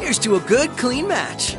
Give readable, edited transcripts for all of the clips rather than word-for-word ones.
Here's to a good, clean match.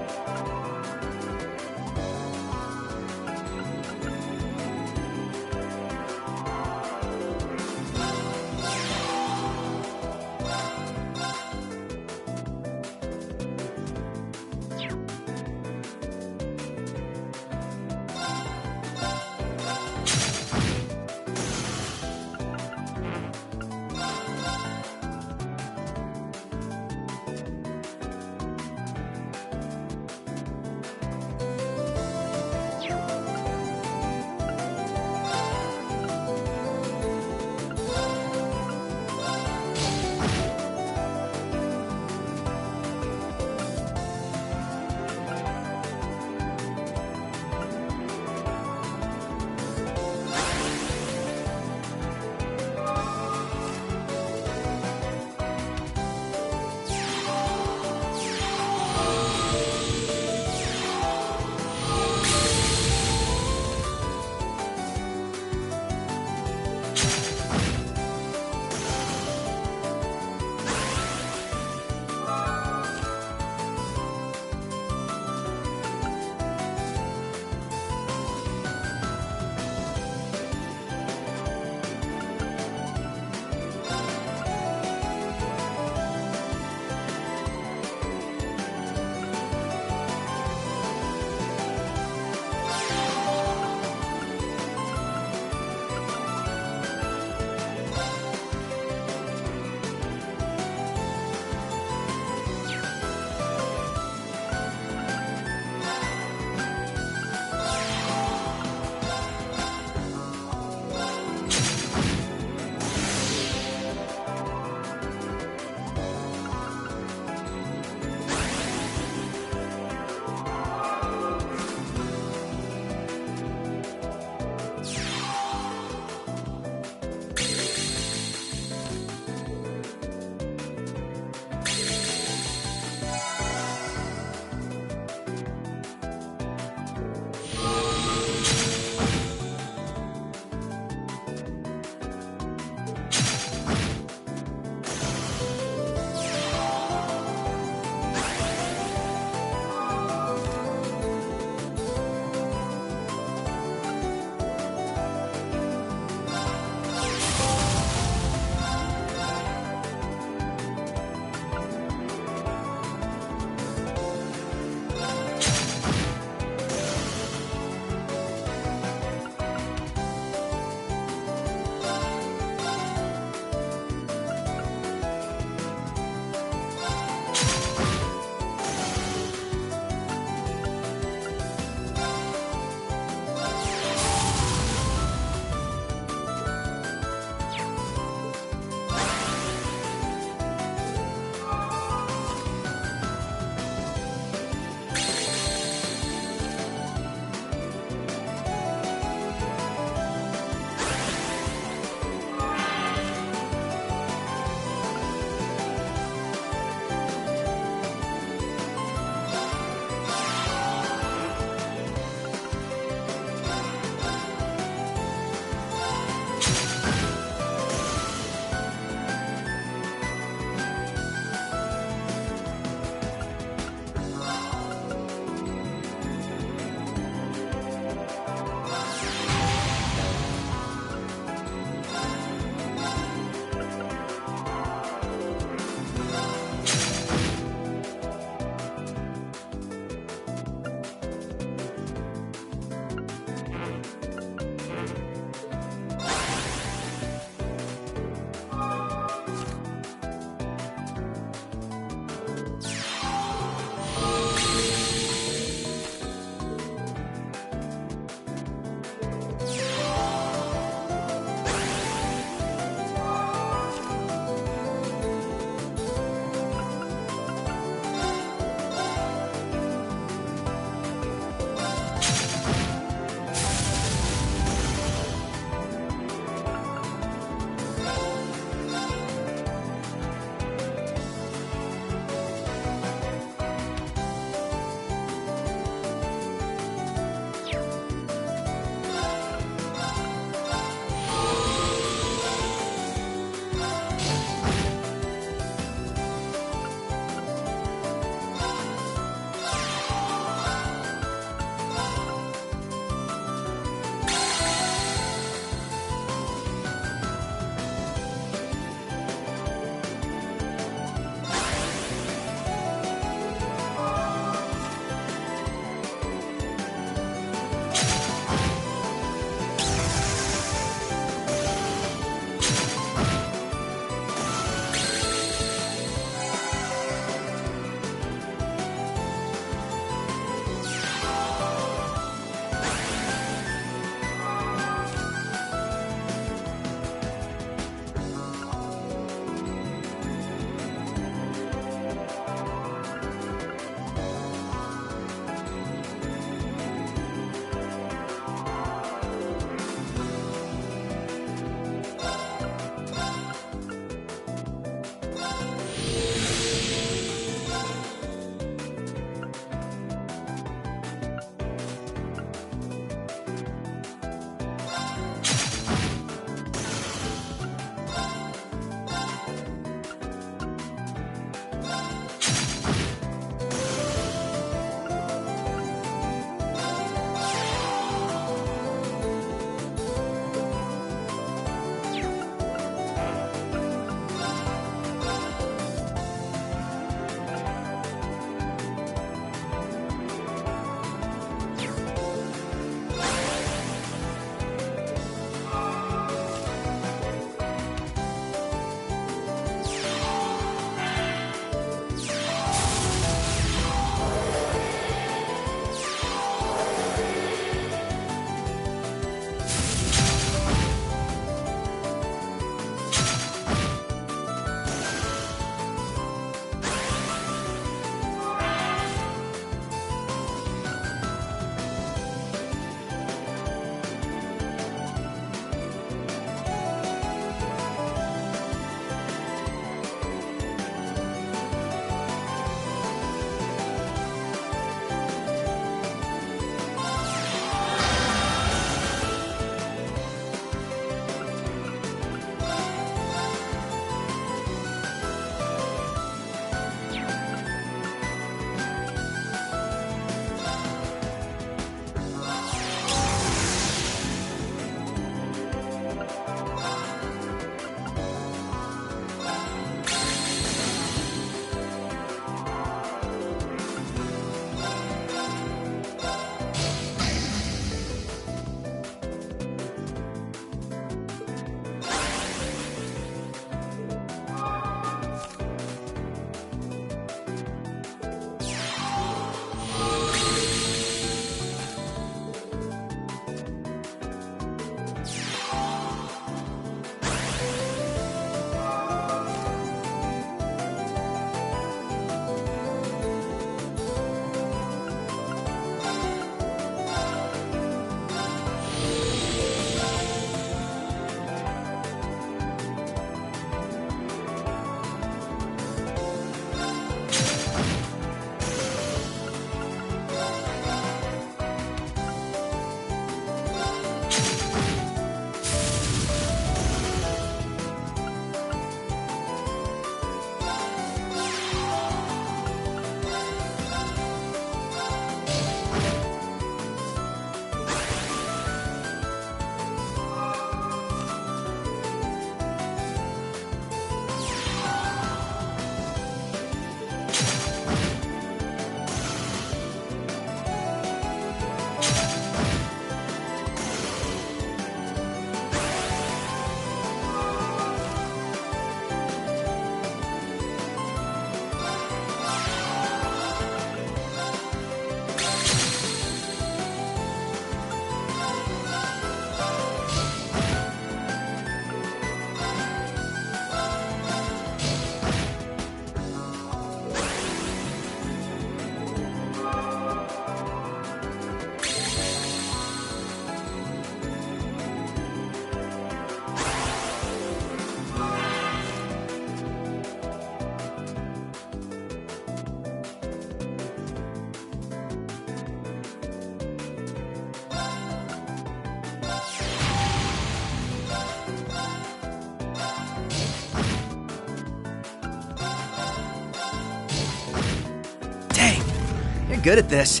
good at this.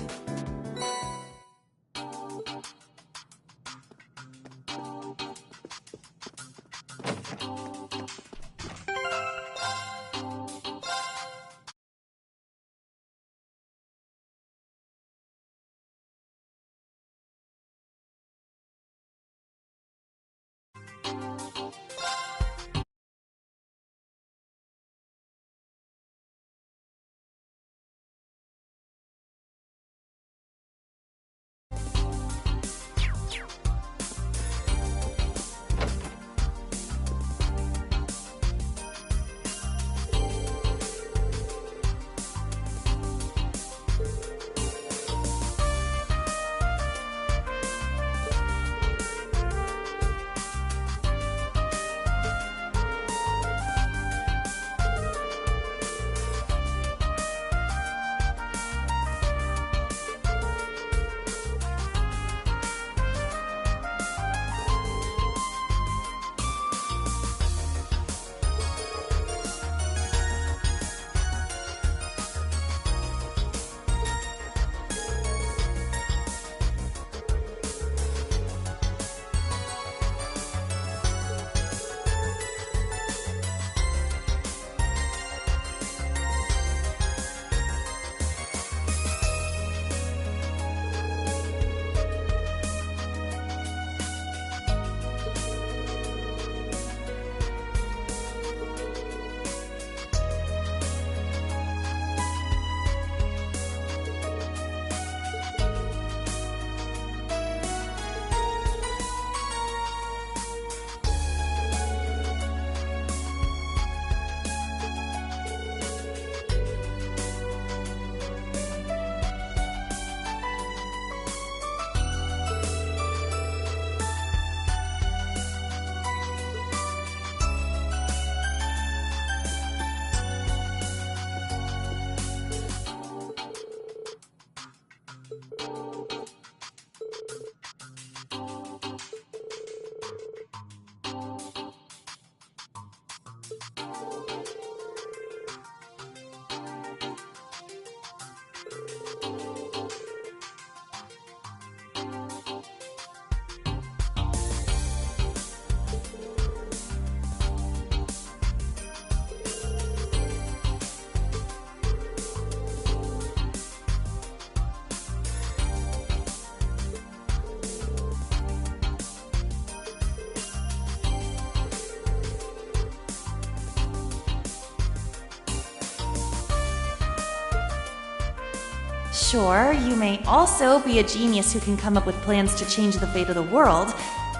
Sure, you may also be a genius who can come up with plans to change the fate of the world,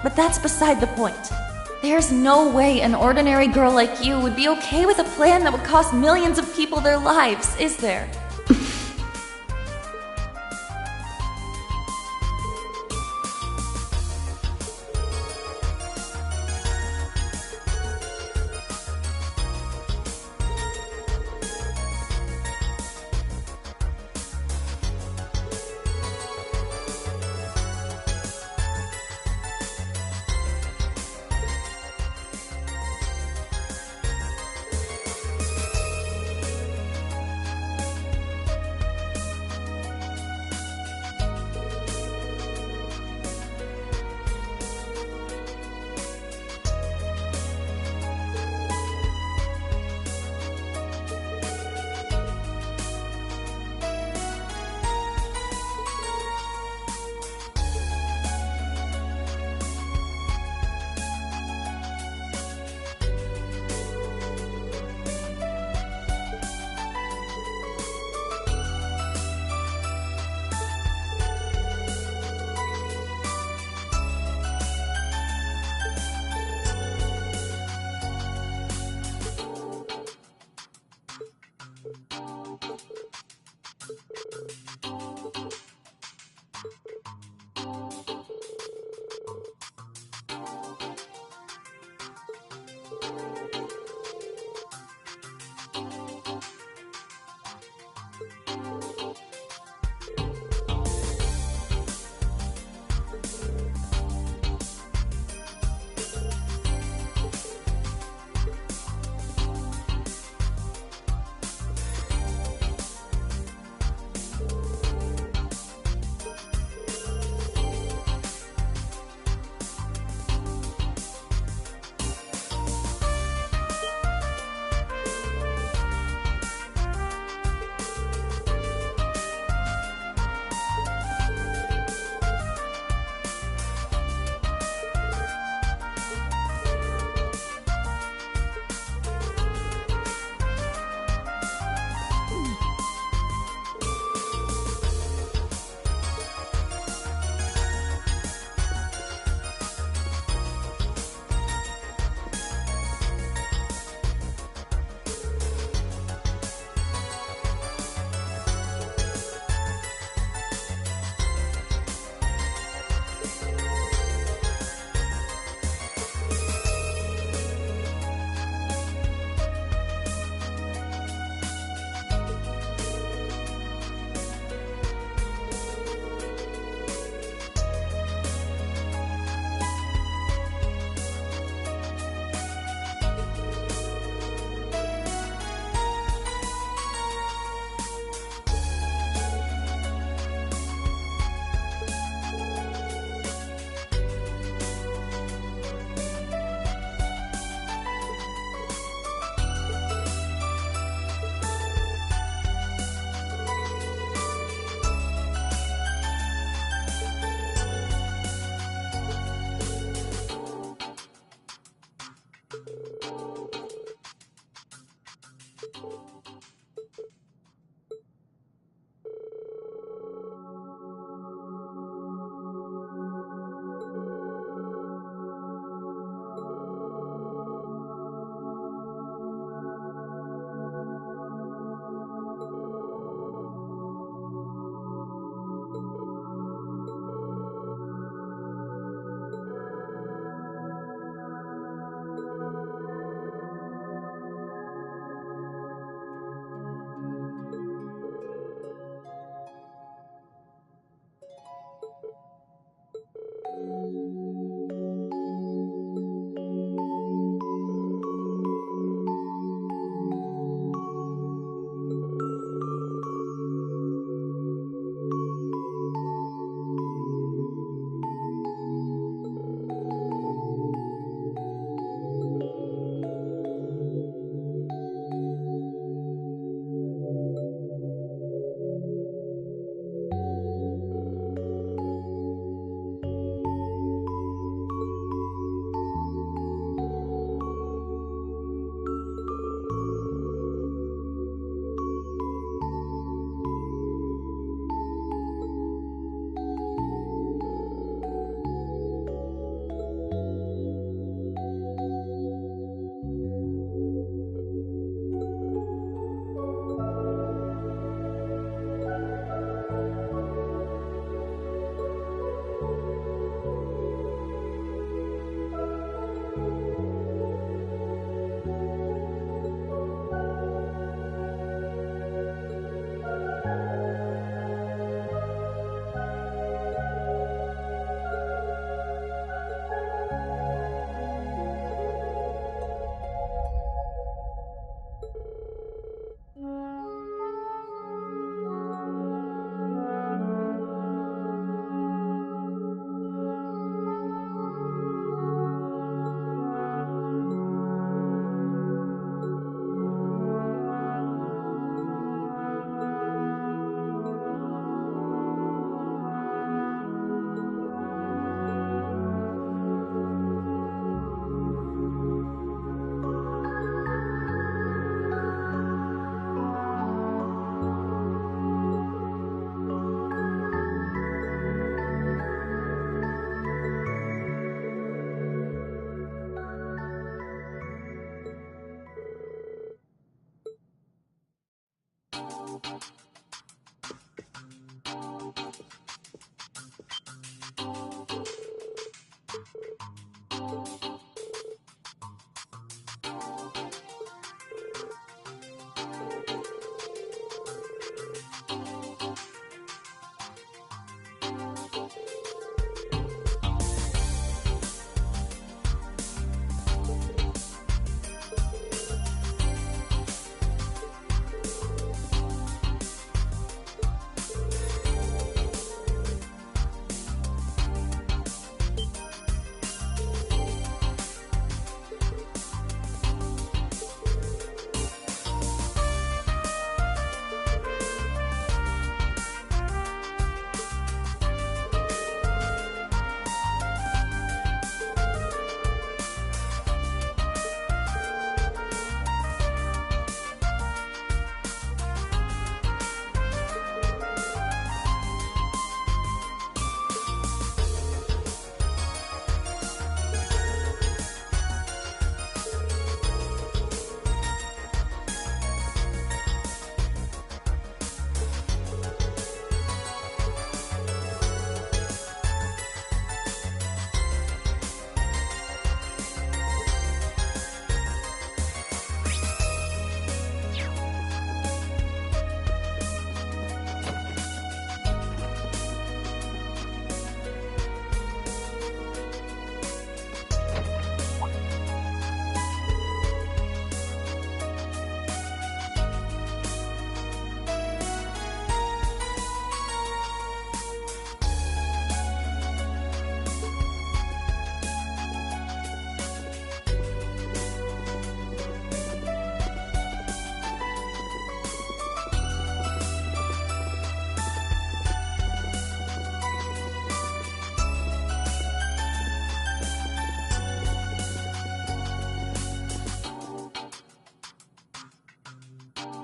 but that's beside the point. There's no way an ordinary girl like you would be okay with a plan that would cost millions of people their lives, is there?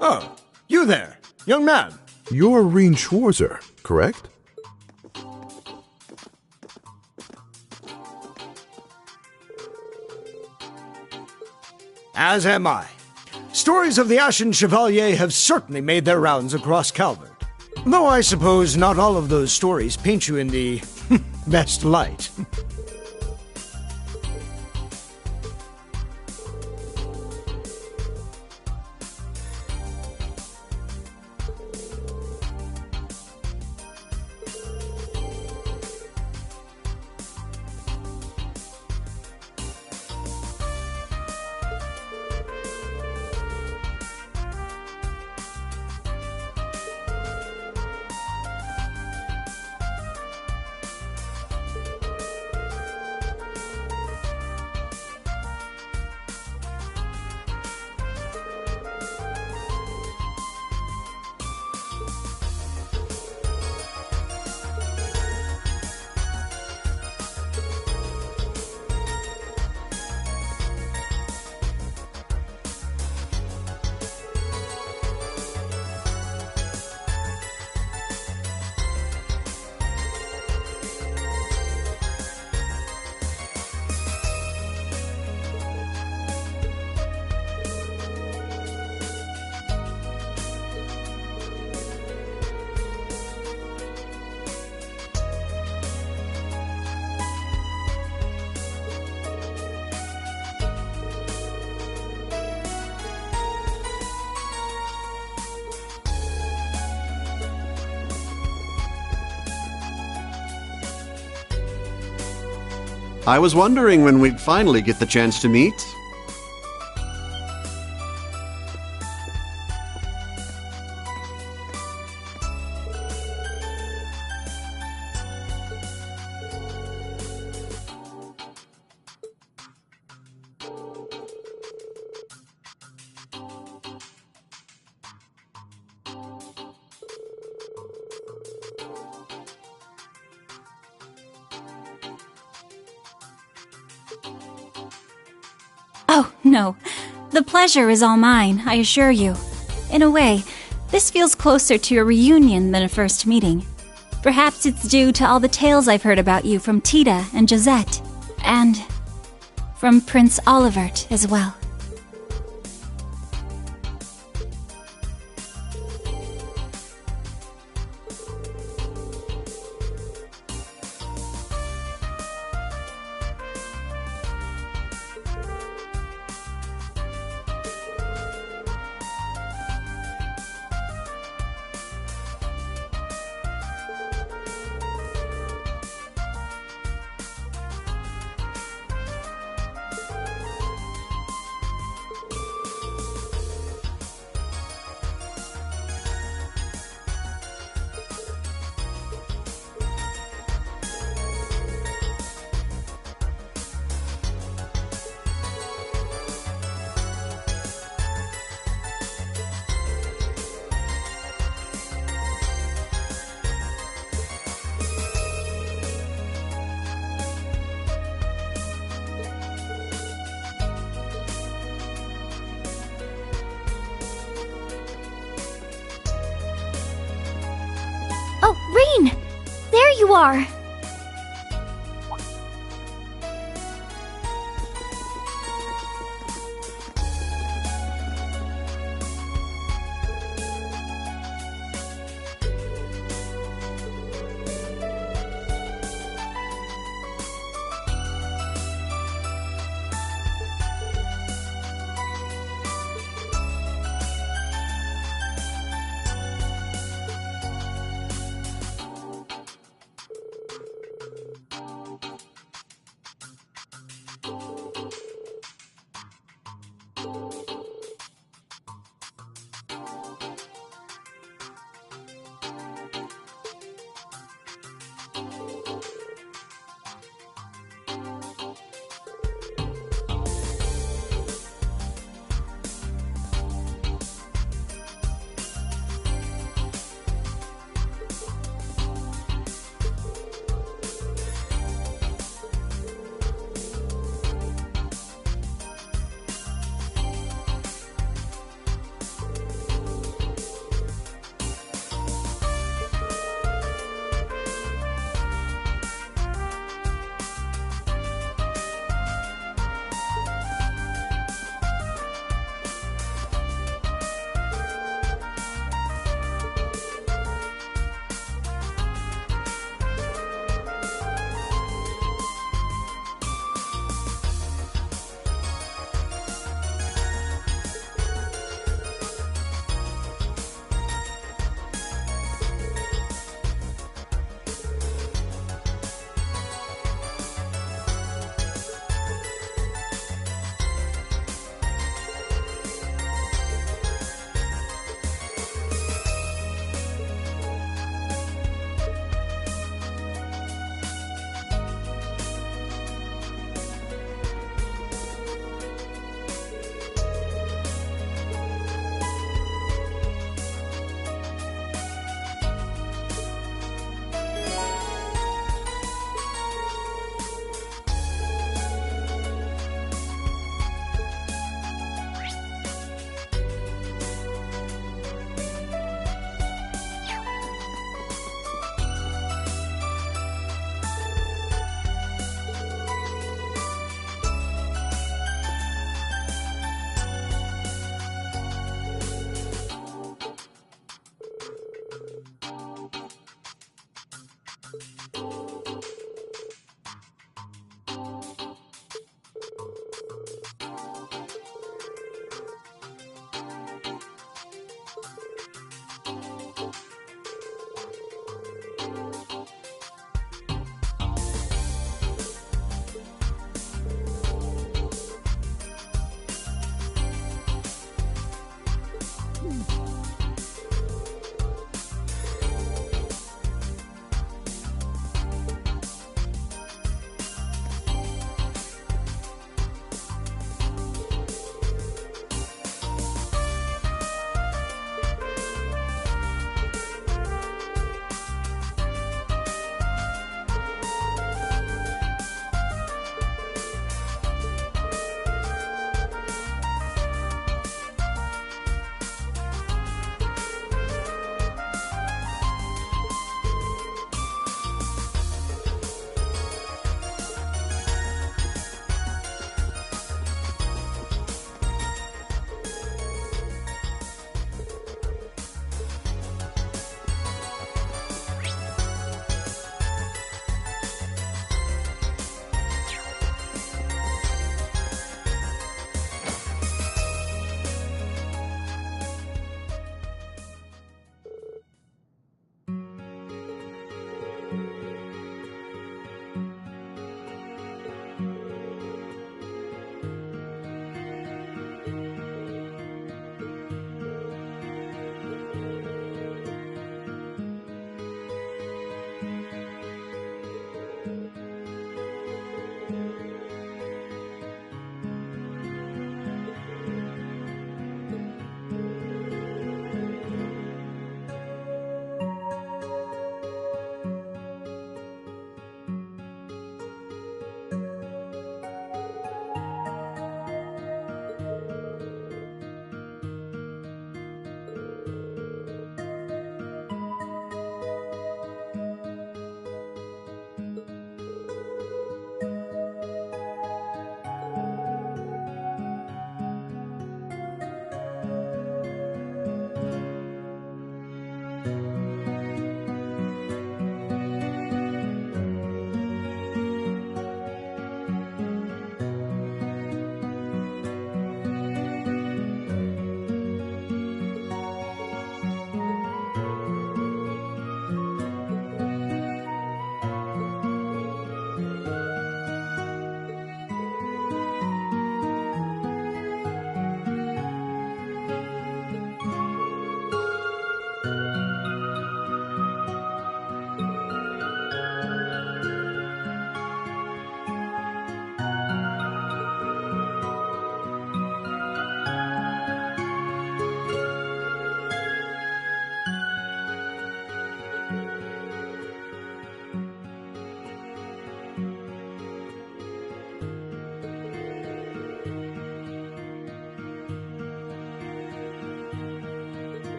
Oh, you there, young man. You're Reen Schwarzer, correct? As am I. Stories of the Ashen Chevalier have certainly made their rounds across Calvert. Though I suppose not all of those stories paint you in the best light. I was wondering when we'd finally get the chance to meet. Oh, no. The pleasure is all mine, I assure you. In a way, this feels closer to a reunion than a first meeting. Perhaps it's due to all the tales I've heard about you from Tita and Josette, and from Prince Olivert as well. Oh, Rain! There you are!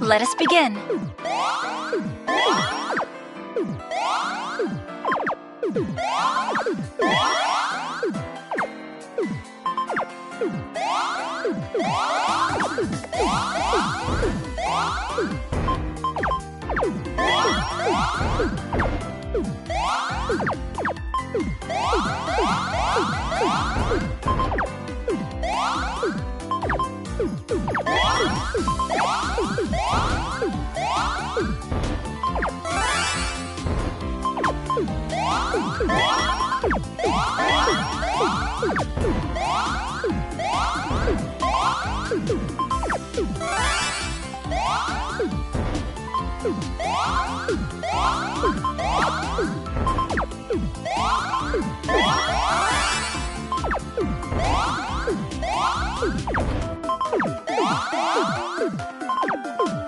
Let us begin.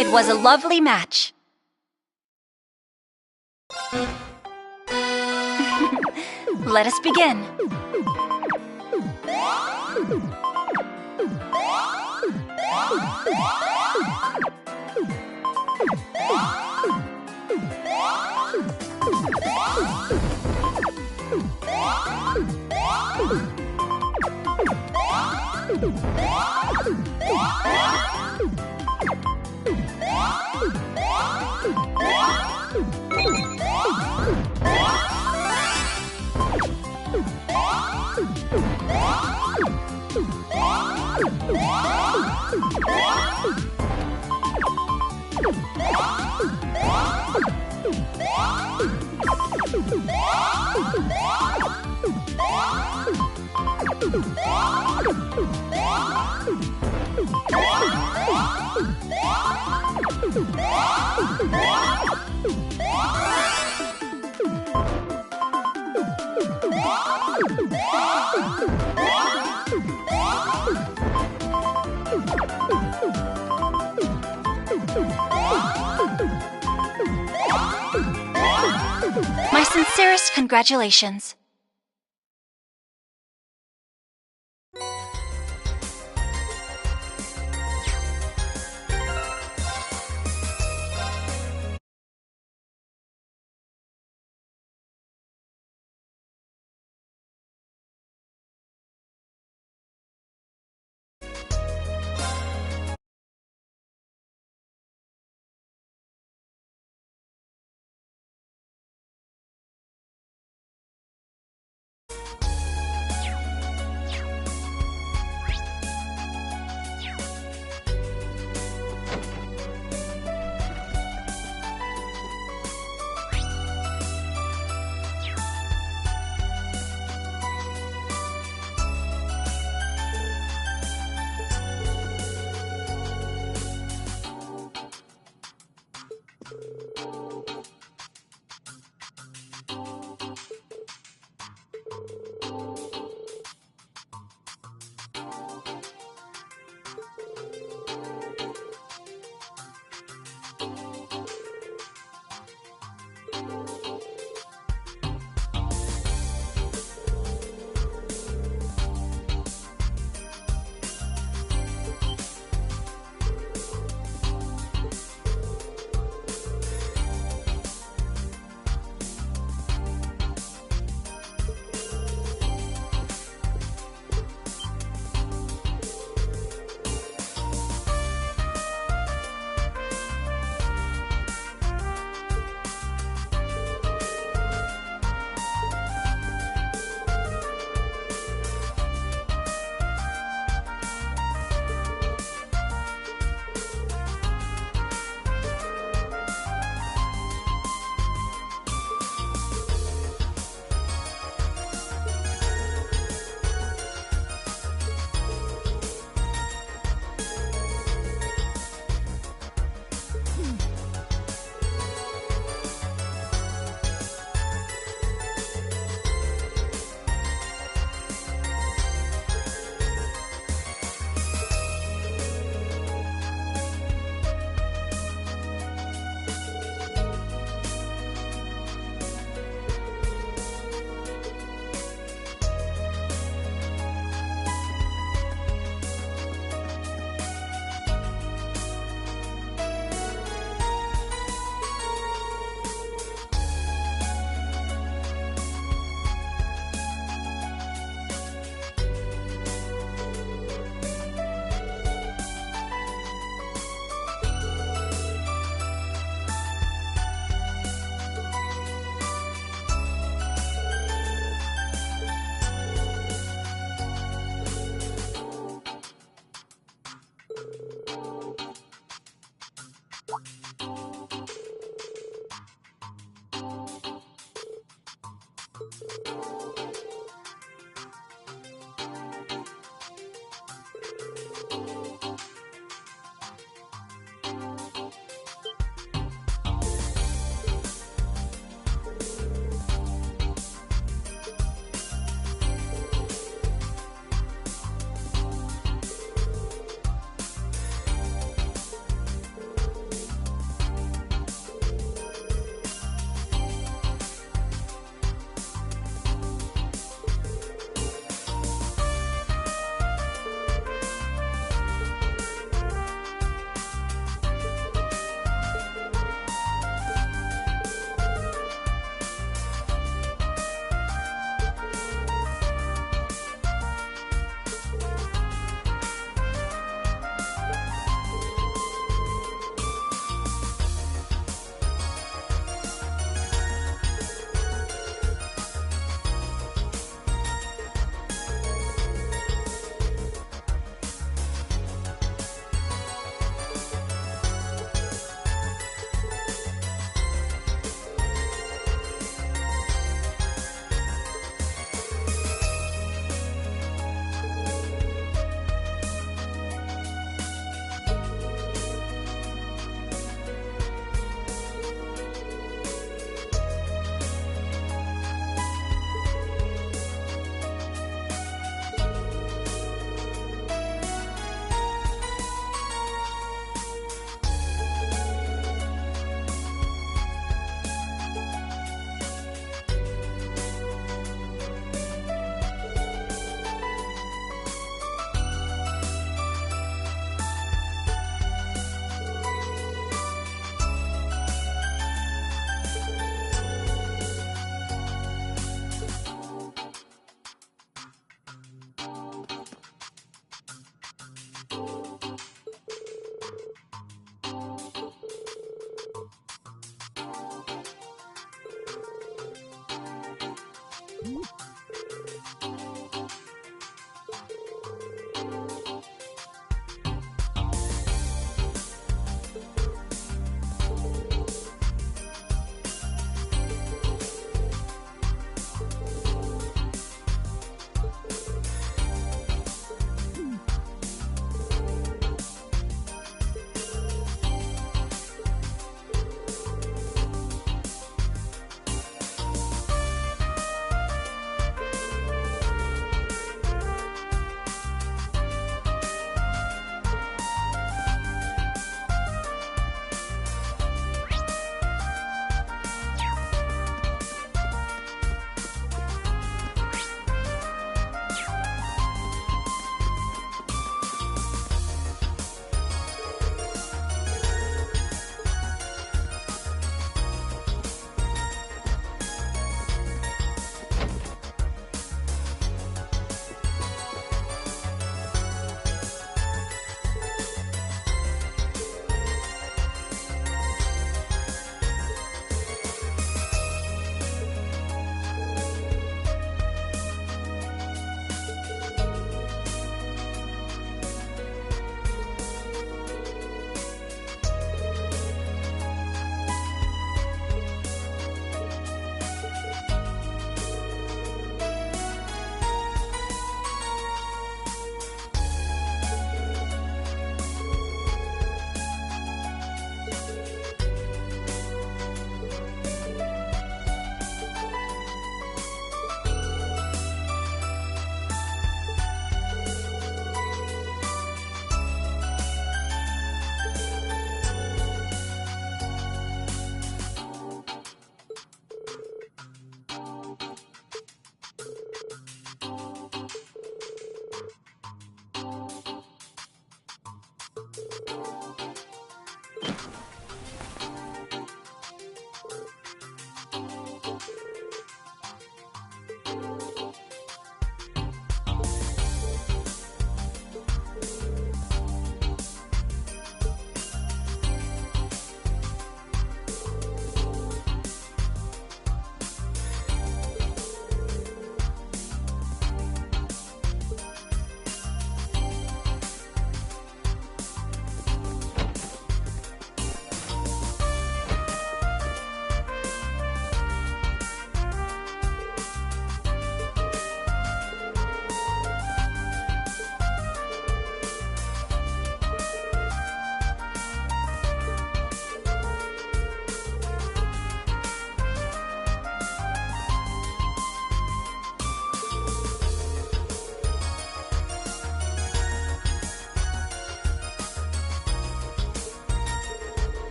It was a lovely match. Let us begin. My sincerest congratulations.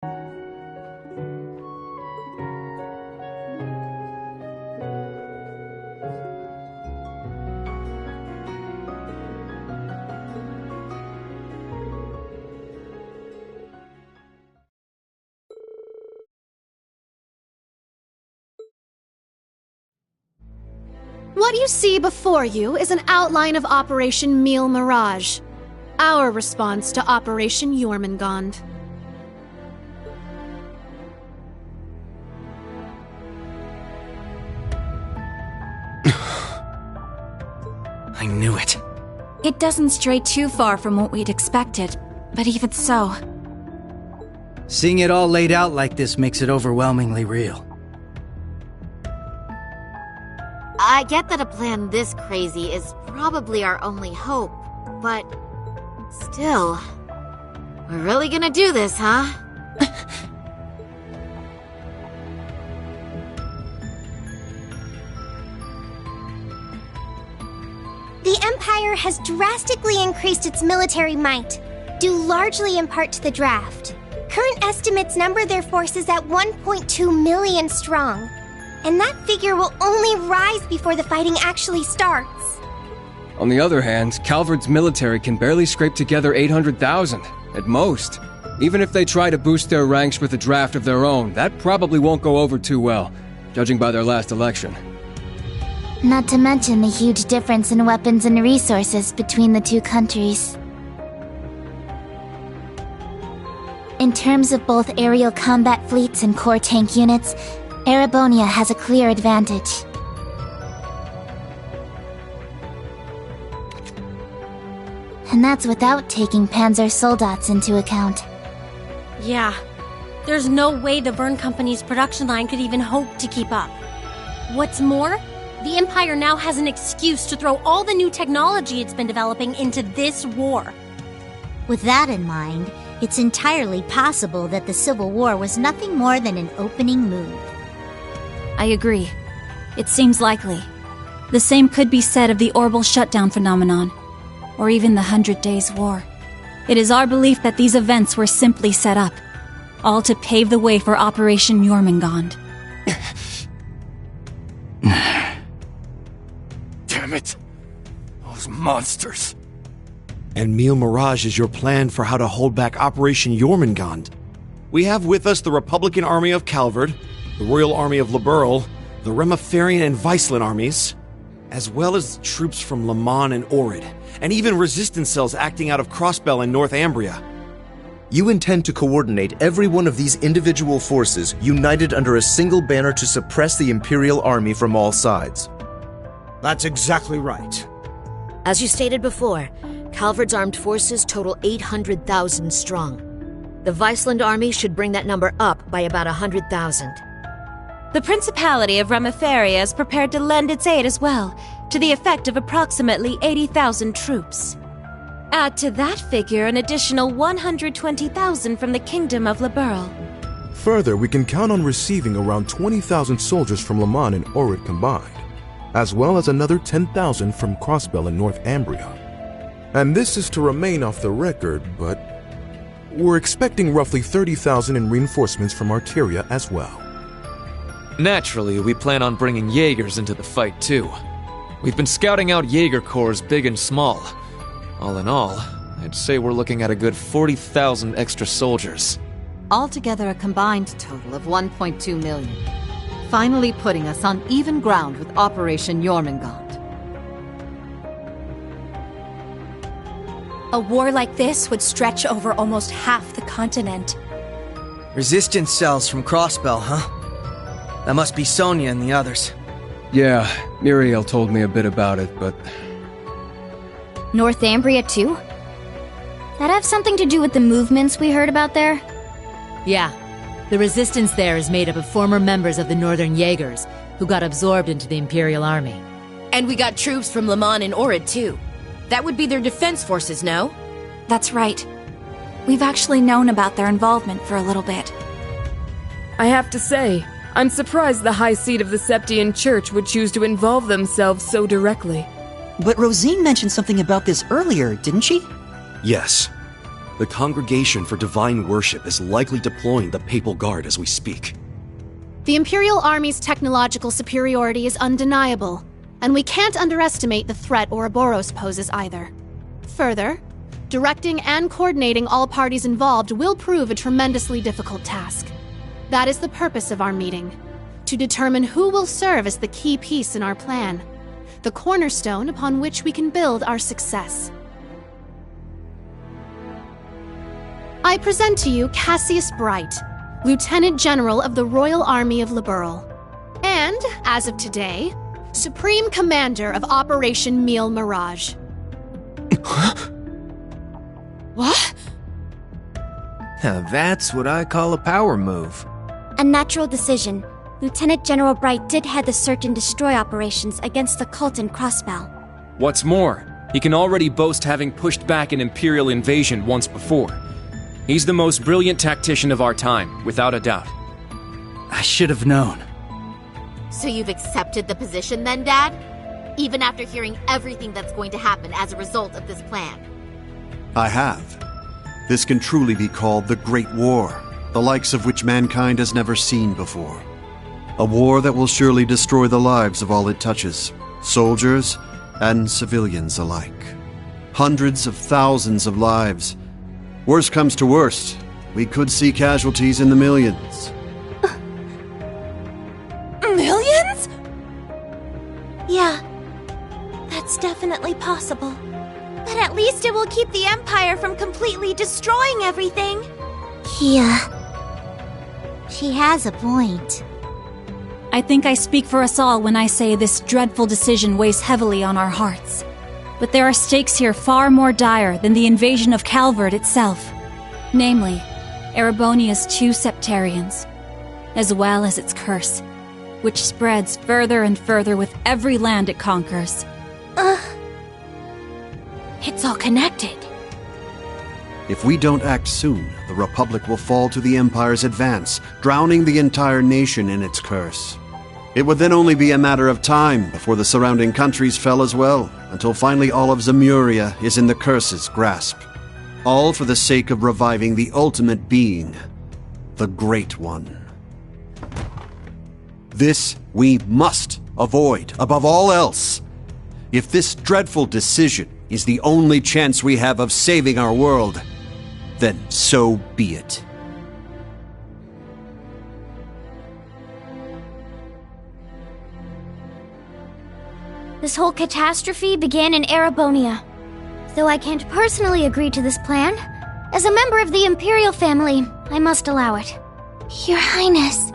What you see before you is an outline of Operation Meal Mirage, our response to Operation Jormungand. I knew it. It doesn't stray too far from what we'd expected, but even so... Seeing it all laid out like this makes it overwhelmingly real. I get that a plan this crazy is probably our only hope, but still, we're really gonna do this, huh? The Empire has drastically increased its military might, due largely in part to the draft. Current estimates number their forces at 1.2 million strong. And that figure will only rise before the fighting actually starts. On the other hand, Calvard's military can barely scrape together 800,000, at most. Even if they try to boost their ranks with a draft of their own, that probably won't go over too well, judging by their last election. Not to mention the huge difference in weapons and resources between the two countries. In terms of both aerial combat fleets and core tank units, Erebonia has a clear advantage. And that's without taking Panzer Soldats into account. Yeah. There's no way the Verne Company's production line could even hope to keep up. What's more, the Empire now has an excuse to throw all the new technology it's been developing into this war. With that in mind, it's entirely possible that the Civil War was nothing more than an opening move. I agree. It seems likely. The same could be said of the orbital shutdown phenomenon, or even the 100 Days' War. It is our belief that these events were simply set up, all to pave the way for Operation Jormungand. Damn it! Those monsters! And Meal Mirage is your plan for how to hold back Operation Jormungand. We have with us the Republican Army of Calvard, the Royal Army of Liberl, the Remiferian and Viceland armies, as well as troops from Le Mans and Orid, and even resistance cells acting out of Crossbell and Northumbria. You intend to coordinate every one of these individual forces united under a single banner to suppress the Imperial Army from all sides. That's exactly right. As you stated before, Calvard's armed forces total 800,000 strong. The Viceland army should bring that number up by about 100,000. The Principality of Remiferia is prepared to lend its aid as well, to the effect of approximately 80,000 troops. Add to that figure an additional 120,000 from the Kingdom of Liberl. Further, we can count on receiving around 20,000 soldiers from Le Mans and Orid combined, as well as another 10,000 from Crossbell and Northumbria. And this is to remain off the record, but we're expecting roughly 30,000 in reinforcements from Arteria as well. Naturally, we plan on bringing Jaegers into the fight too. We've been scouting out Jaeger corps big and small. All in all, I'd say we're looking at a good 40,000 extra soldiers. Altogether a combined total of 1.2 million. Finally putting us on even ground with Operation Jormungand. A war like this would stretch over almost half the continent. Resistance cells from Crossbell, huh? That must be Sonia and the others. Yeah, Muriel told me a bit about it, but... Northumbria too? That have something to do with the movements we heard about there? Yeah. The resistance there is made up of former members of the Northern Jaegers, who got absorbed into the Imperial Army. And we got troops from Le Mans and Orid too. That would be their defense forces, no? That's right. We've actually known about their involvement for a little bit. I have to say, I'm surprised the High Seat of the Septian Church would choose to involve themselves so directly. But Rosine mentioned something about this earlier, didn't she? Yes. The Congregation for Divine Worship is likely deploying the Papal Guard as we speak. The Imperial Army's technological superiority is undeniable, and we can't underestimate the threat Ouroboros poses either. Further, directing and coordinating all parties involved will prove a tremendously difficult task. That is the purpose of our meeting, to determine who will serve as the key piece in our plan, the cornerstone upon which we can build our success. I present to you Cassius Bright, Lieutenant General of the Royal Army of Liberl, and, as of today, Supreme Commander of Operation Meal Mirage. What? Now that's what I call a power move. A natural decision. Lieutenant General Bright did head the search and destroy operations against the cult in Crossbell. What's more, he can already boast having pushed back an Imperial invasion once before. He's the most brilliant tactician of our time, without a doubt. I should have known. So you've accepted the position then, Dad? Even after hearing everything that's going to happen as a result of this plan? I have. This can truly be called the Great War, the likes of which mankind has never seen before. A war that will surely destroy the lives of all it touches, soldiers and civilians alike. Hundreds of thousands of lives. Worst comes to worst, we could see casualties in the millions. Millions? Yeah, that's definitely possible. But at least it will keep the Empire from completely destroying everything. Yeah. She has a point. I think I speak for us all when I say this dreadful decision weighs heavily on our hearts. But there are stakes here far more dire than the invasion of Calvard itself. Namely, Erebonia's 2 Septarians, as well as its curse, which spreads further and further with every land it conquers. It's all connected. If we don't act soon, the Republic will fall to the Empire's advance, drowning the entire nation in its curse. It would then only be a matter of time before the surrounding countries fell as well, until finally all of Zemuria is in the curse's grasp. All for the sake of reviving the ultimate being, the Great One. This we must avoid above all else. If this dreadful decision is the only chance we have of saving our world, then so be it. This whole catastrophe began in Erebonia. Though I can't personally agree to this plan, as a member of the Imperial family, I must allow it. Your Highness.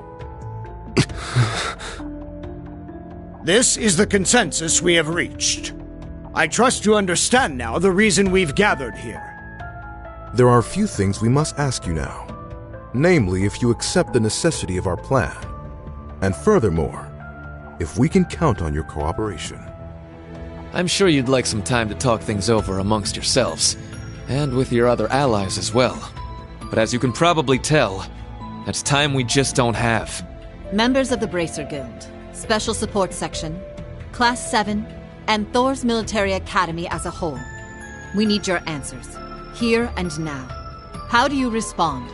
This is the consensus we have reached. I trust you understand now the reason we've gathered here. There are a few things we must ask you now. Namely, if you accept the necessity of our plan. And furthermore, if we can count on your cooperation. I'm sure you'd like some time to talk things over amongst yourselves, and with your other allies as well. But as you can probably tell, that's time we just don't have. Members of the Bracer Guild, Special Support Section, Class 7, and Thor's Military Academy as a whole. We need your answers, here and now. How do you respond?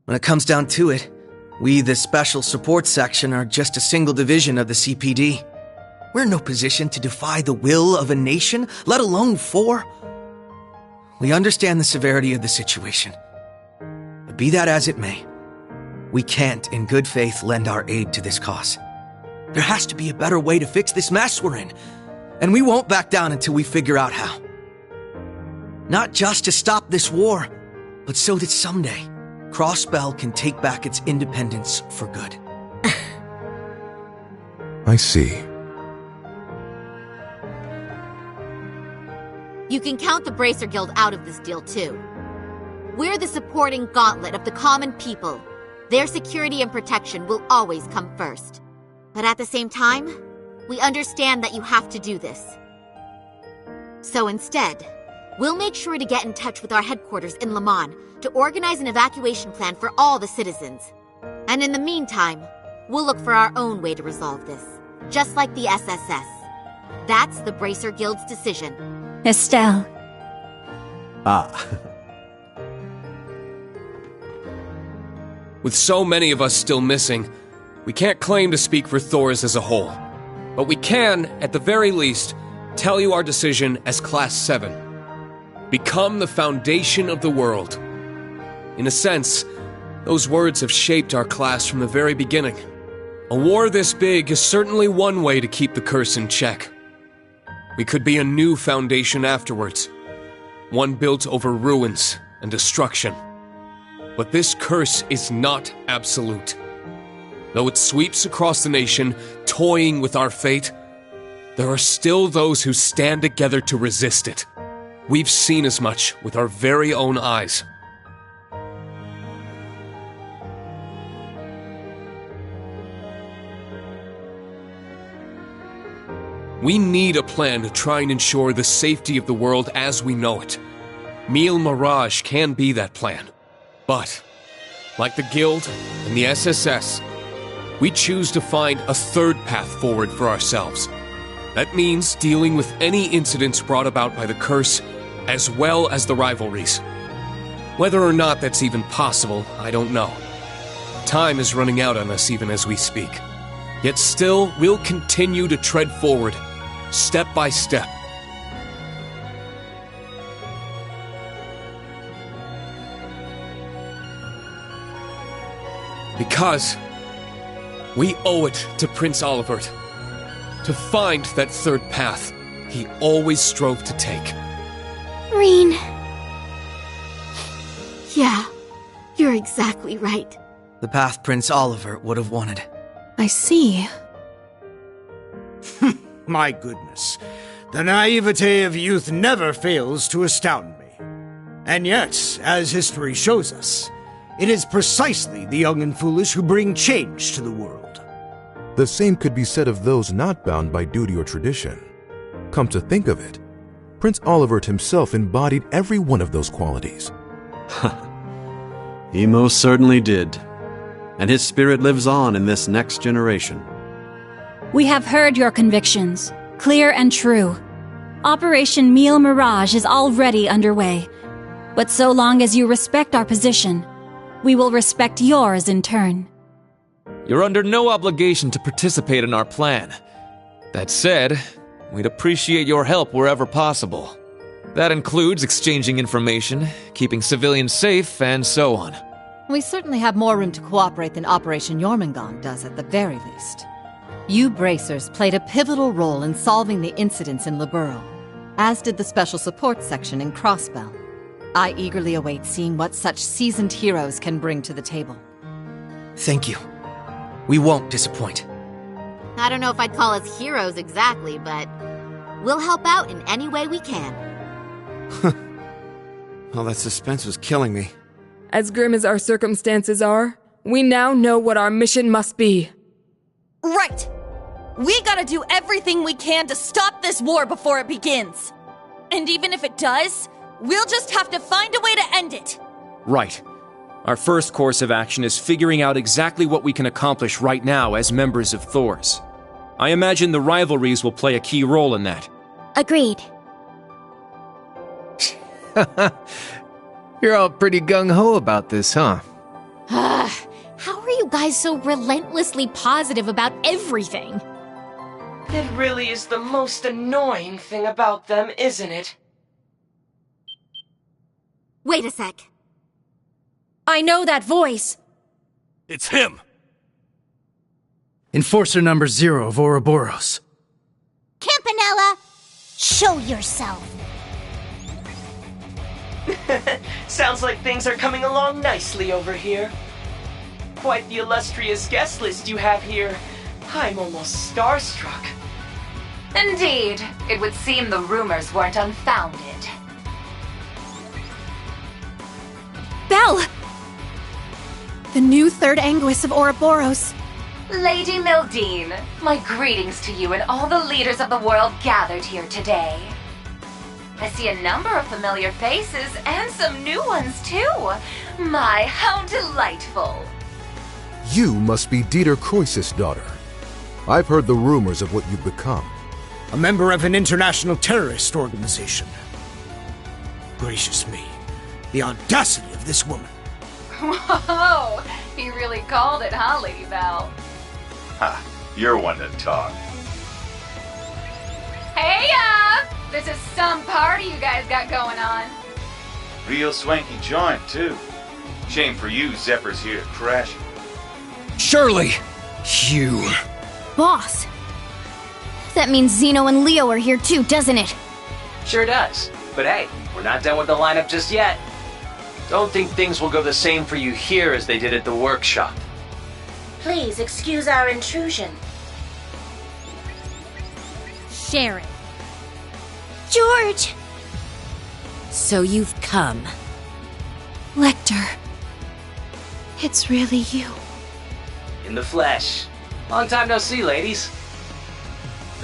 When it comes down to it, we, the Special Support Section, are just a single division of the CPD. We're in no position to defy the will of a nation, let alone 4. We understand the severity of the situation. But be that as it may, we can't, in good faith, lend our aid to this cause. There has to be a better way to fix this mess we're in, and we won't back down until we figure out how. Not just to stop this war, but so that someday, Crossbell can take back its independence for good. I see. You can count the Bracer Guild out of this deal, too. We're the supporting gauntlet of the common people. Their security and protection will always come first. But at the same time, we understand that you have to do this. So instead, we'll make sure to get in touch with our headquarters in Le Mans to organize an evacuation plan for all the citizens. And in the meantime, we'll look for our own way to resolve this, just like the SSS. That's the Bracer Guild's decision. Estelle. Ah. With so many of us still missing, we can't claim to speak for Thors as a whole. But we can, at the very least, tell you our decision as Class 7. Become the foundation of the world. In a sense, those words have shaped our class from the very beginning. A war this big is certainly one way to keep the curse in check. We could be a new foundation afterwards, one built over ruins and destruction. But this curse is not absolute. Though it sweeps across the nation, toying with our fate, there are still those who stand together to resist it. We've seen as much with our very own eyes. We need a plan to try and ensure the safety of the world as we know it. Mille Mirage can be that plan. But, like the Guild and the SSS, we choose to find a third path forward for ourselves. That means dealing with any incidents brought about by the curse, as well as the rivalries. Whether or not that's even possible, I don't know. Time is running out on us even as we speak. Yet still, we'll continue to tread forward, step by step. Because we owe it to Prince Olivert to find that third path he always strove to take. Rean. Yeah, you're exactly right. The path Prince Olivert would have wanted. I see. My goodness. The naivete of youth never fails to astound me. And yet, as history shows us, it is precisely the young and foolish who bring change to the world. The same could be said of those not bound by duty or tradition. Come to think of it, Prince Olivert himself embodied every one of those qualities. He most certainly did. And his spirit lives on in this next generation. We have heard your convictions, clear and true. Operation Mille Mirage is already underway. But so long as you respect our position, we will respect yours in turn. You're under no obligation to participate in our plan. That said, we'd appreciate your help wherever possible. That includes exchanging information, keeping civilians safe, and so on. We certainly have more room to cooperate than Operation Jormungand does at the very least. You Bracers played a pivotal role in solving the incidents in Liberl, as did the Special Support Section in Crossbell. I eagerly await seeing what such seasoned heroes can bring to the table. Thank you. We won't disappoint. I don't know if I'd call us heroes exactly, but we'll help out in any way we can. Well, that suspense was killing me. As grim as our circumstances are, we now know what our mission must be. Right! We gotta do everything we can to stop this war before it begins. And even if it does, we'll just have to find a way to end it. Right. Our first course of action is figuring out exactly what we can accomplish right now as members of Thors. I imagine the rivalries will play a key role in that. Agreed. You're all pretty gung-ho about this, huh? How are you guys so relentlessly positive about everything? It really is the most annoying thing about them, isn't it? Wait a sec. I know that voice. It's him! Enforcer number 0 of Ouroboros. Campanella, show yourself. Sounds like things are coming along nicely over here. Quite the illustrious guest list you have here. I'm almost starstruck. Indeed, it would seem the rumors weren't unfounded. Belle! The new third Anguis of Ouroboros. Lady Mildine, my greetings to you and all the leaders of the world gathered here today. I see a number of familiar faces and some new ones too. My, how delightful. You must be Dieter Croesus' daughter. I've heard the rumors of what you've become. A member of an international terrorist organization. Gracious me, the audacity of this woman. Whoa, he really called it, huh, Lady Belle? Ha, you're one to talk. Hey, this is some party you guys got going on. Real swanky joint, too. Shame for you, Zeppers here crashing. Shirley! You... Boss! That means Zeno and Leo are here too, doesn't it? Sure does. But hey, we're not done with the lineup just yet. Don't think things will go the same for you here as they did at the workshop. Please excuse our intrusion. Sharon. George! So you've come. Lecter. It's really you. In the flesh. Long time no see, ladies.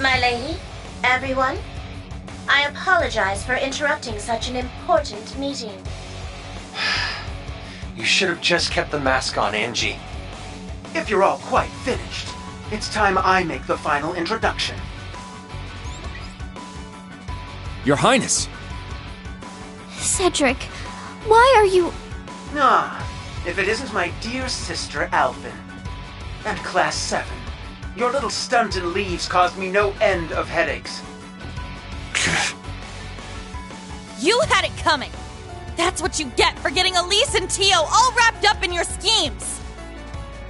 My lady, everyone, I apologize for interrupting such an important meeting. You should have just kept the mask on, Angie. If you're all quite finished, it's time I make the final introduction. Your Highness! Cedric, why are you... Ah, if it isn't my dear sister Alvin. And Class 7. Your little stunt in leaves caused me no end of headaches. You had it coming! That's what you get for getting Elise and Tio all wrapped up in your schemes!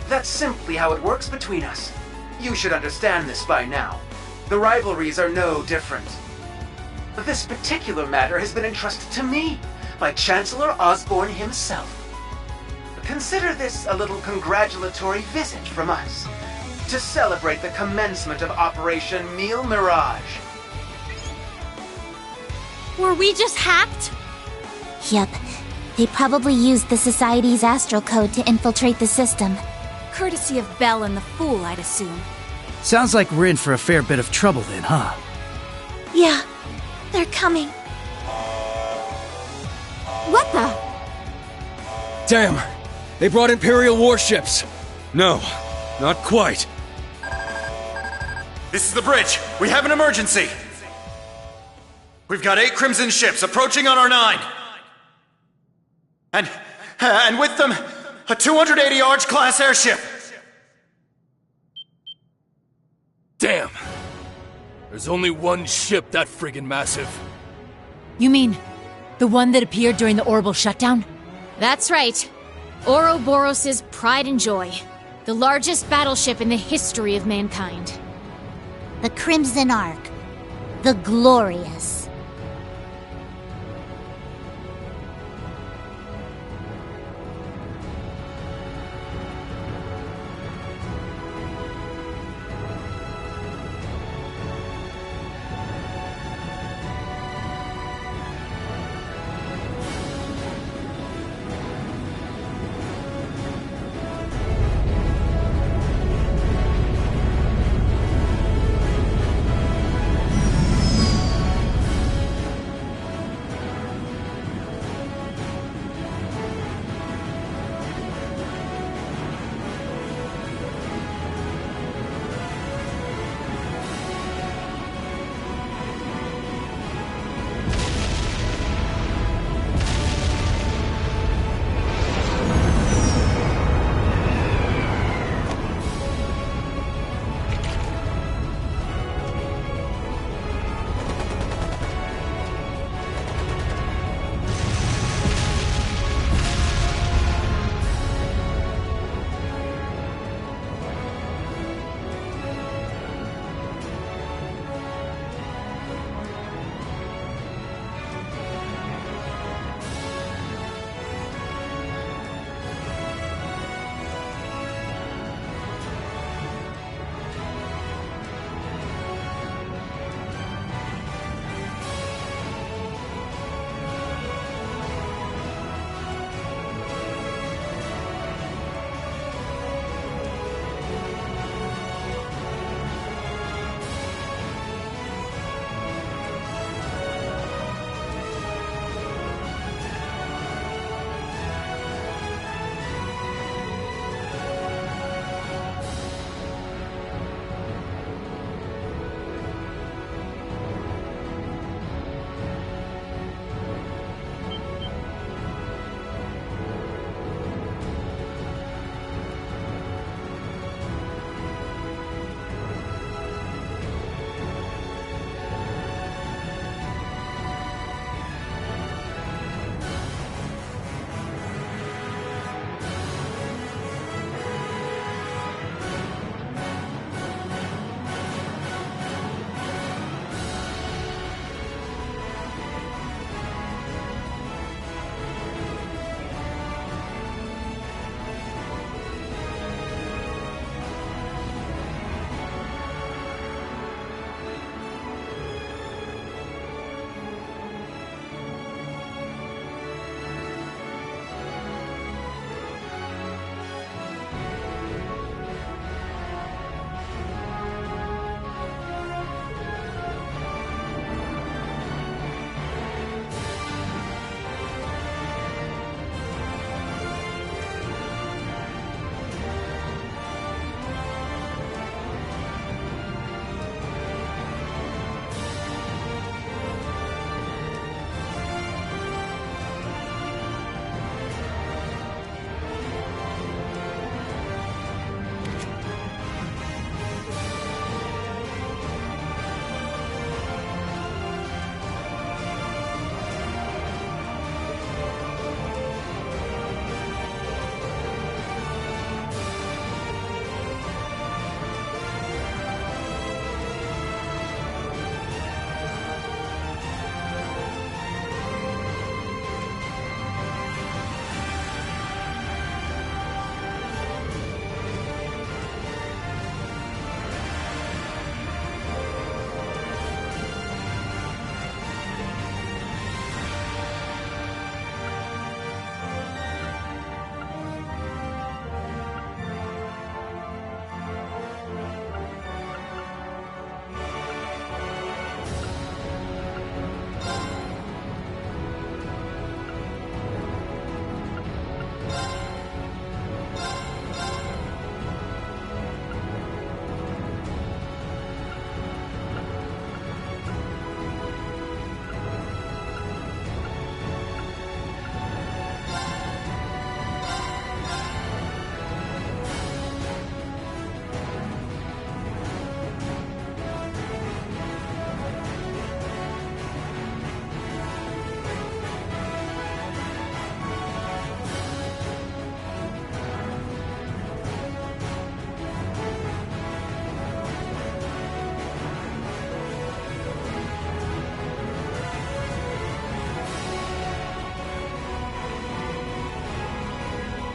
That's simply how it works between us. You should understand this by now. The rivalries are no different. But this particular matter has been entrusted to me by Chancellor Osborne himself. Consider this a little congratulatory visit from us to celebrate the commencement of Operation Meal Mirage. Were we just hacked? Yep. They probably used the Society's astral code to infiltrate the system. Courtesy of Belle and the Fool, I'd assume. Sounds like we're in for a fair bit of trouble then, huh? Yeah, they're coming. What the? Damn! They brought Imperial warships! No, not quite. This is the bridge. We have an emergency. We've got 8 Crimson ships approaching on our 9. And with them, a 280 Arch-class airship. Damn! There's only one ship that friggin' massive. You mean the one that appeared during the orbital shutdown? That's right. Ouroboros' pride and joy. The largest battleship in the history of mankind. The Crimson Ark. The Glorious.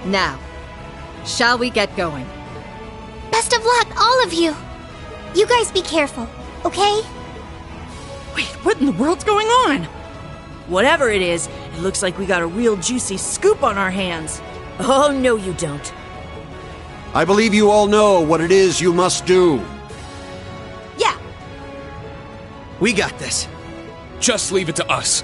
Now, shall we get going? Best of luck, all of you. You guys be careful, okay? Wait, what in the world's going on? Whatever it is, it looks like we got a real juicy scoop on our hands. Oh, no you don't. I believe you all know what it is you must do. Yeah. We got this. Just leave it to us.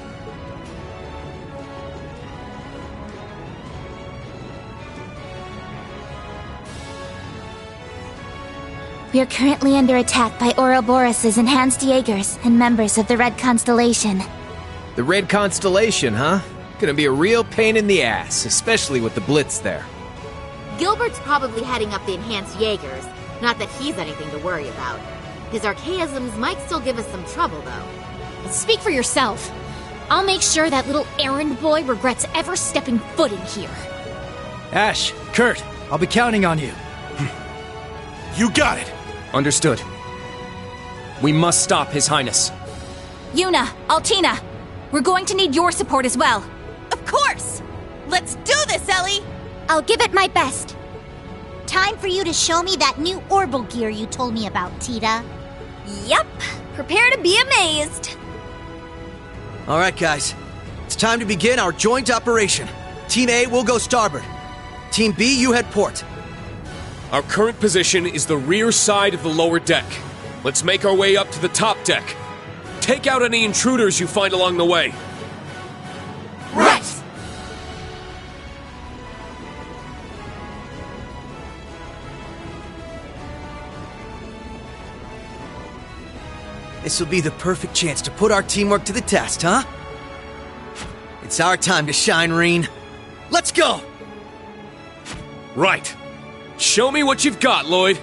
We are currently under attack by Ouroboros' enhanced Jaegers and members of the Red Constellation. The Red Constellation, huh? Gonna be a real pain in the ass, especially with the Blitz there. Gilbert's probably heading up the enhanced Jaegers. Not that he's anything to worry about. His archaisms might still give us some trouble, though. Speak for yourself. I'll make sure that little errand boy regrets ever stepping foot in here. Ash, Kurt, I'll be counting on you. You got it! Understood. We must stop His Highness. Yuna, Altina, we're going to need your support as well. Of course! Let's do this, Ellie! I'll give it my best. Time for you to show me that new orbital gear you told me about, Tita. Yep. Prepare to be amazed. All right, guys. It's time to begin our joint operation. Team A will go starboard. Team B, you head port. Our current position is the rear side of the lower deck. Let's make our way up to the top deck. Take out any intruders you find along the way. Right! This will be the perfect chance to put our teamwork to the test, huh? It's our time to shine, Reen. Let's go! Right. Show me what you've got, Lloyd.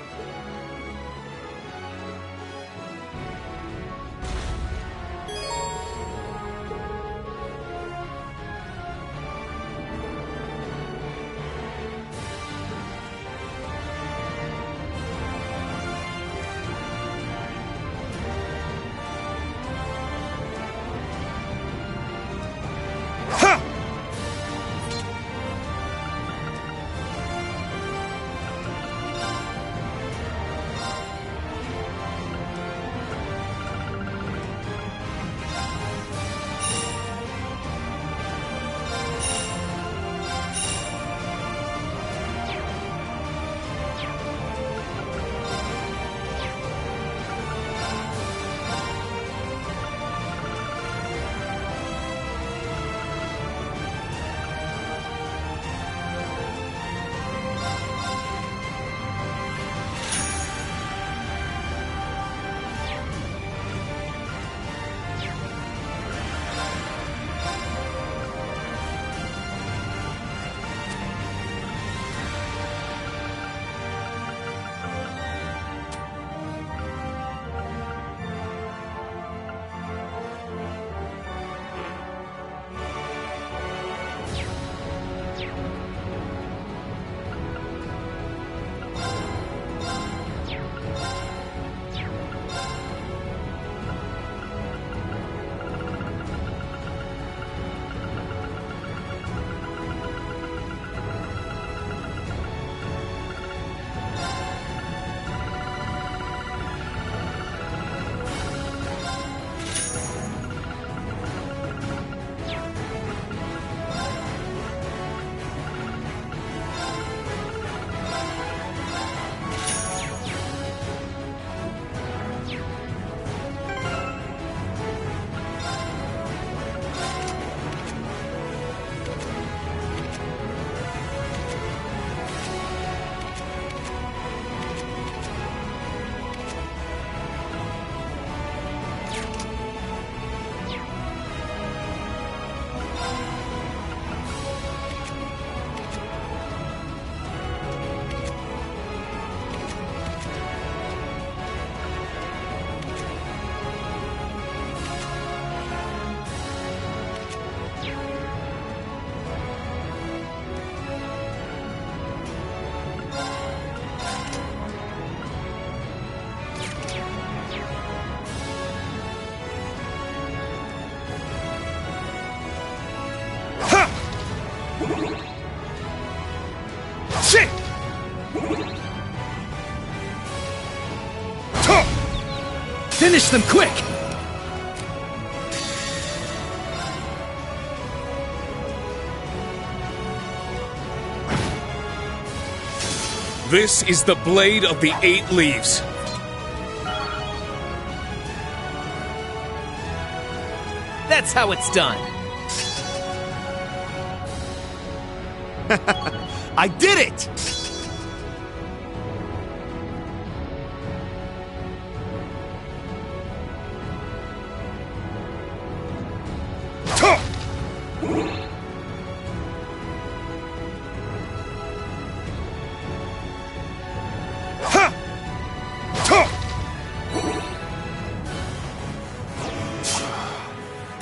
Finish them quick! This is the blade of the 8 leaves. That's how it's done. I did it!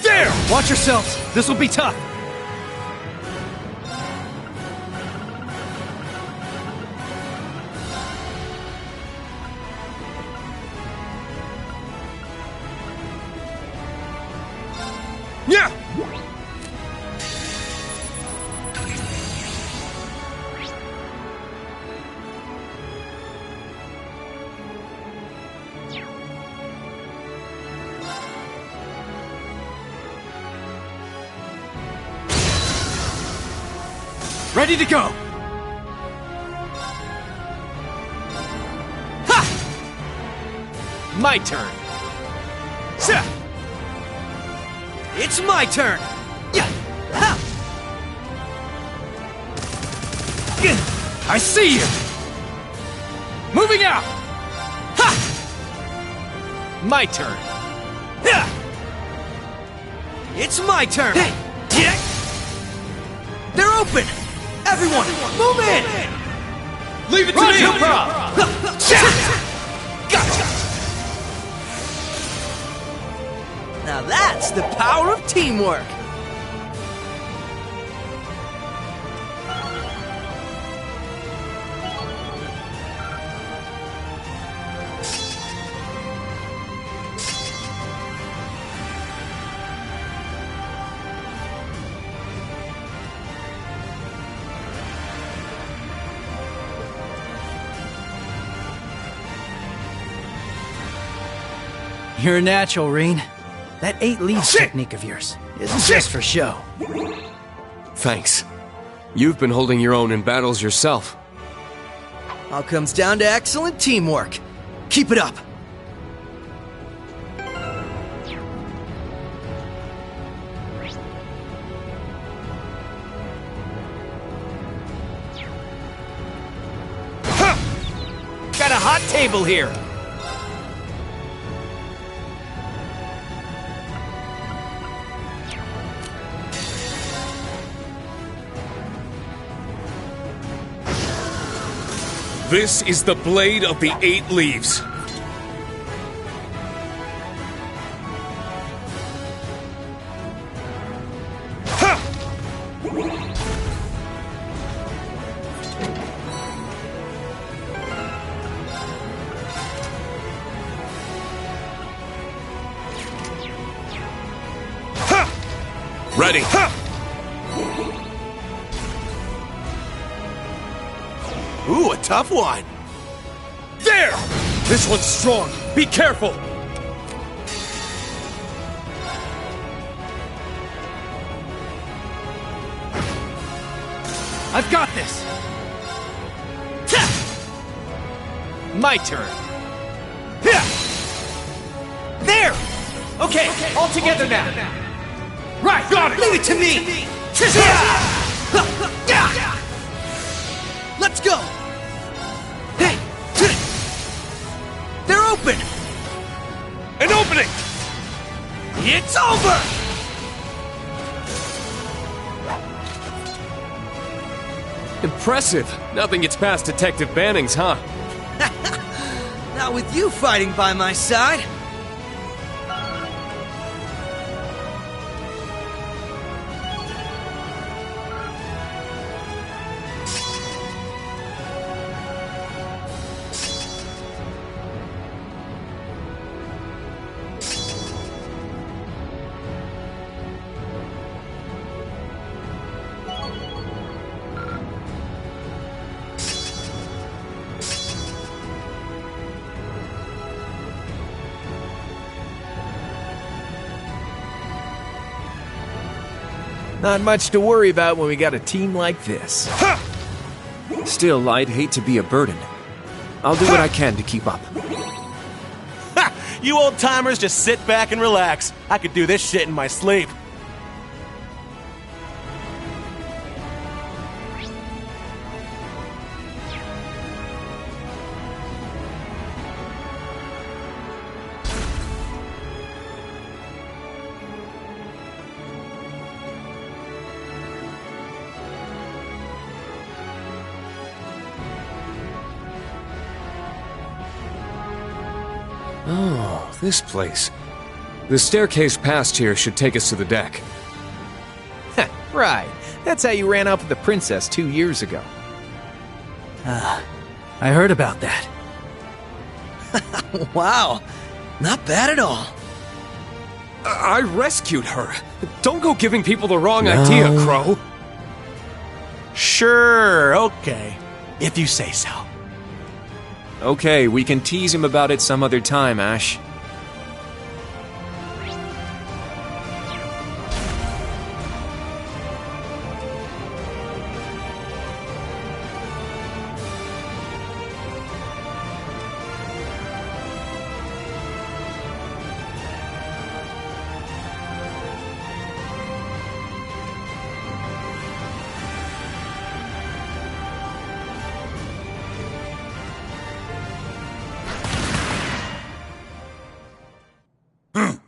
There! Watch yourselves. This will be tough. Yeah! Ready to go! My turn. It's my turn! Yeah! Ha! I see you! Moving out! Ha! My turn. Yeah! It's my turn! Hey! Yeah! They're open! Everyone, move in! Leave it to Roger, me! Gotcha! Now that's the power of teamwork! You're a natural, Reen. That 8 leaves technique of yours isn't just for show. Thanks. You've been holding your own in battles yourself. All comes down to excellent teamwork. Keep it up. Got a hot table here. This is the blade of the 8 leaves. Ready. Ooh, a tough one. There! This one's strong. Be careful! I've got this! My turn. There! Okay, all together now. Right, got it! Leave it to me! Let's go! Hey! They're open! An opening! It's over! Impressive. Nothing gets past Detective Banning's, huh? Not with you fighting by my side. Not much to worry about when we got a team like this. Still, I'd hate to be a burden. I'll do what I can to keep up. You old-timers just sit back and relax. I could do this shit in my sleep. Oh, this place. The staircase past here should take us to the deck. Right. That's how you ran off with the princess 2 years ago. I heard about that. Wow. Not bad at all. I rescued her. Don't go giving people the wrong idea, Crow. Sure, okay. If you say so. Okay, we can tease him about it some other time, Ash.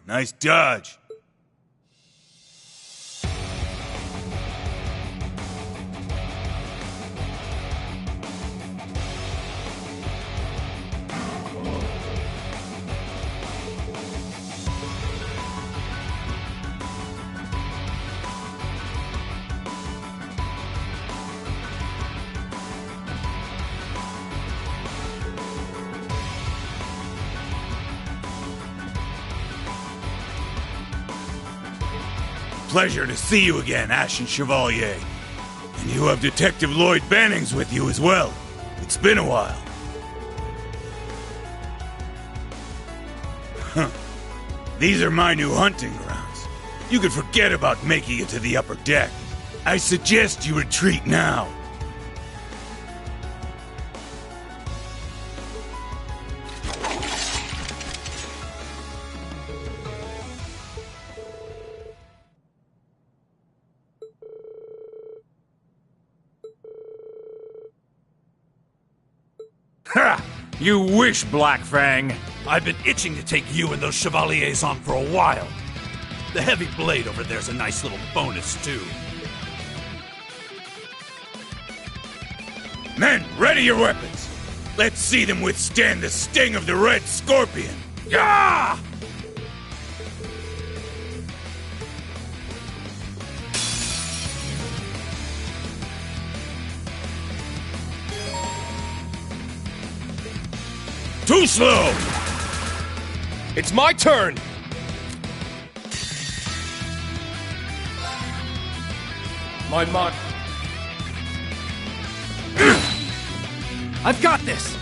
Nice dodge. Pleasure to see you again, Ashen Chevalier. And you have Detective Lloyd Bannings with you as well. It's been a while. Huh. These are my new hunting grounds. You can forget about making it to the upper deck. I suggest you retreat now. Ha! You wish, Blackfang. I've been itching to take you and those Chevaliers on for a while. The heavy blade over there's a nice little bonus, too. Men, ready your weapons. Let's see them withstand the sting of the Red Scorpion. Yah! Too slow! It's my turn! My mod. I've got this!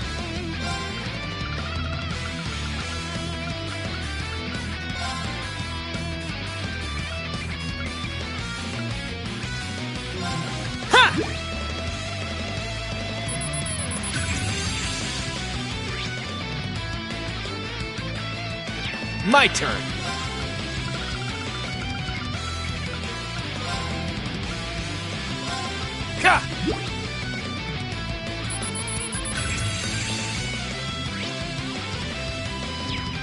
My turn. Ha!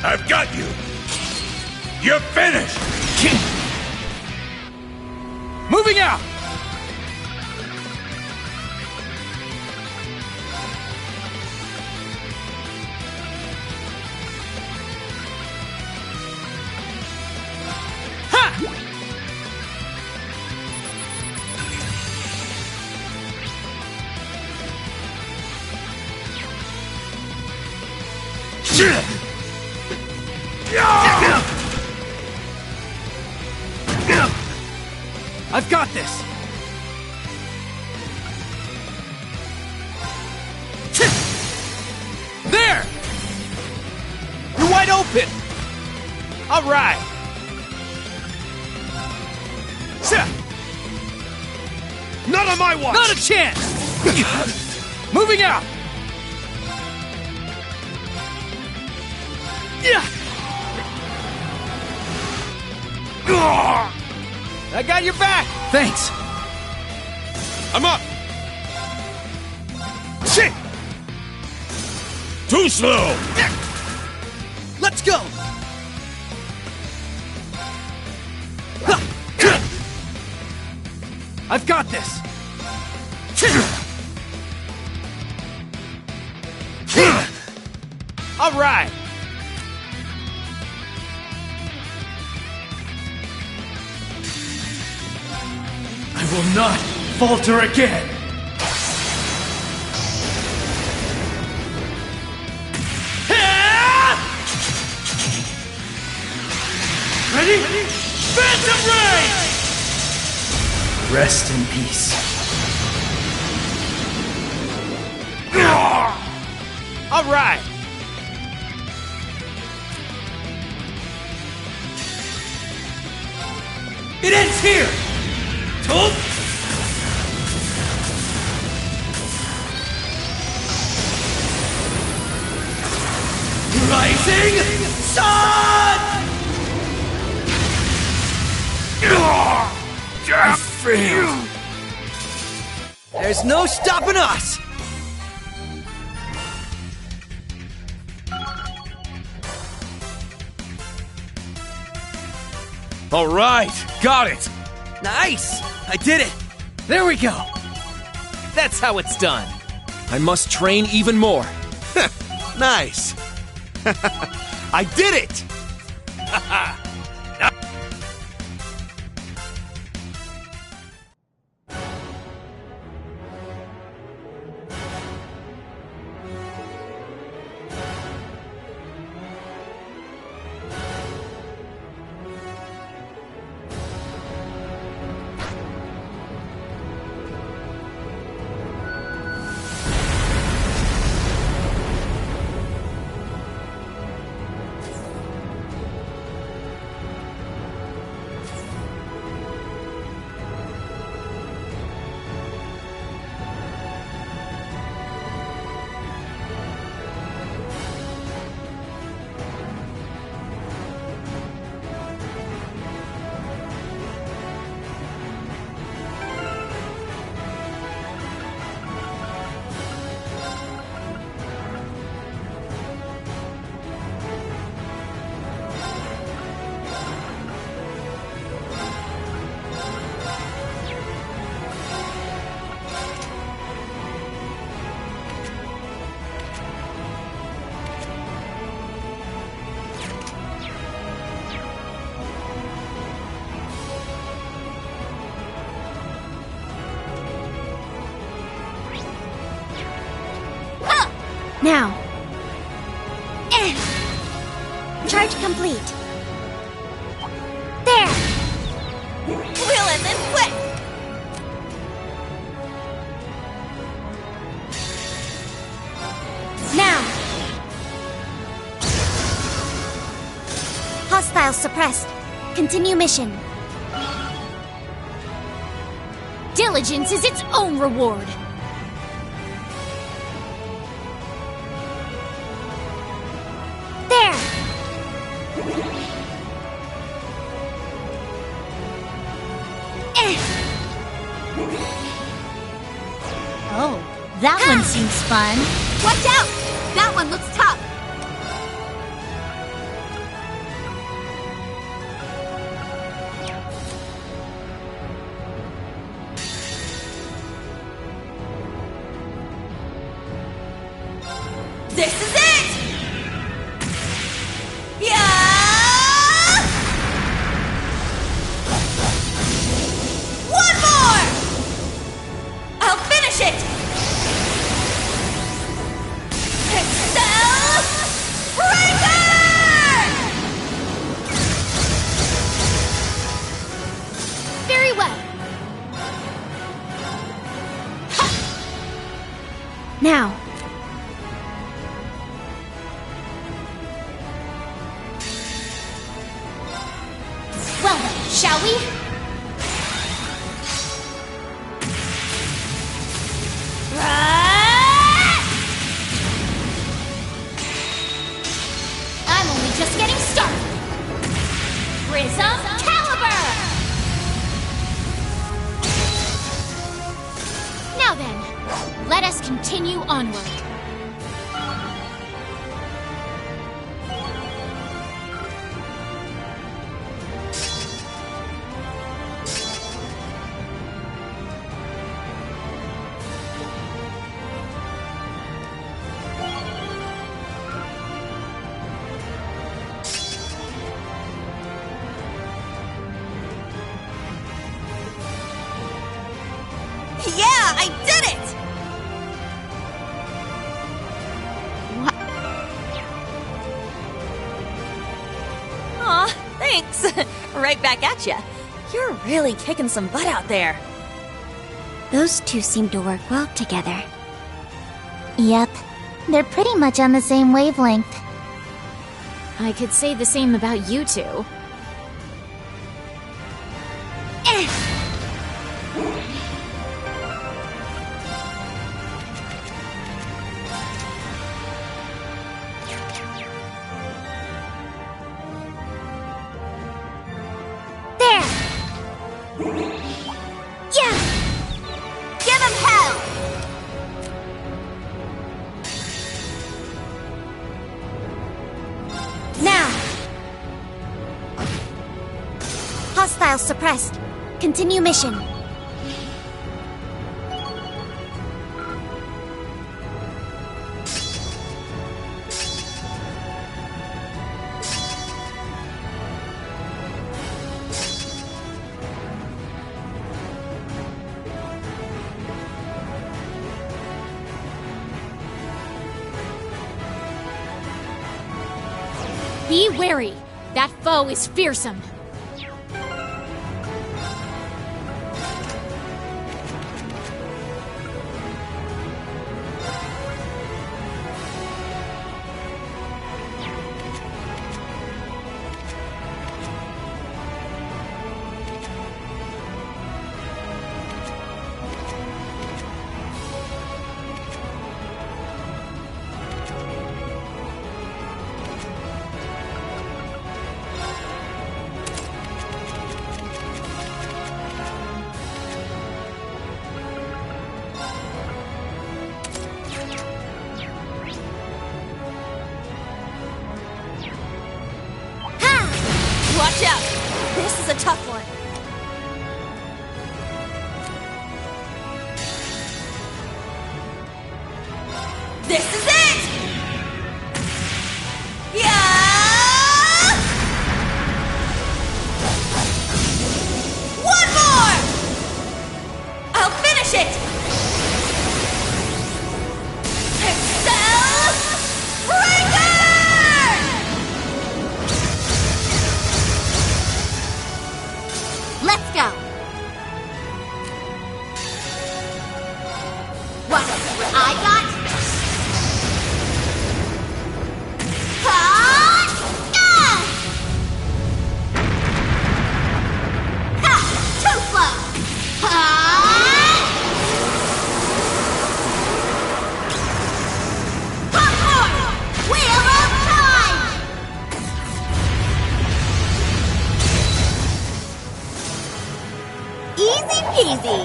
I've got you! You're finished! Moving out! I've got this! There! You're wide open! All right! Not on my watch! Not a chance! Moving out! I got your back! Thanks. I'm up! Shit! Too slow! Let's go! I've got this! All right! I will not falter again! Ready? Phantom Ray! Rest in peace. All right! It ends here! Told? Rising Sun! I failed. There's no stopping us! All right! Got it! Nice! I did it! There we go! That's how it's done. I must train even more. Nice. I did it! Now. Charge complete. There! We'll end this quick! Now! Hostiles suppressed. Continue mission. Diligence is its own reward. There! Oh, that one seems fun. Watch out! That one looks tough. This is it! Yeah! One more! I'll finish it! Excel Breaker! Very well. Now. Well then, shall we? fearsome caliber! Now then, let us continue onward. Yeah, I did it! Aw, thanks. Right back at ya. You're really kicking some butt out there. Those two seem to work well together. Yep, they're pretty much on the same wavelength. I could say the same about you two. Give him hell! Now! Hostiles suppressed. Continue mission. Be wary! That foe is fearsome! Watch out! This is a tough one. This is it! Yeah! One more! I'll finish it! Excel Breaker! Let's go! What I got? Too close! Popcorn! Wheel of time! Easy peasy!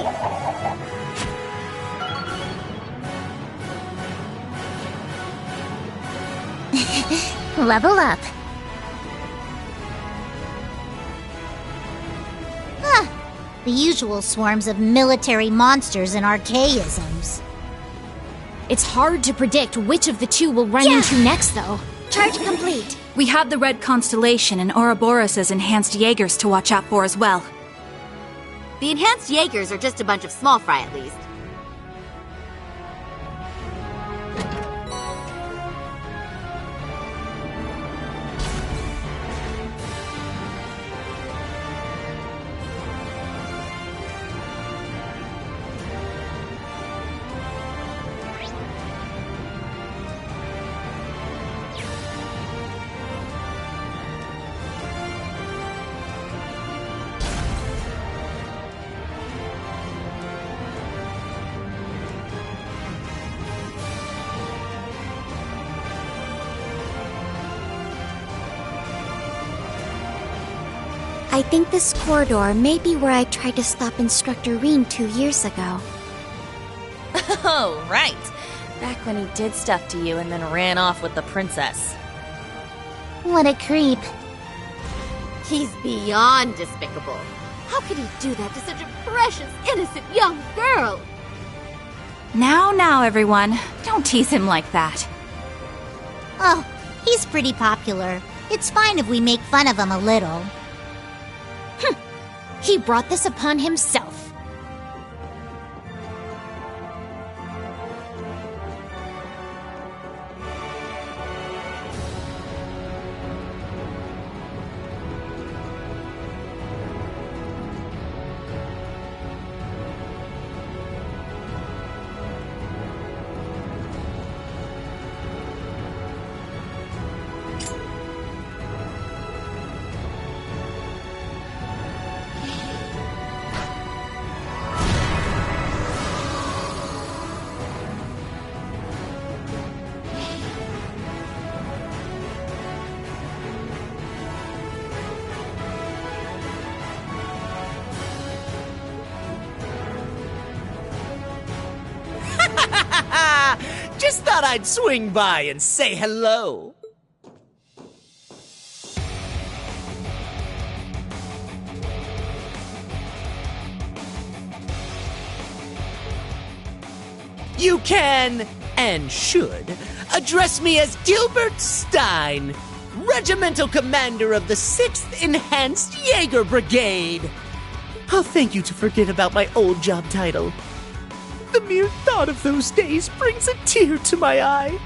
Level up. The usual swarms of military monsters and archaisms. It's hard to predict which of the two we'll run into next, though. Charge complete. We have the Red Constellation and Ouroboros' enhanced Jaegers to watch out for as well. The enhanced Jaegers are just a bunch of small fry at least. I think this corridor may be where I tried to stop Instructor Reen 2 years ago. Oh, right. Back when he did stuff to you and then ran off with the princess. What a creep. He's beyond despicable. How could he do that to such a precious, innocent young girl? Now, everyone. Don't tease him like that. Oh, he's pretty popular. It's fine if we make fun of him a little. He brought this upon himself. Just thought I'd swing by and say hello. You can, and should, address me as Gilbert Stein, Regimental Commander of the 6th Enhanced Jaeger Brigade. I'll thank you to forget about my old job title. The mere thought of those days brings a tear to my eye.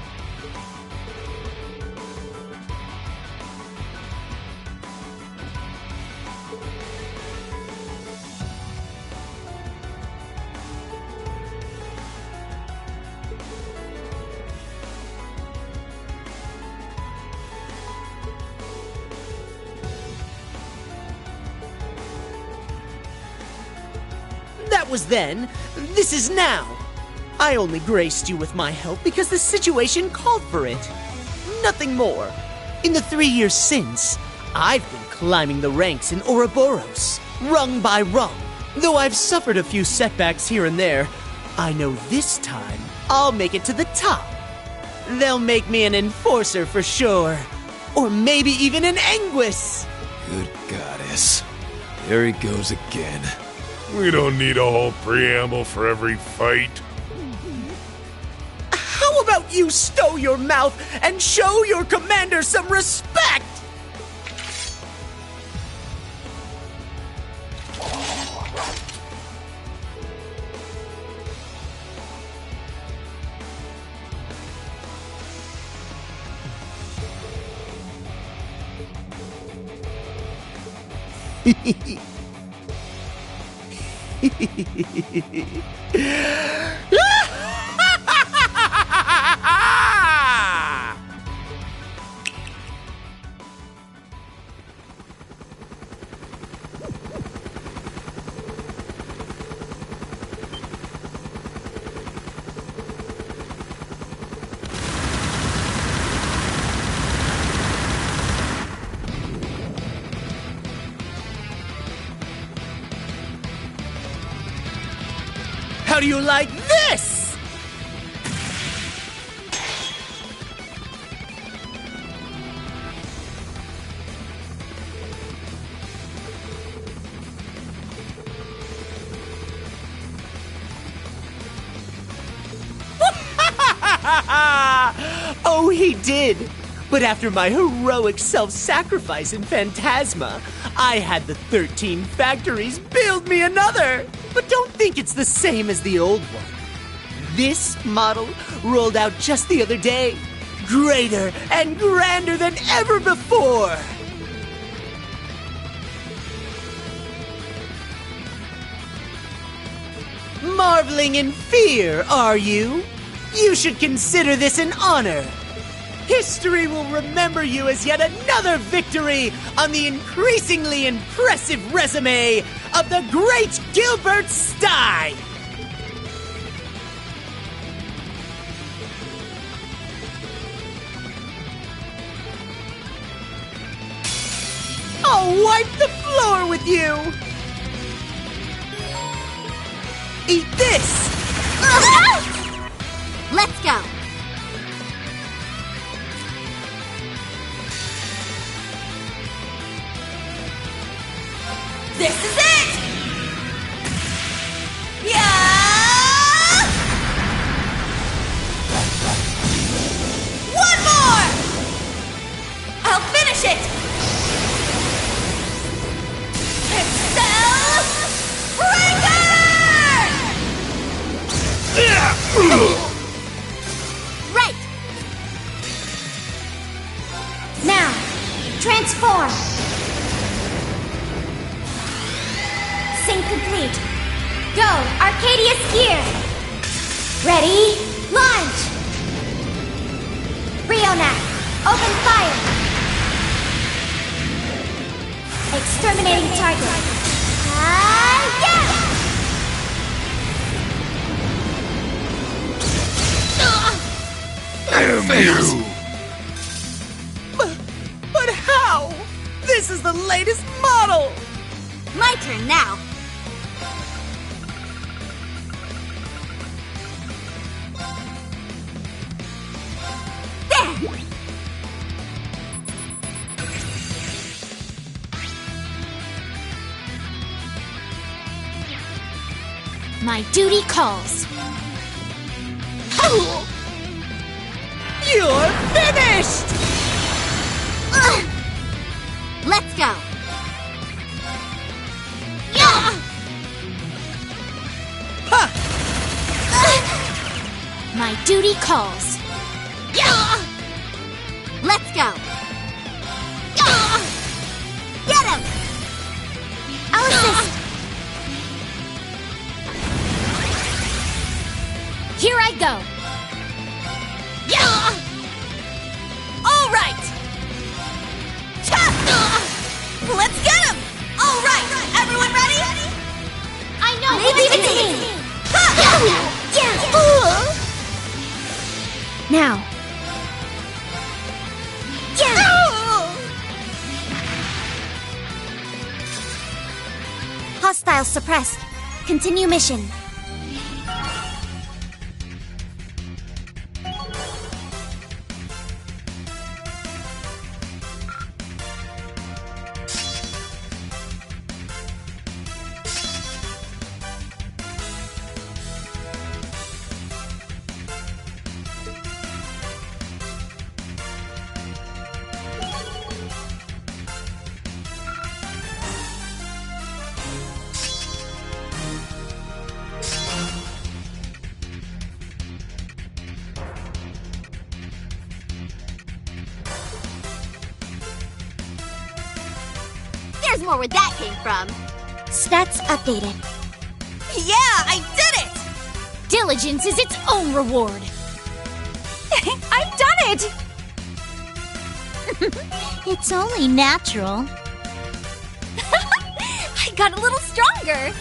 That was then. This is now. I only graced you with my help because the situation called for it. Nothing more. In the 3 years since, I've been climbing the ranks in Ouroboros, rung by rung. Though I've suffered a few setbacks here and there, I know this time I'll make it to the top. They'll make me an enforcer for sure. Or maybe even an Anguis. Good goddess. There he goes again. We don't need a whole preamble for every fight. How about you stow your mouth and show your commander some respect? How do you like this? Oh, he did. But after my heroic self-sacrifice in Phantasma, I had the 13 factories build me another. But don't think it's the same as the old one. This model rolled out just the other day. Greater and grander than ever before. Marveling in fear, are you? You should consider this an honor. History will remember you as yet another victory on the increasingly impressive resume of the great Gilbert Stein! I'll wipe the floor with you! Eat this! Let's go! This is it! Yeah! One more! I'll finish it! Excel Breaker! Right! Now, transform! Sync complete. Go, Arcadius gear! Ready, launch! Rionac, open fire! Exterminating target. Yeah! Damn you! But how? This is the latest model! My turn now. There! My duty calls. You're finished! Let's go! My duty calls. Let's go! Get him! I'll assist! Here I go. All right! Let's get him! All right! Everyone ready? I know! Leave it to me! Now. Hostiles suppressed. Continue mission. There's more where that came from. Stats updated. Yeah, I did it! Diligence is its own reward. I've done it! It's only natural. I got a little stronger.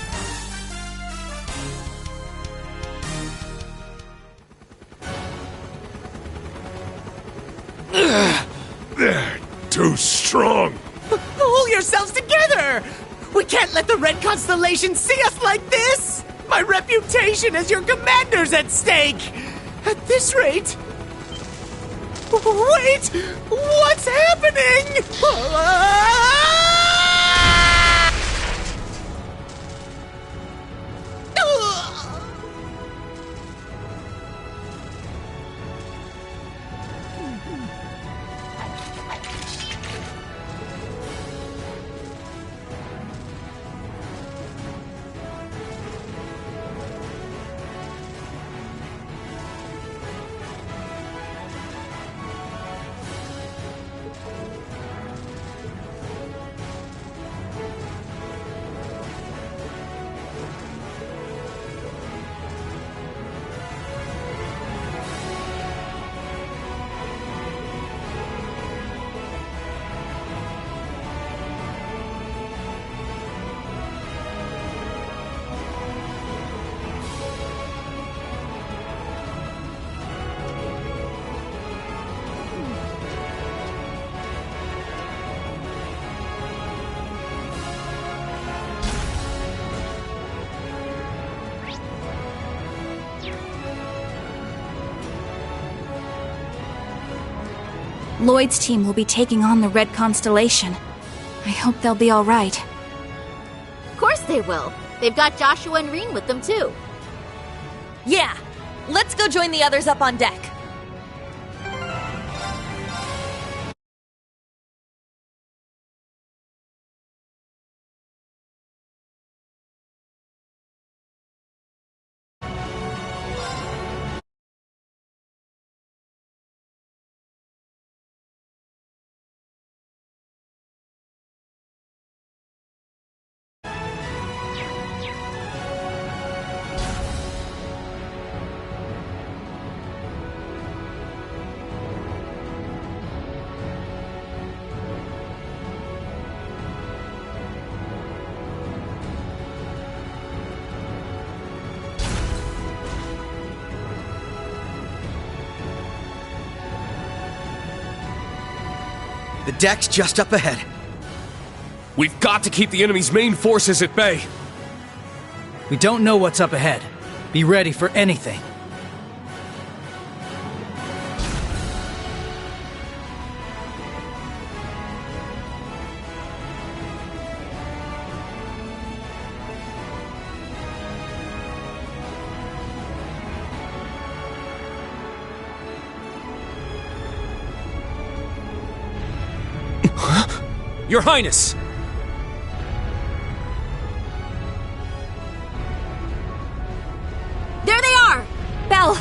They're too strong. Pull yourselves together! We can't let the Red Constellation see us like this! My reputation as your commander's at stake! At this rate... Wait! What's happening? Lloyd's team will be taking on the Red Constellation. I hope they'll be alright. Of course they will. They've got Joshua and Reen with them, too. Yeah, let's go join the others up on deck. The deck's just up ahead. We've got to keep the enemy's main forces at bay. We don't know what's up ahead. Be ready for anything. Your Highness! There they are! Belle!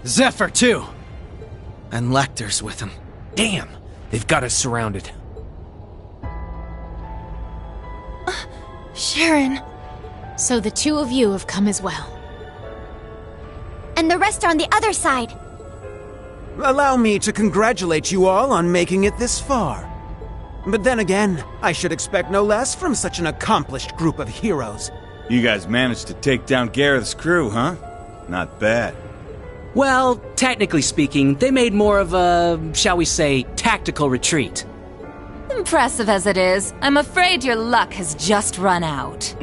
Zephyr, too! And Lecter's with him. Damn! They've got us surrounded. Sharon. So the two of you have come as well. And the rest are on the other side. Allow me to congratulate you all on making it this far. But then again, I should expect no less from such an accomplished group of heroes. You guys managed to take down Gareth's crew, huh? Not bad. Well, technically speaking, they made more of a, shall we say, tactical retreat. Impressive as it is, I'm afraid your luck has just run out.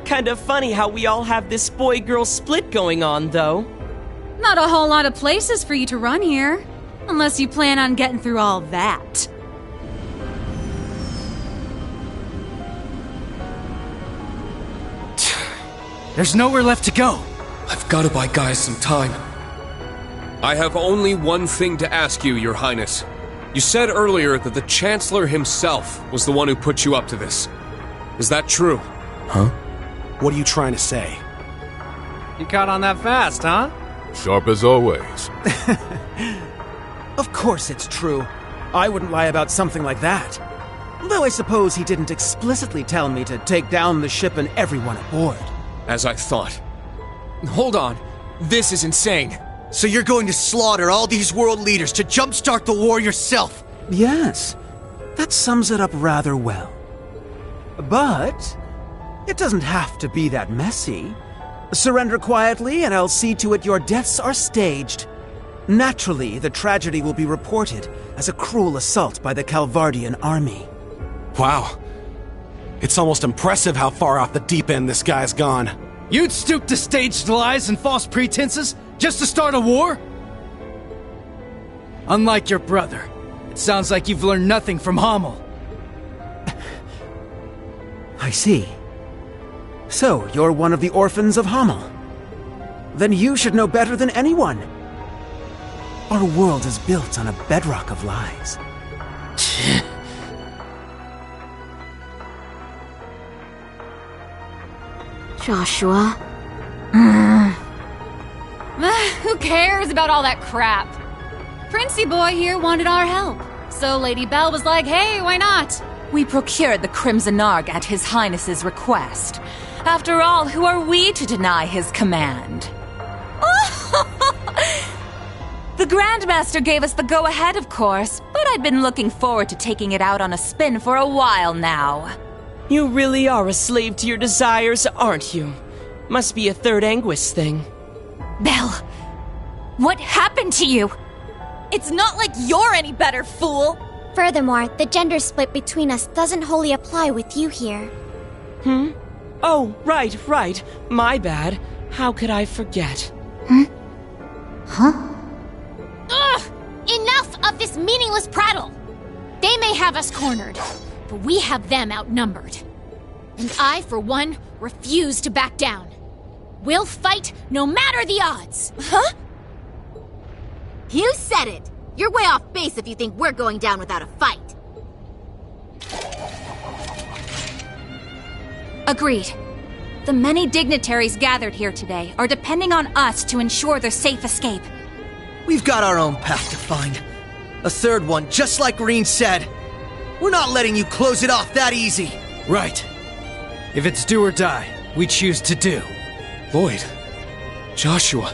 Kind of funny how we all have this boy-girl split going on, though. Not a whole lot of places for you to run here. Unless you plan on getting through all that. There's nowhere left to go. I've got to buy guys some time. I have only one thing to ask you, Your Highness. You said earlier that the Chancellor himself was the one who put you up to this. Is that true? Huh? What are you trying to say? You caught on that fast, huh? Sharp as always. Of course it's true. I wouldn't lie about something like that. Though I suppose he didn't explicitly tell me to take down the ship and everyone aboard. As I thought. Hold on. This is insane. So you're going to slaughter all these world leaders to jumpstart the war yourself? Yes. That sums it up rather well. But it doesn't have to be that messy. Surrender quietly and I'll see to it your deaths are staged. Naturally, the tragedy will be reported as a cruel assault by the Calvardian army. Wow. It's almost impressive how far off the deep end this guy's gone. You'd stoop to staged lies and false pretenses just to start a war? Unlike your brother, it sounds like you've learned nothing from Hamel. I see. So, you're one of the orphans of Hamel. Then you should know better than anyone. Our world is built on a bedrock of lies. Joshua? Who cares about all that crap? Princey boy here wanted our help. So Lady Belle was like, hey, why not? We procured the Crimson Arg at His Highness's request. After all, who are we to deny his command? The Grandmaster gave us the go-ahead, of course, but I'd been looking forward to taking it out on a spin for a while now. You really are a slave to your desires, aren't you? Must be a Third Anguis thing. Belle, what happened to you? It's not like you're any better, fool! Furthermore, the gender split between us doesn't wholly apply with you here. Oh, right. My bad. How could I forget? Huh? Ugh! Enough of this meaningless prattle! They may have us cornered, but we have them outnumbered. And I, for one, refuse to back down. We'll fight no matter the odds! Huh? You said it! You're way off base if you think we're going down without a fight. Agreed. The many dignitaries gathered here today are depending on us to ensure their safe escape. We've got our own path to find. A third one, just like Reen said. We're not letting you close it off that easy. Right. If it's do or die, we choose to do. Lloyd. Joshua.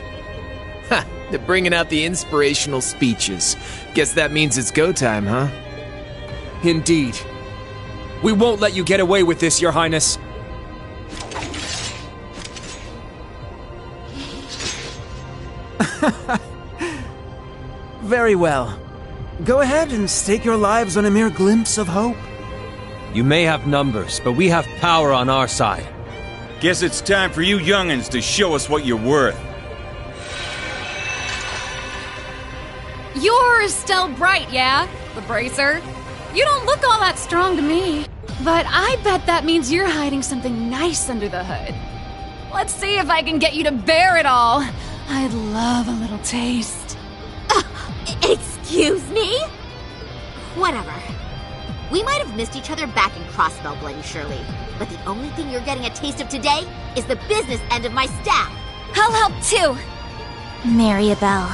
Ha! They're bringing out the inspirational speeches. Guess that means it's go time, huh? Indeed. We won't let you get away with this, Your Highness. Very well. Go ahead and stake your lives on a mere glimpse of hope. You may have numbers, but we have power on our side. Guess it's time for you young'uns to show us what you're worth. You're still bright, yeah? The bracer? You don't look all that strong to me. But I bet that means you're hiding something nice under the hood. Let's see if I can get you to bear it all. I'd love a little taste. Excuse me? Whatever. We might have missed each other back in Crossbell, Bloody Shirley, but the only thing you're getting a taste of today is the business end of my staff. I'll help too! Maribel.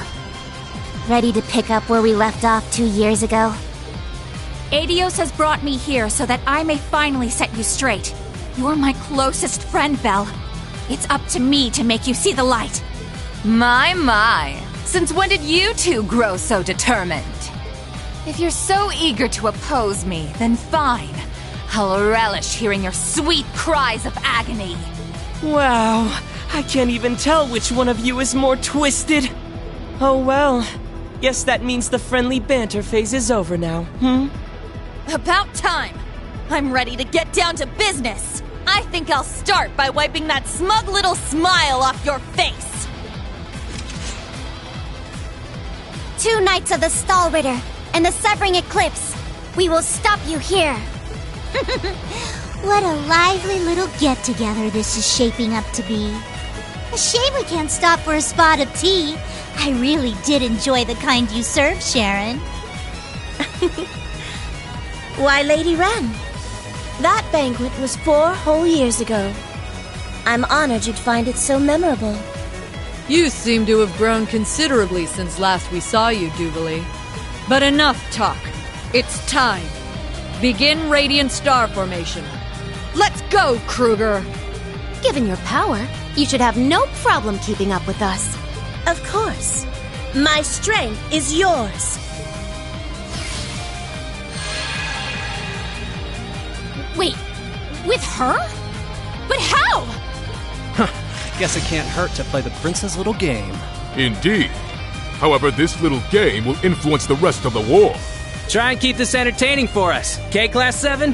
Ready to pick up where we left off 2 years ago? Adios has brought me here so that I may finally set you straight. You're my closest friend, Belle. It's up to me to make you see the light. My. Since when did you two grow so determined? If you're so eager to oppose me, then fine. I'll relish hearing your sweet cries of agony. Wow, I can't even tell which one of you is more twisted. Oh well, guess that means the friendly banter phase is over now, About time! I'm ready to get down to business! I think I'll start by wiping that smug little smile off your face! 2 Knights of the Stall Ritter and the Severing Eclipse. We will stop you here. What a lively little get-together this is shaping up to be. A shame we can't stop for a spot of tea. I really did enjoy the kind you served, Sharon. Why, Lady Wren, that banquet was 4 whole years ago. I'm honored you'd find it so memorable. You seem to have grown considerably since last we saw you, Duvalie. But enough talk. It's time. Begin Radiant Star Formation. Let's go, Kruger! Given your power, you should have no problem keeping up with us. Of course. My strength is yours. Wait, with her? But how? Guess it can't hurt to play the princess' little game. Indeed. However, this little game will influence the rest of the war. Try and keep this entertaining for us, okay, Class 7?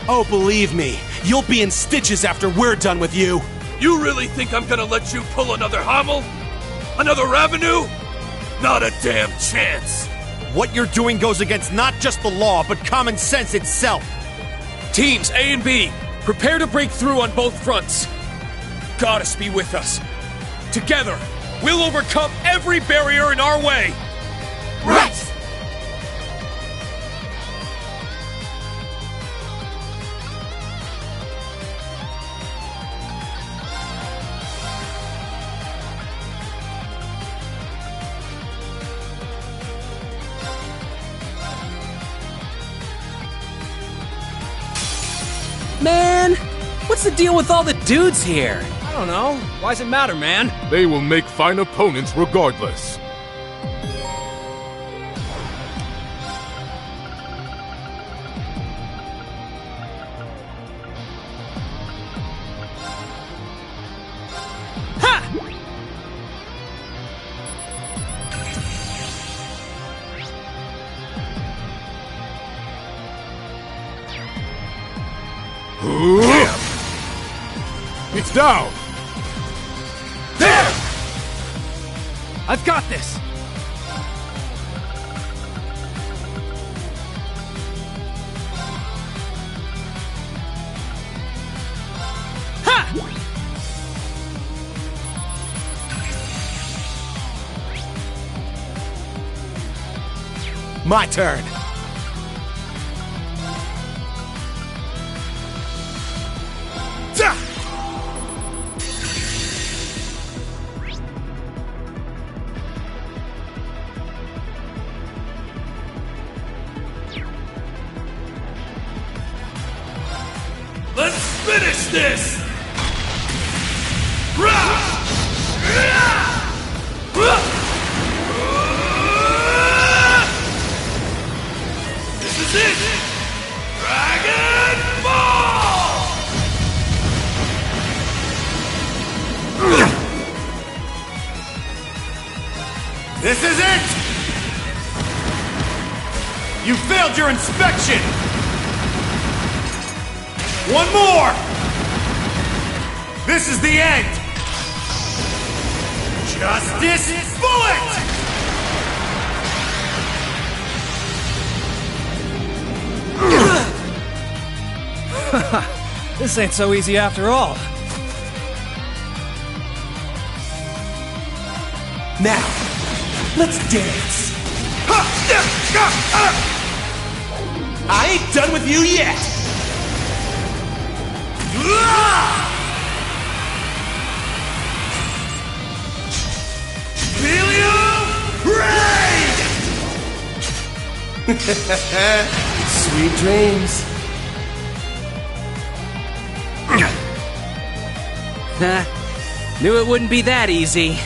Oh, believe me, you'll be in stitches after we're done with you. You really think I'm gonna let you pull another Hummel? Another revenue? Not a damn chance. What you're doing goes against not just the law, but common sense itself. Teams A and B, prepare to break through on both fronts. Goddess be with us. Together, we'll overcome every barrier in our way. Right! Man, what's the deal with all the dudes here? I don't know. Why does it matter, man? They will make fine opponents regardless. It's down! There! I've got this! My turn. Let's finish this! This is it! Dragon Ball! This is it! You failed your inspection! One more! This is the end! Justice Bullet! This ain't so easy after all. Now, let's dance. I ain't done with you yet. Sweet dreams. Knew it wouldn't be that easy.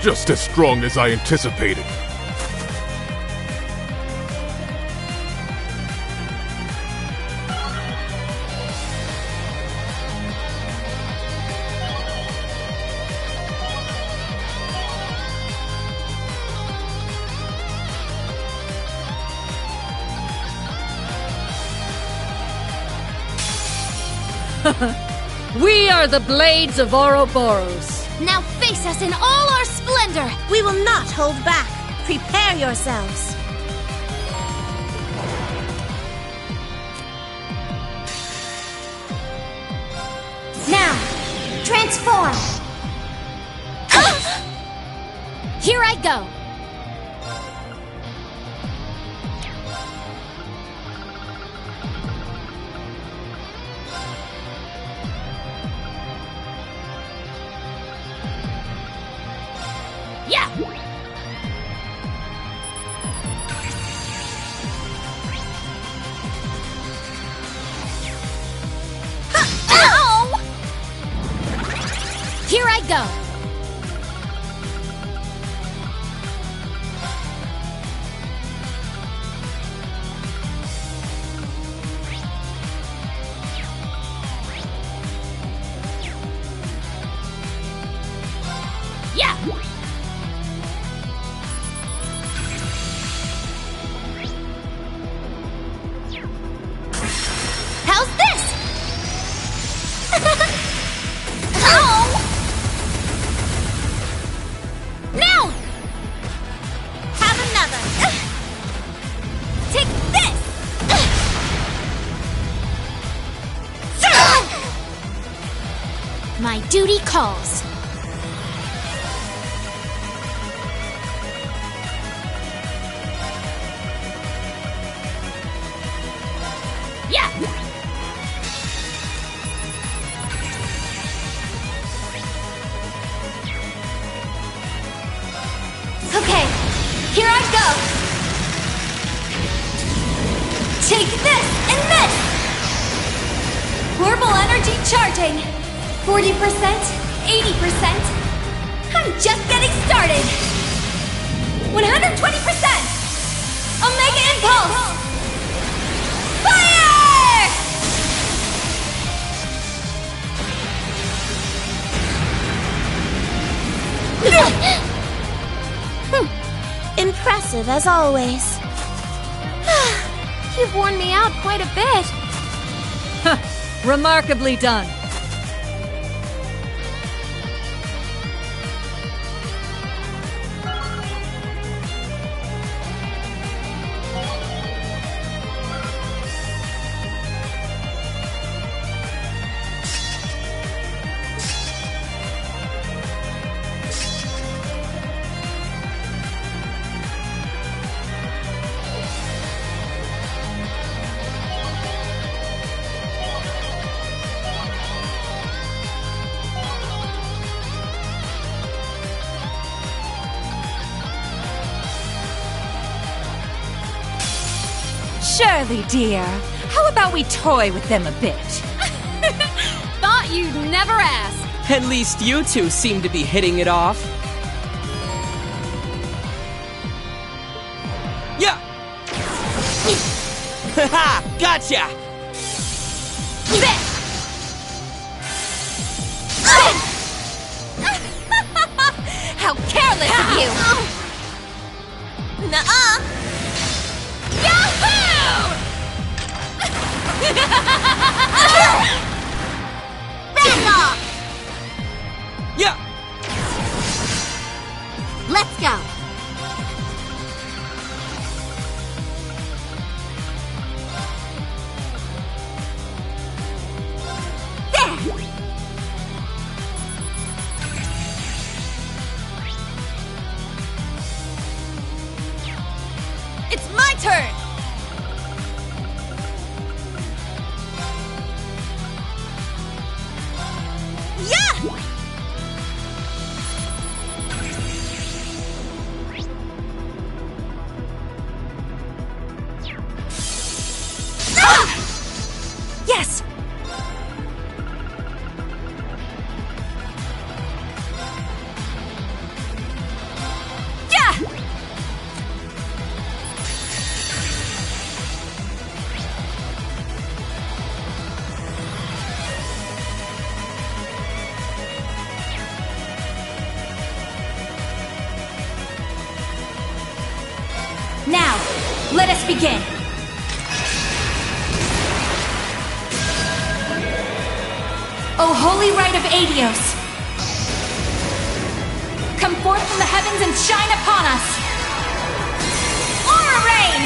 Just as strong as I anticipated. We are the Blades of Ouroboros. Now face us in all our splendor! We will not hold back. Prepare yourselves. Now, transform! Here I go! Yeah! Ow! Here I go! Yeah! How's this? Ow! Now! Have another. Take this! My duty calls. Yeah! Okay, here I go. Take this and this. Orbital energy charging. 40%, 80%. I'm just getting started. 120%. Omega Impulse. Fire! Impressive as always. You've worn me out quite a bit. Remarkably done. Shirley, dear, how about we toy with them a bit? Thought you'd never ask. At least you two seem to be hitting it off. Yeah! Haha! Gotcha! How careless of you! Nuh-uh! Back off! Yeah! Let's go! There! It's my turn! Yes! Yeah! Now, let us begin. O holy rite of Adios! Come forth from the heavens and shine upon us! Aura Rain!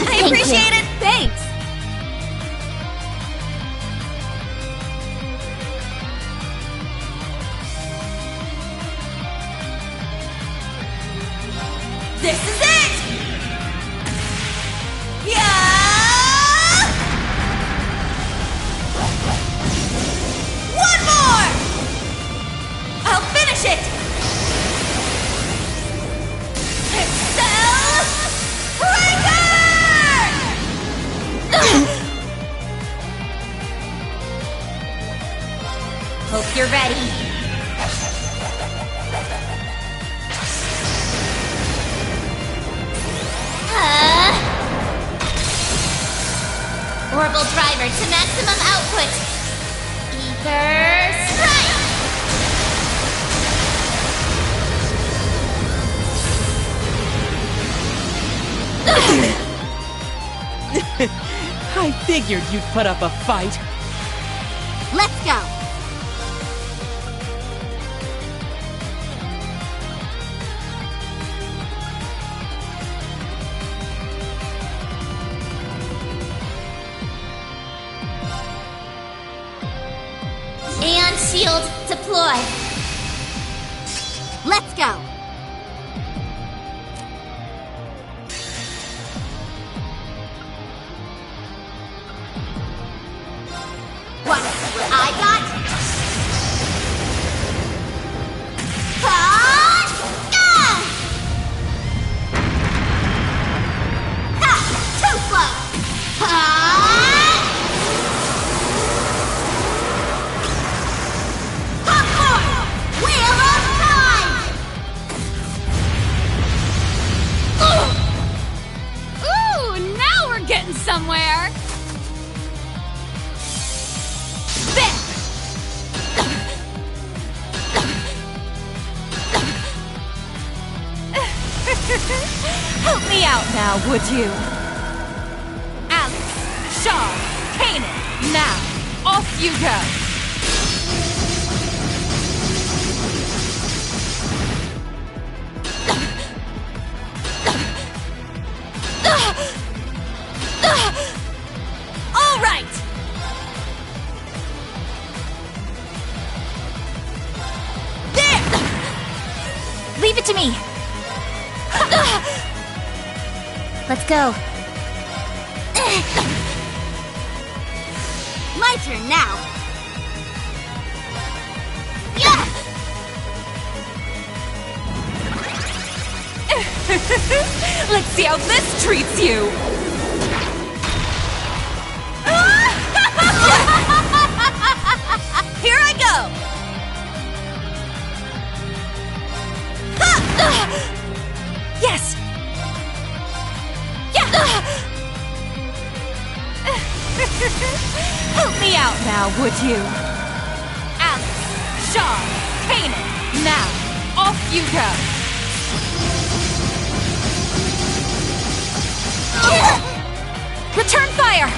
I appreciate it! Thanks! This is it! One more! I'll finish it! Excel Breaker! Hope you're ready. Orbital driver to maximum output. Ether strike! I figured you'd put up a fight. Let's go! And shield deploy. Let's go. Want to see what I got? Too slow. Popcorn! Wheel of Time! now, would you? Alex, Shaw, Kanan, now, off you go! All right! There! Leave it to me! Let's go. My turn now. Let's see how this treats you! Here I go! Yes! Yeah! Help me out now, would you? Alex, Shaw, Kanan, now, off you go! Return fire!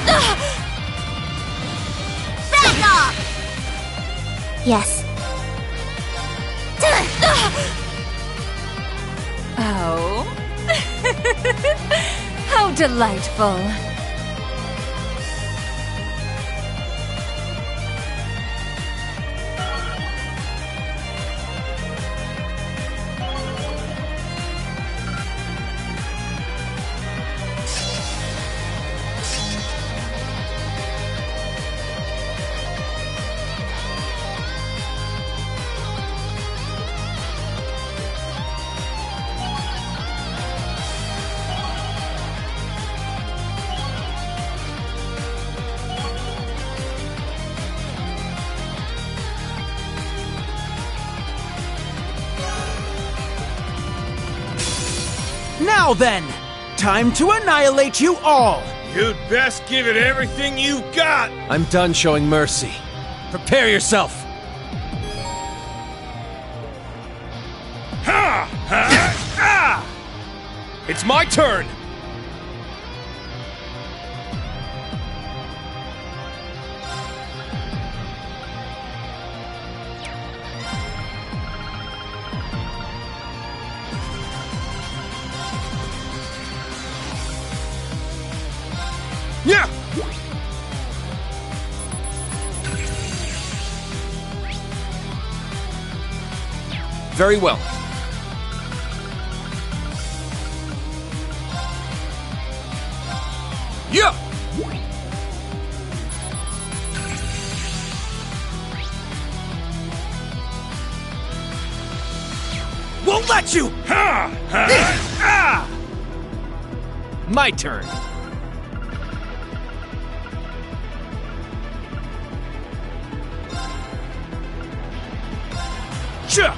Back off! Yes. Oh. How delightful. Now then, time to annihilate you all! You'd best give it everything you've got! I'm done showing mercy. Prepare yourself! Ha! Ha! Ah! It's my turn! Yeah! Very well. Yeah! Won't let you! Ha! Ha! Ah! My turn. Sure.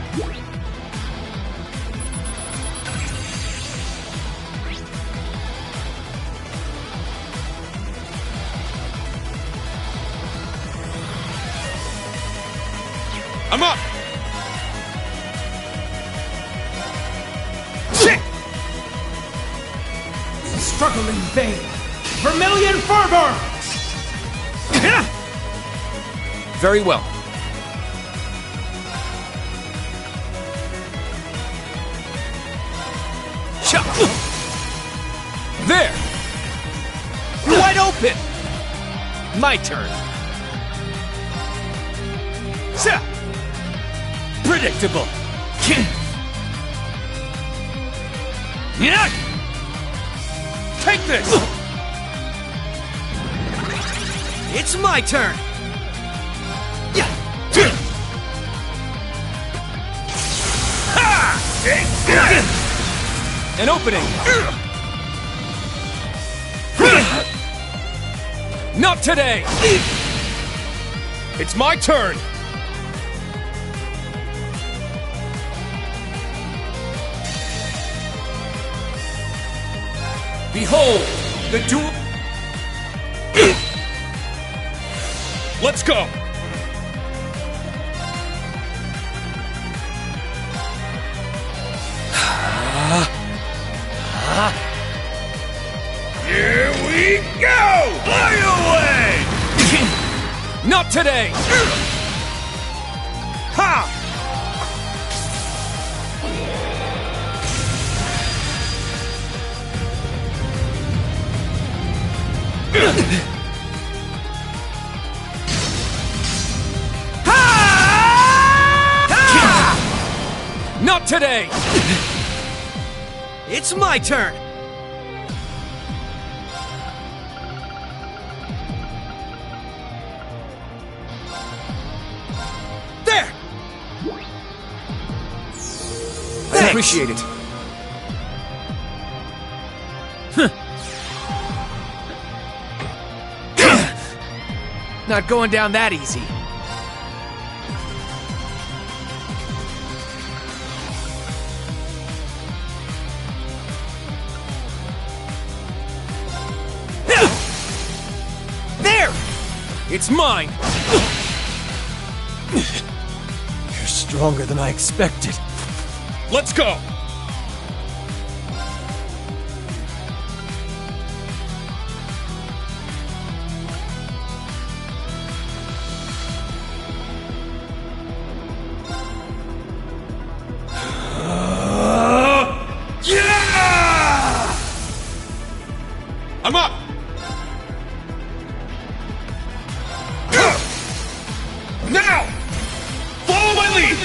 I'm up. Shit! Struggle in vain. Vermilion fervor! Very well. There! Wide open! My turn. Predictable. Take this! It's my turn! An opening! Not today! It's my turn! Behold, the duel... Let's go! Not today! Ha! Not today! It's my turn! There! I appreciate it. Not going down that easy. There! It's mine! You're stronger than I expected. Let's go! I'm up! Now! Follow my lead!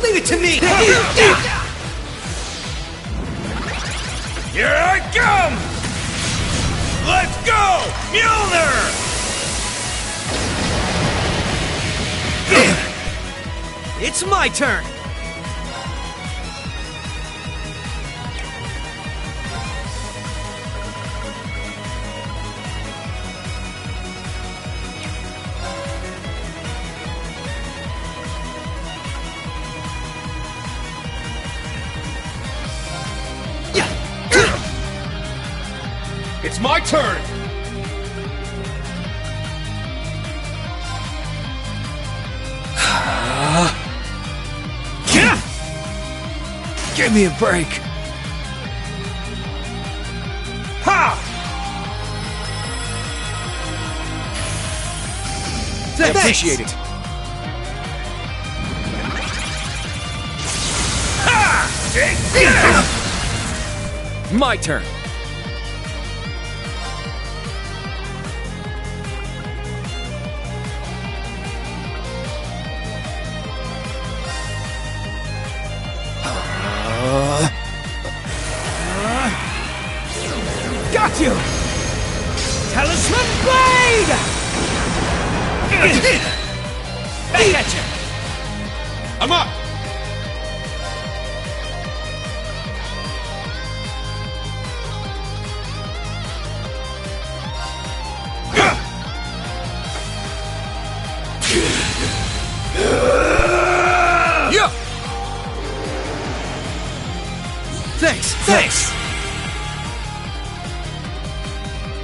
Leave it to me! Here I come! Let's go! Mjolnir! It's my turn! It's my turn! Give me a break! Ha! I appreciate it. Ha! Take this! My turn. Got you! Talisman Blade! Back at you! I'm up! Yeah! Thanks!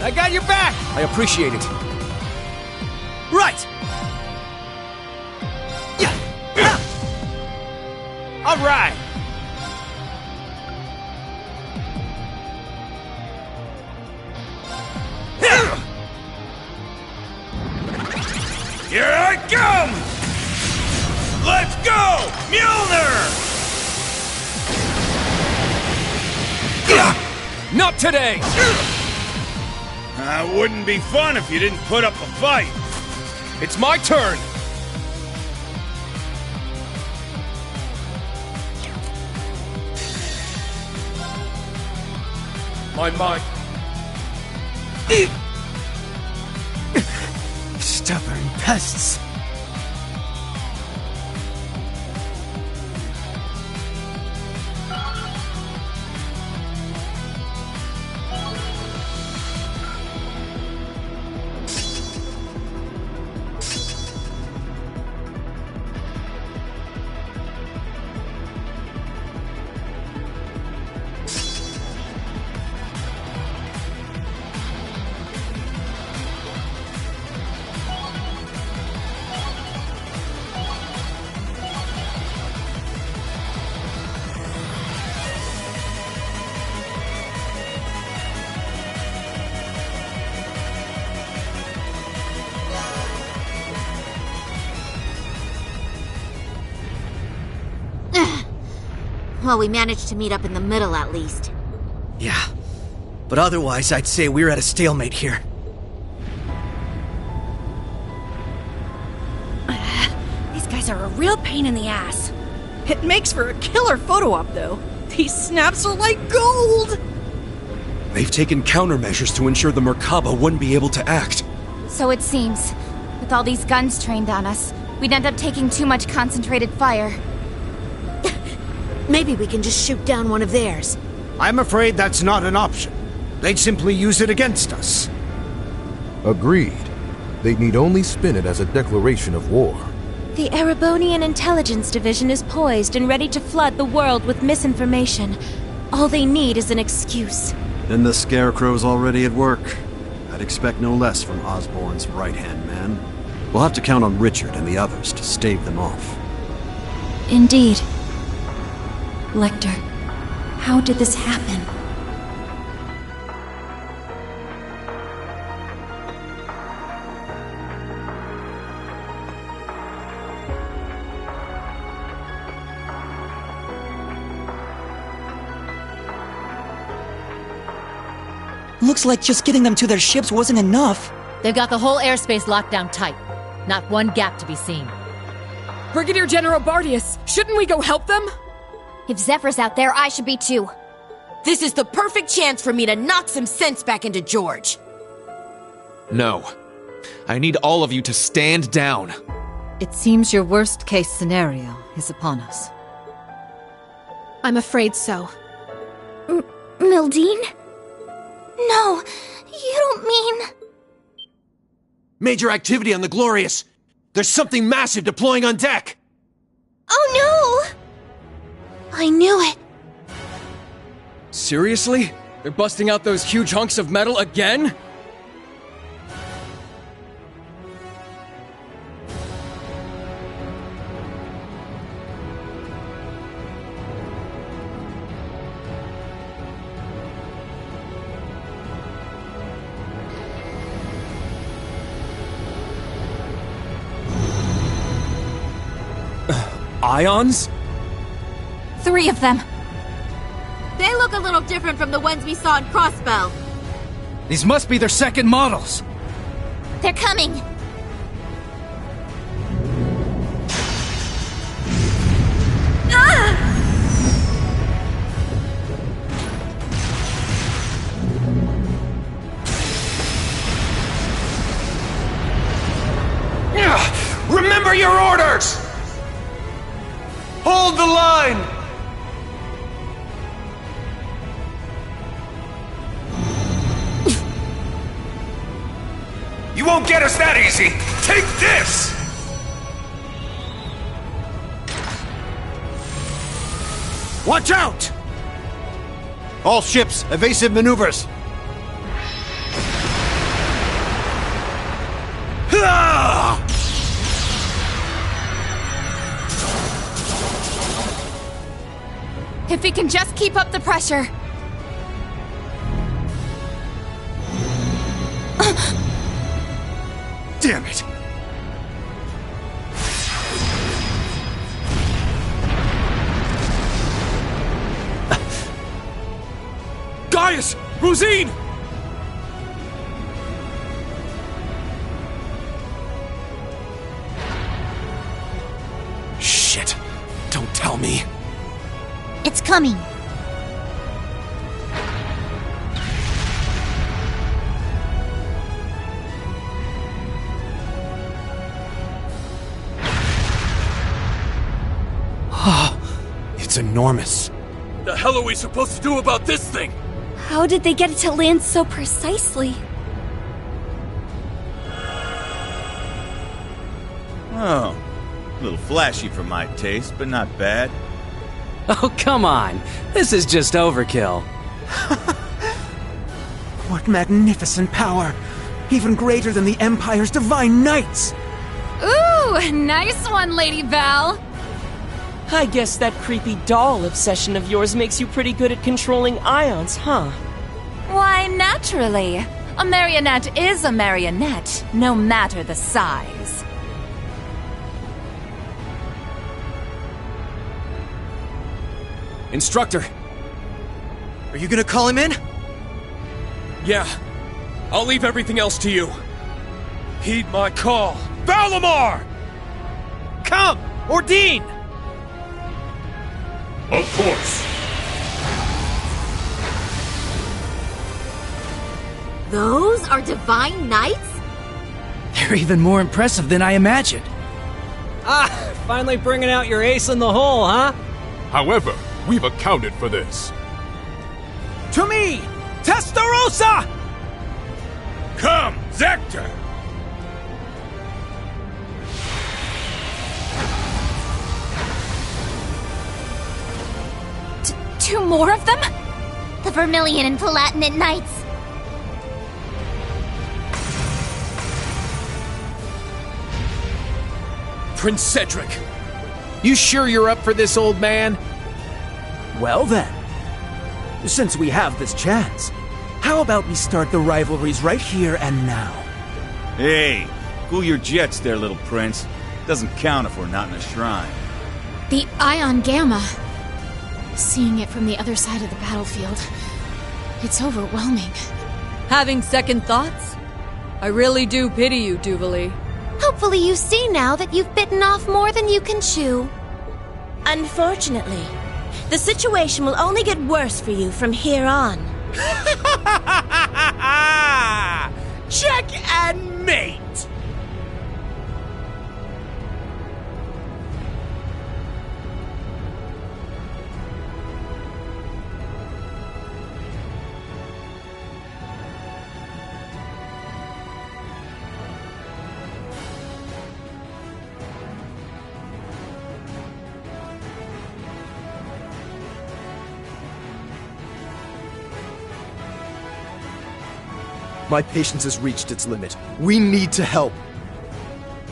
I got your back! I appreciate it. Right! All right! Here I come! Let's go! Mjolnir! Not today! Wouldn't be fun if you didn't put up a fight. It's my turn! My mind. Stubborn pests. Well, we managed to meet up in the middle at least. Yeah. But otherwise, I'd say we're at a stalemate here. These guys are a real pain in the ass. It makes for a killer photo op, though. These snaps are like gold! They've taken countermeasures to ensure the Merkaba wouldn't be able to act. So it seems. With all these guns trained on us, we'd end up taking too much concentrated fire. Maybe we can just shoot down one of theirs. I'm afraid that's not an option. They'd simply use it against us. Agreed. They'd need only spin it as a declaration of war. The Erebonian Intelligence Division is poised and ready to flood the world with misinformation. All they need is an excuse. And the Scarecrow's already at work. I'd expect no less from Osborn's right-hand man. We'll have to count on Richard and the others to stave them off. Indeed. Lecter, how did this happen? Looks like just getting them to their ships wasn't enough. They've got the whole airspace locked down tight. Not one gap to be seen. Brigadier General Bardius, shouldn't we go help them? If Zephyr's out there, I should be too. This is the perfect chance for me to knock some sense back into George. No. I need all of you to stand down. It seems your worst-case scenario is upon us. I'm afraid so. Mildine? No, you don't mean... Major activity on the Glorious. There's something massive deploying on deck. Oh no! I knew it. Seriously? They're busting out those huge hunks of metal again? Ions? 3 of them. They look a little different from the ones we saw in Crossbell. These must be their second models. They're coming. Ah! Remember your orders! Hold the line! You won't get us that easy! Take this! Watch out! All ships, evasive maneuvers. If we can just keep up the pressure. Damn it! Gaius! Rosine! Shit. Don't tell me. It's coming. It's enormous. The hell are we supposed to do about this thing? How did they get it to land so precisely? Oh, a little flashy for my taste, but not bad. Oh, come on. This is just overkill. What magnificent power! Even greater than the Empire's divine knights! Ooh, nice one, Lady Val. I guess that creepy doll obsession of yours makes you pretty good at controlling ions, huh? Why, naturally. A marionette is a marionette, no matter the size. Instructor! Are you gonna call him in? Yeah. I'll leave everything else to you. Heed my call. Valimar! Come! Ordine! Of course. Those are divine knights? They're even more impressive than I imagined. Ah, finally bringing out your ace in the hole, huh? However, we've accounted for this. To me, Testarossa! Come, Zector! Two more of them? The Vermilion and Palatinate Knights. Prince Cedric! You sure you're up for this, old man? Well then, since we have this chance, how about we start the rivalries right here and now? Hey, cool your jets there, little prince. Doesn't count if we're not in a shrine. The Ion Gamma. Seeing it from the other side of the battlefield, it's overwhelming. Having second thoughts? I really do pity you, Duvali. Hopefully you see now that you've bitten off more than you can chew. Unfortunately, the situation will only get worse for you from here on. Check and mate! My patience has reached its limit. We need to help.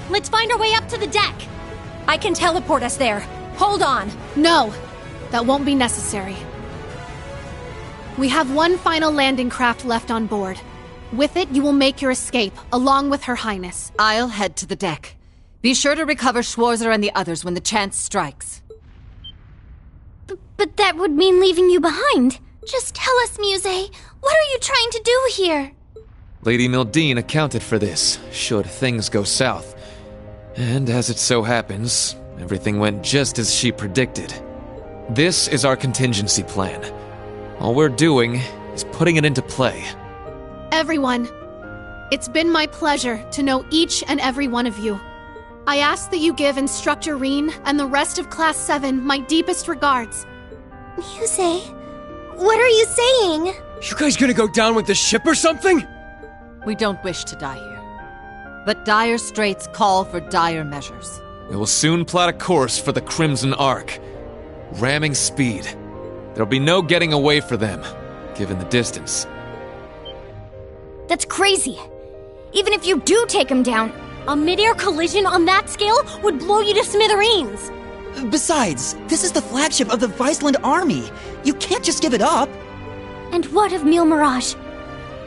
Let's find our way up to the deck. I can teleport us there. Hold on. No, that won't be necessary. We have one final landing craft left on board. With it, you will make your escape, along with Her Highness. I'll head to the deck. Be sure to recover Schwarzer and the others when the chance strikes. But that would mean leaving you behind. Just tell us, Muse, what are you trying to do here? Lady Mildine accounted for this, should things go south. And as it so happens, everything went just as she predicted. This is our contingency plan. All we're doing is putting it into play. Everyone, it's been my pleasure to know each and every one of you. I ask that you give Instructor Reen and the rest of Class 7 my deepest regards. Muse, what are you saying? You guys gonna go down with the ship or something? We don't wish to die here. But dire straits call for dire measures. We will soon plot a course for the Crimson Arc. Ramming speed. There'll be no getting away for them, given the distance. That's crazy. Even if you do take him down, a mid-air collision on that scale would blow you to smithereens. Besides, this is the flagship of the Viceland army. You can't just give it up. And what of Mille Mirage?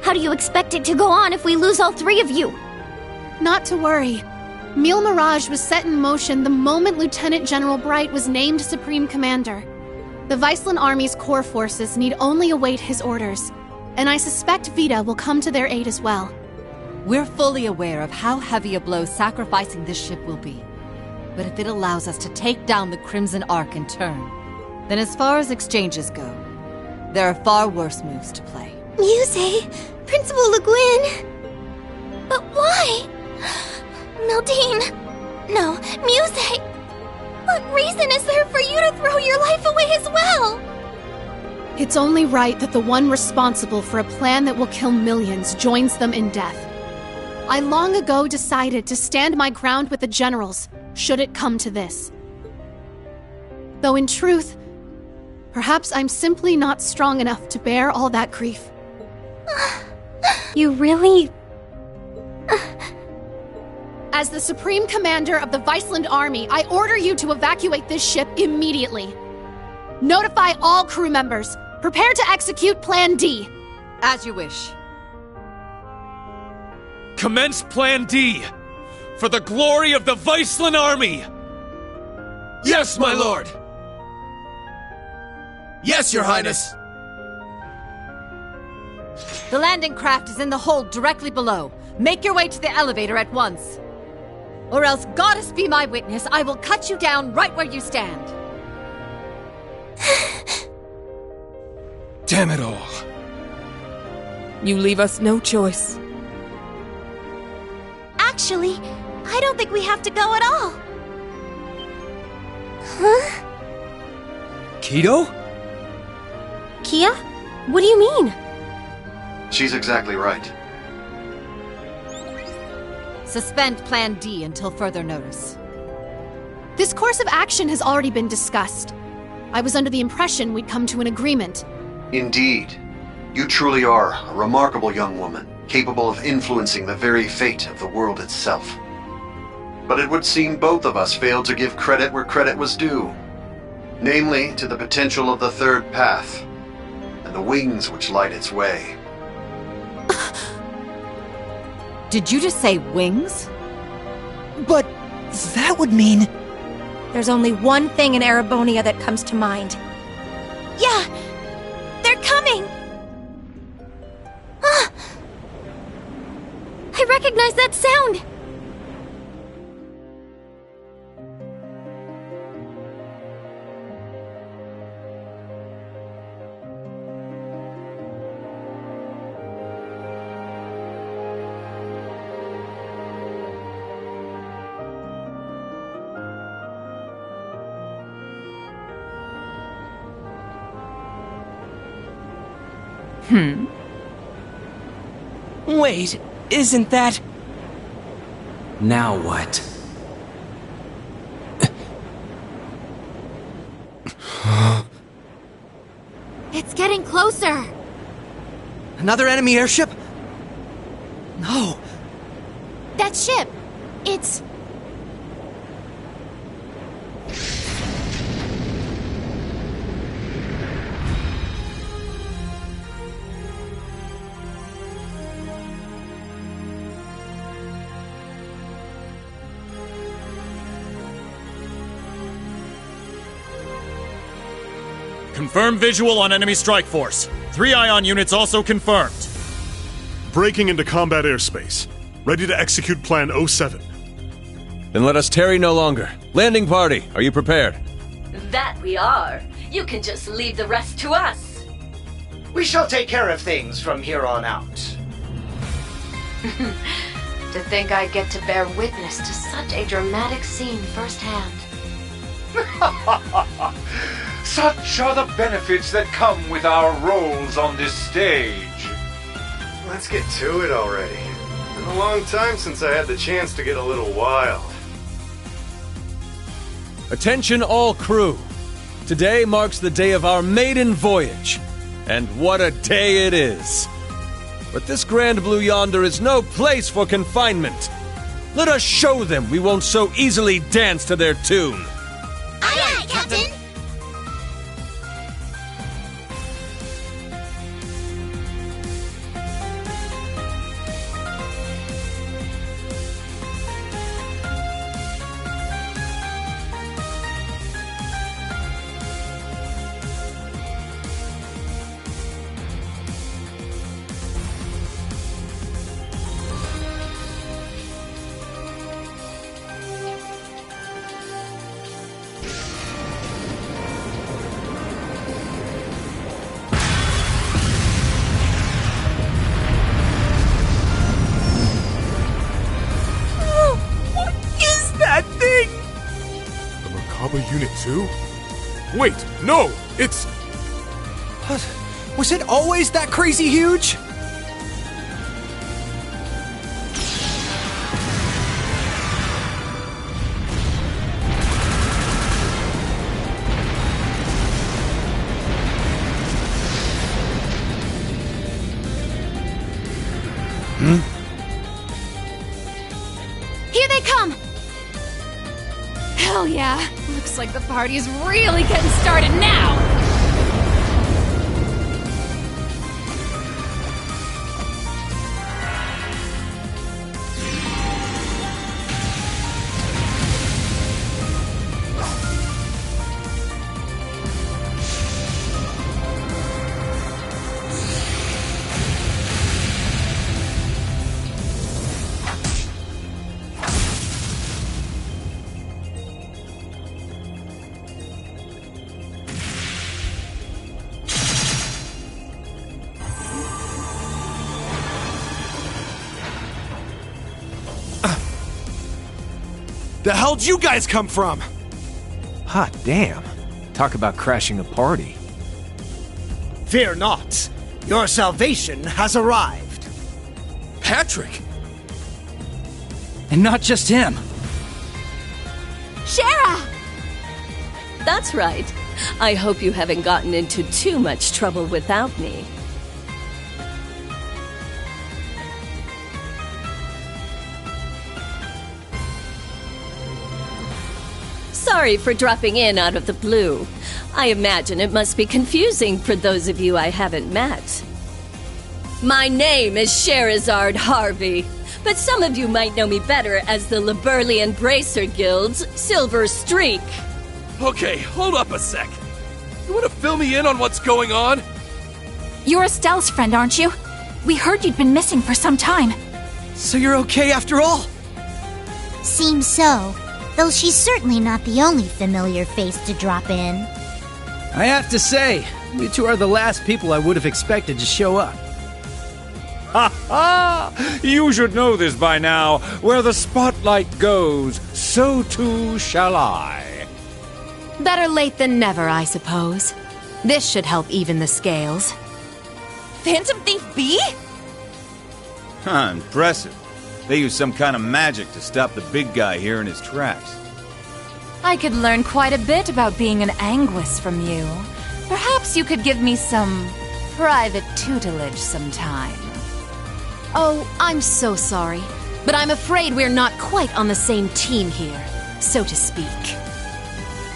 How do you expect it to go on if we lose all three of you? Not to worry. Mille Mirage was set in motion the moment Lieutenant General Bright was named Supreme Commander. The Viceland Army's core forces need only await his orders, and I suspect Vita will come to their aid as well. We're fully aware of how heavy a blow sacrificing this ship will be. But if it allows us to take down the Crimson Arc in turn, then as far as exchanges go, there are far worse moves to play. Muse, Principal Le Guin. But why? Mildine. No, Muse. What reason is there for you to throw your life away as well? It's only right that the one responsible for a plan that will kill millions joins them in death. I long ago decided to stand my ground with the generals, should it come to this. Though in truth, perhaps I'm simply not strong enough to bear all that grief. You really... As the Supreme Commander of the Viceland Army, I order you to evacuate this ship immediately. Notify all crew members. Prepare to execute Plan D. As you wish. Commence Plan D! For the glory of the Viceland Army! Yes, my lord! Yes, Your Highness! The landing craft is in the hold directly below. Make your way to the elevator at once. Or else, goddess be my witness, I will cut you down right where you stand. Damn it all. You leave us no choice. Actually, I don't think we have to go at all. Huh? Kido? Kia? What do you mean? She's exactly right. Suspend Plan D until further notice. This course of action has already been discussed. I was under the impression we'd come to an agreement. Indeed. You truly are a remarkable young woman, capable of influencing the very fate of the world itself. But it would seem both of us failed to give credit where credit was due. Namely, to the potential of the third path, and the wings which light its way. Did you just say wings? But that would mean... There's only one thing in Erebonia that comes to mind. Yeah! They're coming! Ah! I recognize that sound! Wait, isn't that... Now what? It's getting closer. Another enemy airship? No. That ship, it's... Confirmed visual on enemy strike force. 3 ion units also confirmed. Breaking into combat airspace. Ready to execute Plan 07. Then let us tarry no longer. Landing party, are you prepared? That we are. You can just leave the rest to us. We shall take care of things from here on out. To think I get to bear witness to such a dramatic scene firsthand. Such are the benefits that come with our roles on this stage. Let's get to it already. Been a long time since I had the chance to get a little wild. Attention all crew. Today marks the day of our maiden voyage. And what a day it is. But this Grand Blue yonder is no place for confinement. Let us show them we won't so easily dance to their tune. Aye, aye, Captain! Unit 2? Wait, no! It's... What? Was it always that crazy huge? Here they come! Hell yeah! Looks like the party's really getting started now! The hell'd you guys come from? Hot damn. Talk about crashing a party. Fear not. Your salvation has arrived. Patrick! And not just him. Shara! That's right. I hope you haven't gotten into too much trouble without me. Sorry for dropping in out of the blue. I imagine it must be confusing for those of you I haven't met. My name is Sherazard Harvey, but some of you might know me better as the Liberlian Bracer Guild's Silver Streak. Okay, hold up a sec. You want to fill me in on what's going on? You're Estelle's friend, aren't you? We heard you'd been missing for some time. So you're okay after all? Seems so. Though she's certainly not the only familiar face to drop in. I have to say, you two are the last people I would have expected to show up. Ha ha! You should know this by now. Where the spotlight goes, so too shall I. Better late than never, I suppose. This should help even the scales. Phantom Thief B? Huh, impressive. They use some kind of magic to stop the big guy here in his tracks. I could learn quite a bit about being an Anguis from you. Perhaps you could give me some private tutelage sometime. Oh, I'm so sorry, but I'm afraid we're not quite on the same team here, so to speak.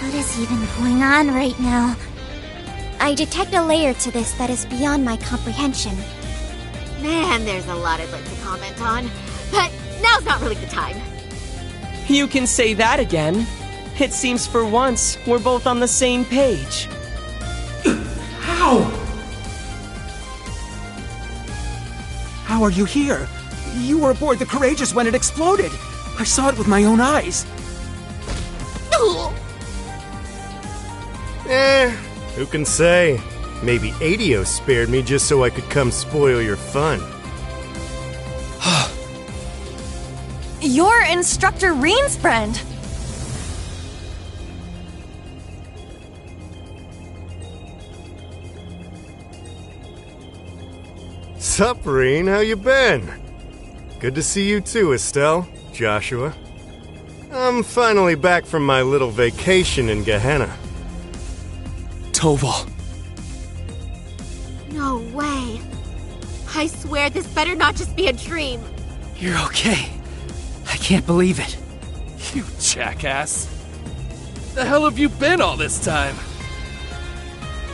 What is even going on right now? I detect a layer to this that is beyond my comprehension. Man, there's a lot I'd like to comment on, but now's not really the time. You can say that again. It seems for once we're both on the same page. How? How are you here? You were aboard the Courageous when it exploded. I saw it with my own eyes. Who can say? Maybe Adios spared me just so I could come spoil your fun. You're Instructor Reen's friend. Sup, Reen? How you been? Good to see you too, Estelle, Joshua. I'm finally back from my little vacation in Gehenna. Toval. No way. I swear this better not just be a dream. You're okay. I can't believe it. You jackass. The hell have you been all this time?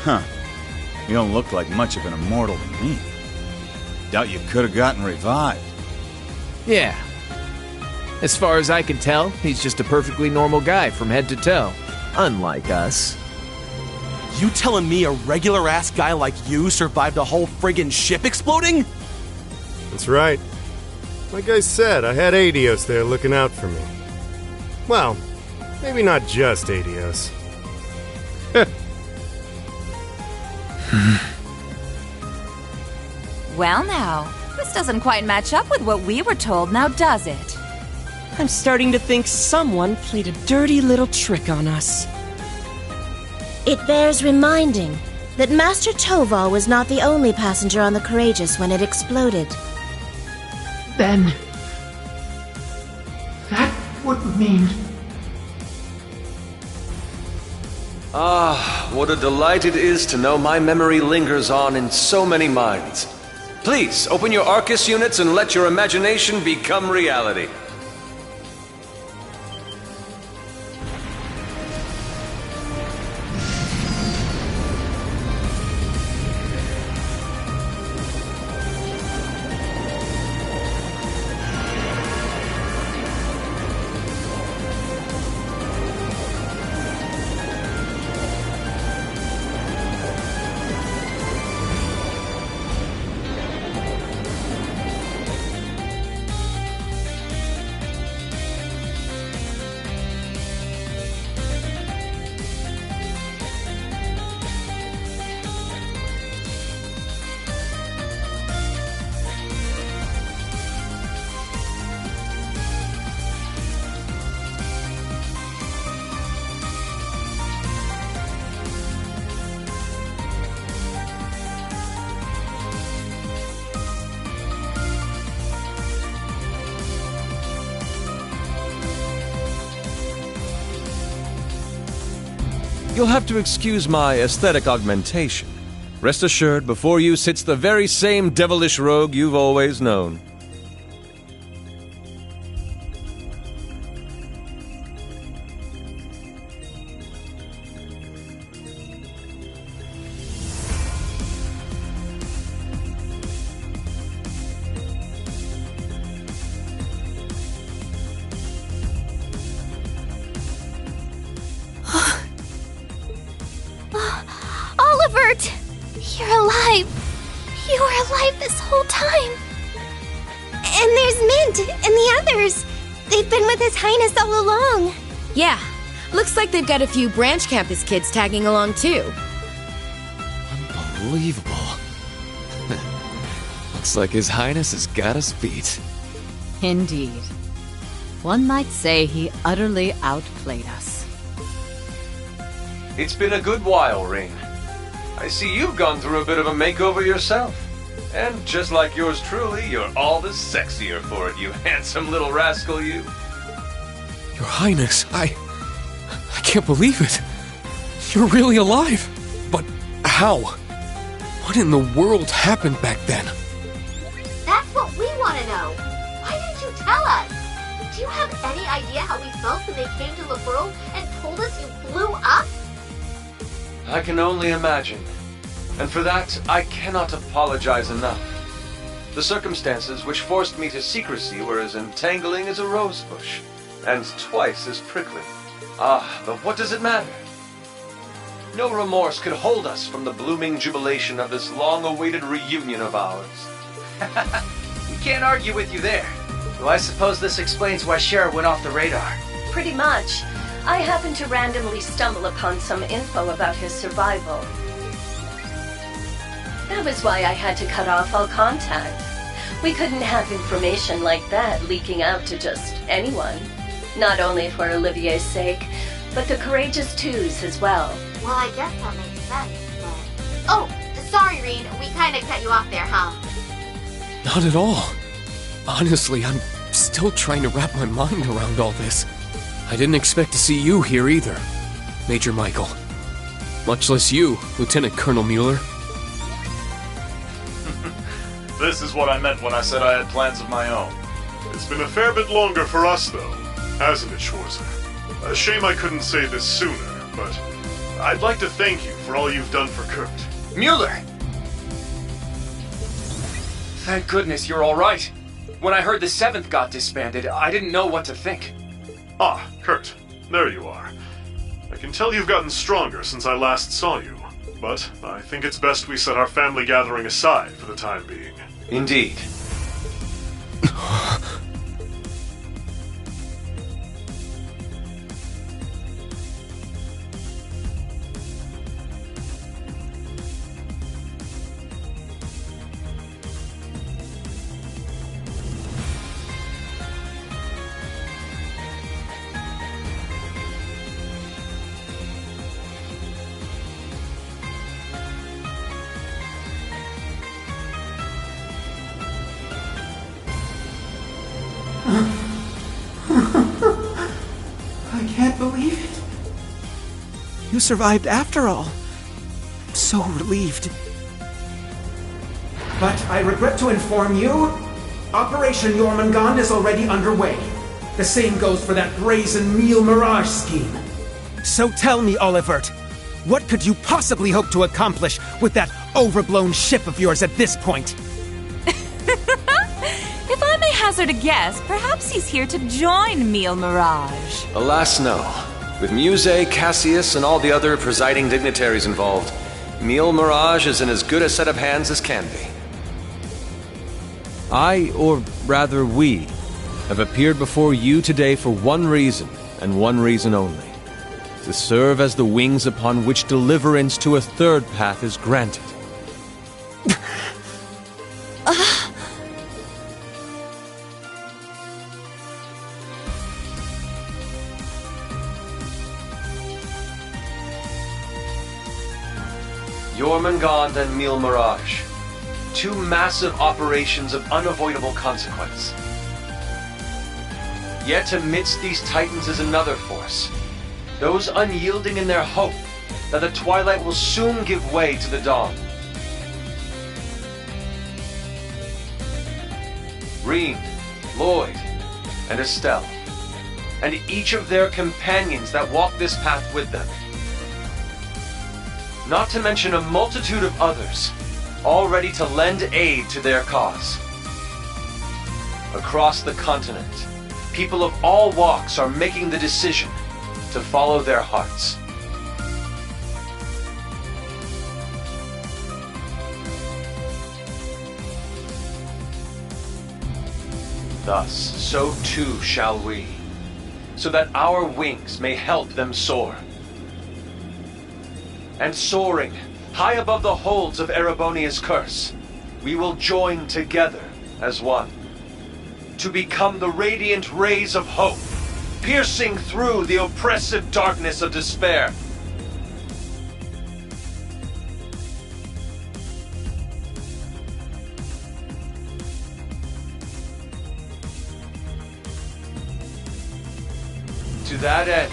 Huh. You don't look like much of an immortal to me. Doubt you could have gotten revived. Yeah. As far as I can tell, he's just a perfectly normal guy from head to toe. Unlike us. You telling me a regular-ass guy like you survived a whole friggin' ship exploding? That's right. Like I said, I had Adios there looking out for me. Well, maybe not just Adios. Well now, this doesn't quite match up with what we were told, now does it? I'm starting to think someone played a dirty little trick on us. It bears reminding that Master Toval was not the only passenger on the Courageous when it exploded. Then... that would mean... Ah, what a delight it is to know my memory lingers on in so many minds. Please, open your Arcus units and let your imagination become reality. You'll have to excuse my aesthetic augmentation. Rest assured, before you sits the very same devilish rogue you've always known. Olivert! You're alive! You were alive this whole time! And there's Mint and the others! They've been with His Highness all along! Yeah, looks like they've got a few branch campus kids tagging along too. Unbelievable. Looks like His Highness has got us beat. Indeed. One might say he utterly outplayed us. It's been a good while, Rain. I see you've gone through a bit of a makeover yourself. And just like yours truly, you're all the sexier for it, you handsome little rascal, you. Your Highness, I can't believe it. You're really alive. But how? What in the world happened back then? That's what we want to know. Why didn't you tell us? Do you have any idea how we felt when they came to the world and told us you blew up? I can only imagine. And for that, I cannot apologize enough. The circumstances which forced me to secrecy were as entangling as a rose bush, and twice as prickly. Ah, but what does it matter? No remorse could hold us from the blooming jubilation of this long-awaited reunion of ours. We can't argue with you there. Though I suppose this explains why Cher went off the radar. Pretty much. I happened to randomly stumble upon some info about his survival. That was why I had to cut off all contact. We couldn't have information like that leaking out to just anyone. Not only for Olivier's sake, but the Courageous Two's as well. Well, I guess that makes sense, but... Oh, sorry, Reed. We kinda cut you off there, huh? Not at all. Honestly, I'm still trying to wrap my mind around all this. I didn't expect to see you here either, Major Michael. Much less you, Lieutenant Colonel Mueller. This is what I meant when I said I had plans of my own. It's been a fair bit longer for us, though, hasn't it, Schwarzer? A shame I couldn't say this sooner, but I'd like to thank you for all you've done for Kurt. Mueller! Thank goodness you're alright. When I heard the 7th got disbanded, I didn't know what to think. Ah, Kurt. There you are. I can tell you've gotten stronger since I last saw you, but I think it's best we set our family gathering aside for the time being. Indeed. I can't believe it. You survived after all. I'm so relieved. But I regret to inform you, Operation Jormungand is already underway. The same goes for that brazen meal mirage scheme. So tell me, Olivert, what could you possibly hope to accomplish with that overblown ship of yours at this point? If I may hazard a guess, perhaps he's here to join Meal Mirage. Alas, no. With Muse, Cassius, and all the other presiding dignitaries involved, Meal Mirage is in as good a set of hands as can be. I, or rather we, have appeared before you today for one reason, and one reason only. To serve as the wings upon which deliverance to a third path is granted. Jormungand and Meal Mirage. Two massive operations of unavoidable consequence. Yet amidst these titans is another force. Those unyielding in their hope, that the twilight will soon give way to the dawn. Rean, Lloyd, and Estelle, and each of their companions that walk this path with them. Not to mention a multitude of others, all ready to lend aid to their cause. Across the continent, people of all walks are making the decision to follow their hearts. Thus, so too shall we, so that our wings may help them soar. And soaring, high above the holds of Erebonia's curse, we will join together as one, to become the radiant rays of hope, piercing through the oppressive darkness of despair. To that end,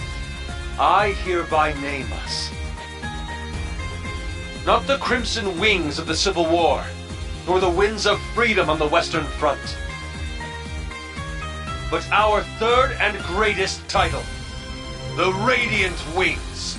I hereby name us. Not the crimson wings of the Civil War, nor the winds of freedom on the Western Front, but our third and greatest title, the Radiant Wings.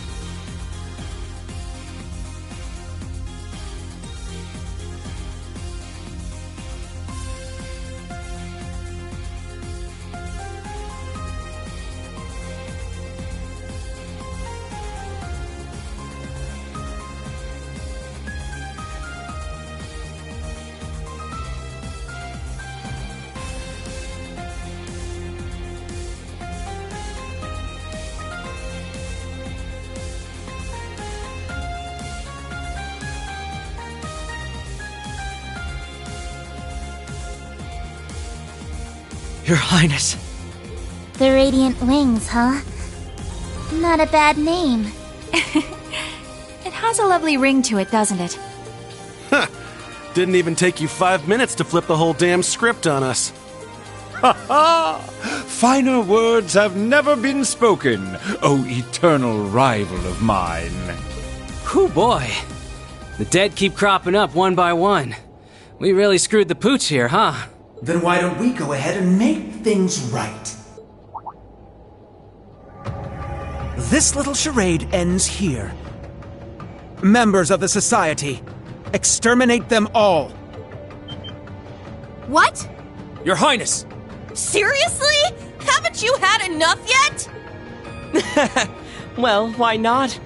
Your Highness. The Radiant Wings, huh? Not a bad name. It has a lovely ring to it, doesn't it? Huh. Didn't even take you 5 minutes to flip the whole damn script on us. Ha ha! Finer words have never been spoken, O eternal rival of mine. Whew, boy. The dead keep cropping up one by one. We really screwed the pooch here, huh? Then why don't we go ahead and make things right? This little charade ends here. Members of the Society, exterminate them all. What? Your Highness! Seriously? Haven't you had enough yet? Well, why not?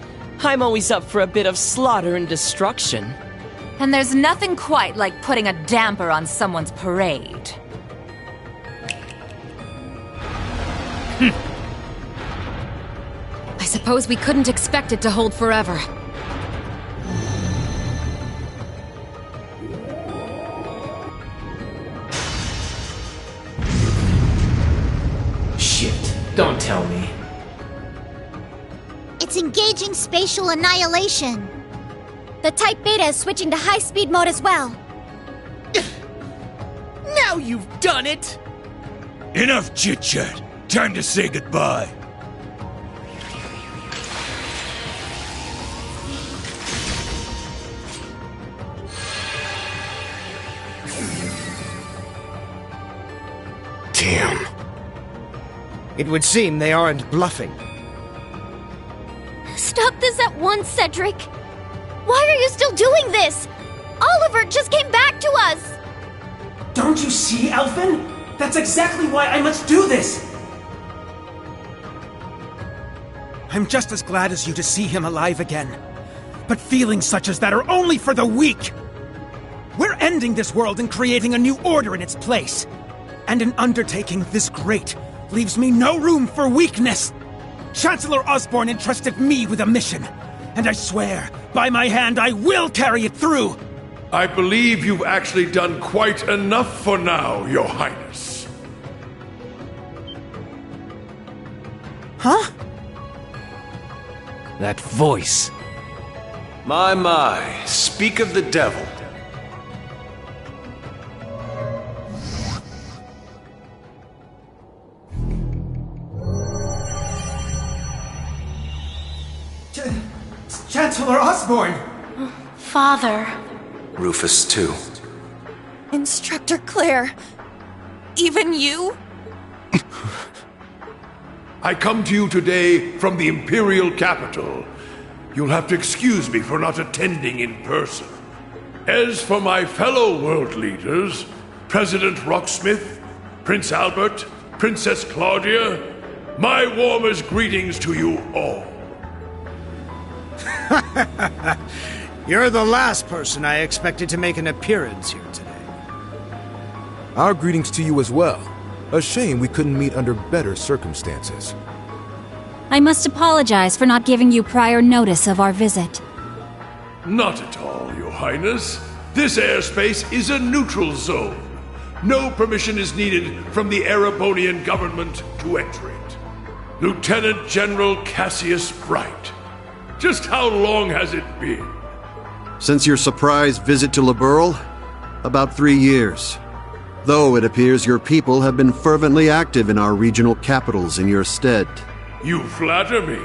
I'm always up for a bit of slaughter and destruction. And there's nothing quite like putting a damper on someone's parade. I suppose we couldn't expect it to hold forever. Shit, don't tell me. It's engaging spatial annihilation. The Type Beta is switching to high-speed mode as well. Now you've done it! Enough chit-chat. Time to say goodbye. Damn. It would seem they aren't bluffing. Stop this at once, Cedric. Why are you still doing this? Oliver just came back to us. Don't you see, Elfin? That's exactly why I must do this! I'm just as glad as you to see him alive again. But feelings such as that are only for the weak! We're ending this world and creating a new order in its place. And an undertaking this great leaves me no room for weakness! Chancellor Osborne entrusted me with a mission, and I swear, by my hand, I will carry it through! I believe you've actually done quite enough for now, Your Highness. Huh? That voice. My, speak of the devil. Chancellor Osborne! Father. Rufus, too. Instructor Claire. Even you? I come to you today from the Imperial capital. You'll have to excuse me for not attending in person. As for my fellow world leaders, President Rocksmith, Prince Albert, Princess Claudia, my warmest greetings to you all. You're the last person I expected to make an appearance here today. Our greetings to you as well. A shame we couldn't meet under better circumstances. I must apologize for not giving you prior notice of our visit. Not at all, Your Highness. This airspace is a neutral zone. No permission is needed from the Erebonian government to enter it. Lieutenant General Cassius Bright. Just how long has it been? Since your surprise visit to Liberl? About 3 years. Though it appears your people have been fervently active in our regional capitals in your stead. You flatter me.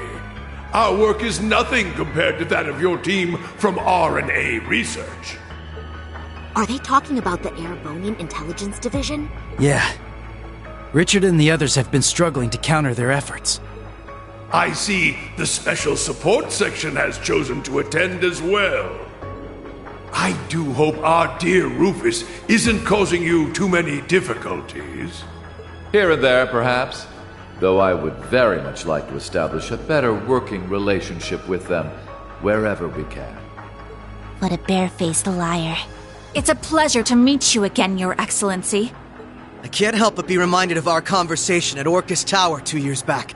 Our work is nothing compared to that of your team from R&A Research. Are they talking about the Erebonian Intelligence Division? Yeah. Richard and the others have been struggling to counter their efforts. I see the Special Support Section has chosen to attend as well. I do hope our dear Rufus isn't causing you too many difficulties. Here and there, perhaps. Though I would very much like to establish a better working relationship with them wherever we can. What a barefaced liar. It's a pleasure to meet you again, Your Excellency. I can't help but be reminded of our conversation at Orcus Tower 2 years back.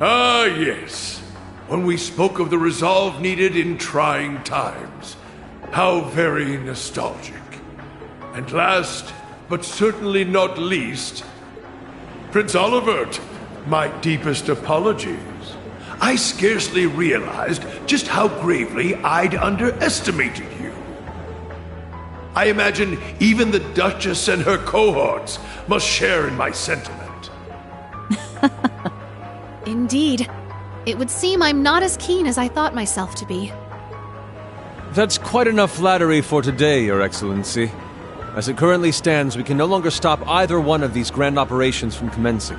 Ah, yes. When we spoke of the resolve needed in trying times. How very nostalgic. And last, but certainly not least, Prince Olivert, my deepest apologies. I scarcely realized just how gravely I'd underestimated you. I imagine even the Duchess and her cohorts must share in my sentiment. Indeed. It would seem I'm not as keen as I thought myself to be. That's quite enough flattery for today, Your Excellency. As it currently stands, we can no longer stop either one of these grand operations from commencing.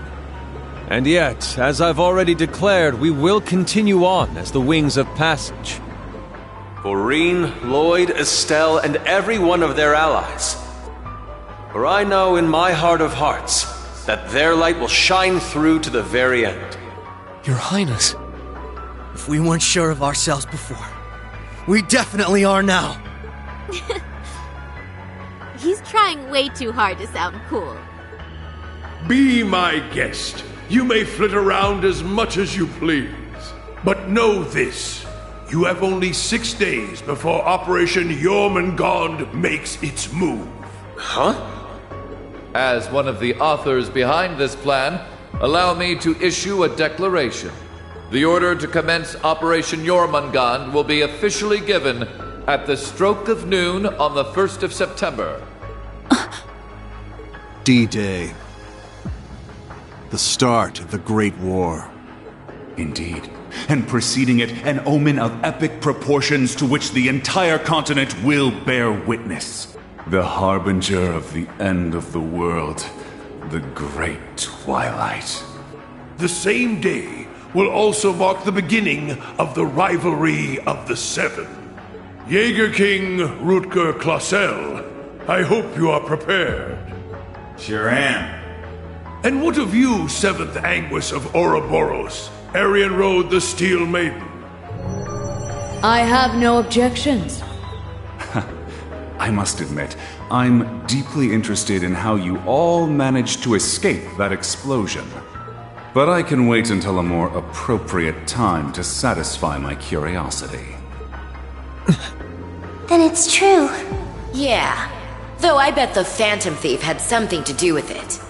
And yet, as I've already declared, we will continue on as the Wings of Passage. For Reen, Lloyd, Estelle, and every one of their allies. For I know in my heart of hearts that their light will shine through to the very end. Your Highness, if we weren't sure of ourselves before, we definitely are now. He's trying way too hard to sound cool. Be my guest. You may flit around as much as you please. But know this. You have only 6 days before Operation Jormungand makes its move. Huh? As one of the authors behind this plan, allow me to issue a declaration. The order to commence Operation Jormungand will be officially given at the stroke of noon on the 1st of September. D-Day. The start of the Great War. Indeed. And preceding it, an omen of epic proportions to which the entire continent will bear witness. The harbinger of the end of the world. The Great Twilight. The same day will also mark the beginning of the rivalry of the Seven. Jaeger King Rutger Clausel, I hope you are prepared. Sure am. And what of you, 7th Anguis of Ouroboros, Arian Road the Steel Maiden? I have no objections. I must admit, I'm deeply interested in how you all managed to escape that explosion. But I can wait until a more appropriate time to satisfy my curiosity. Then it's true. Yeah. Though I bet the Phantom Thief had something to do with it.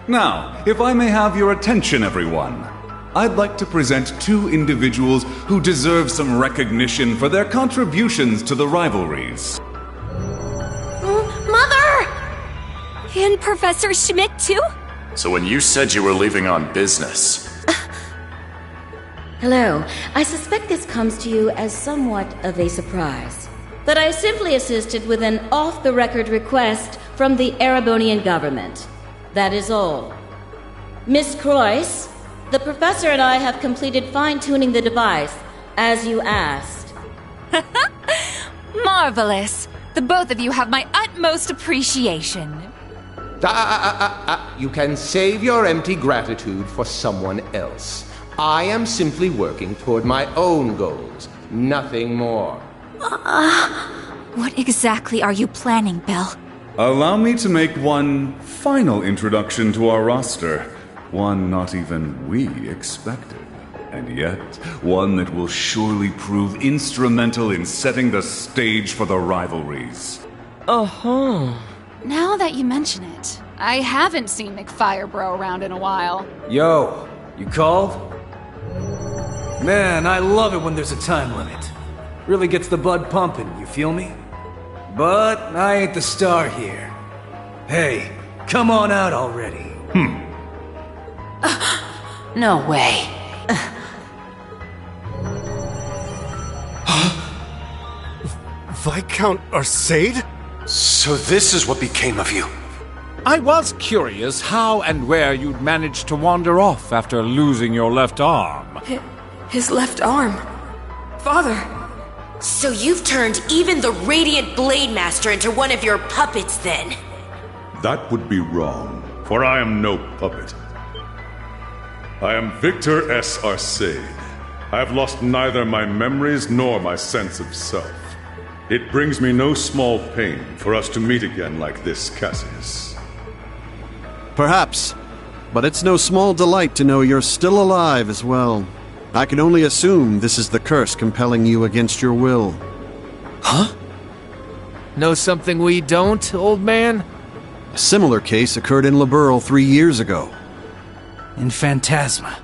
Now, if I may have your attention, everyone, I'd like to present 2 individuals who deserve some recognition for their contributions to the rivalries. Mother! And Professor Schmidt, too? So when you said you were leaving on business... Hello. I suspect this comes to you as somewhat of a surprise. That I simply assisted with an off-the-record request from the Erebonian government. That is all. Miss Croyce, the professor and I have completed fine-tuning the device, as you asked. Marvelous. The both of you have my utmost appreciation. You can save your empty gratitude for someone else. I am simply working toward my own goals, nothing more. What exactly are you planning, Belle? Allow me to make one final introduction to our roster. One not even we expected. And yet, one that will surely prove instrumental in setting the stage for the rivalries. Now that you mention it, I haven't seen McFirebro around in a while. Yo, you called? Man, I love it when there's a time limit. Really gets the blood pumping, you feel me? But I ain't the star here. Hey, come on out already. No way. Viscount Arcade? So this is what became of you. I was curious how and where you'd managed to wander off after losing your left arm. His left arm. Father. So you've turned even the Radiant Blade Master into one of your puppets, then? That would be wrong, for I am no puppet. I am Victor S. Arcade. I have lost neither my memories nor my sense of self. It brings me no small pain for us to meet again like this, Cassius. Perhaps, but it's no small delight to know you're still alive as well. I can only assume this is the curse compelling you against your will. Huh? Know something we don't, old man? A similar case occurred in Liberl 3 years ago. In Phantasma.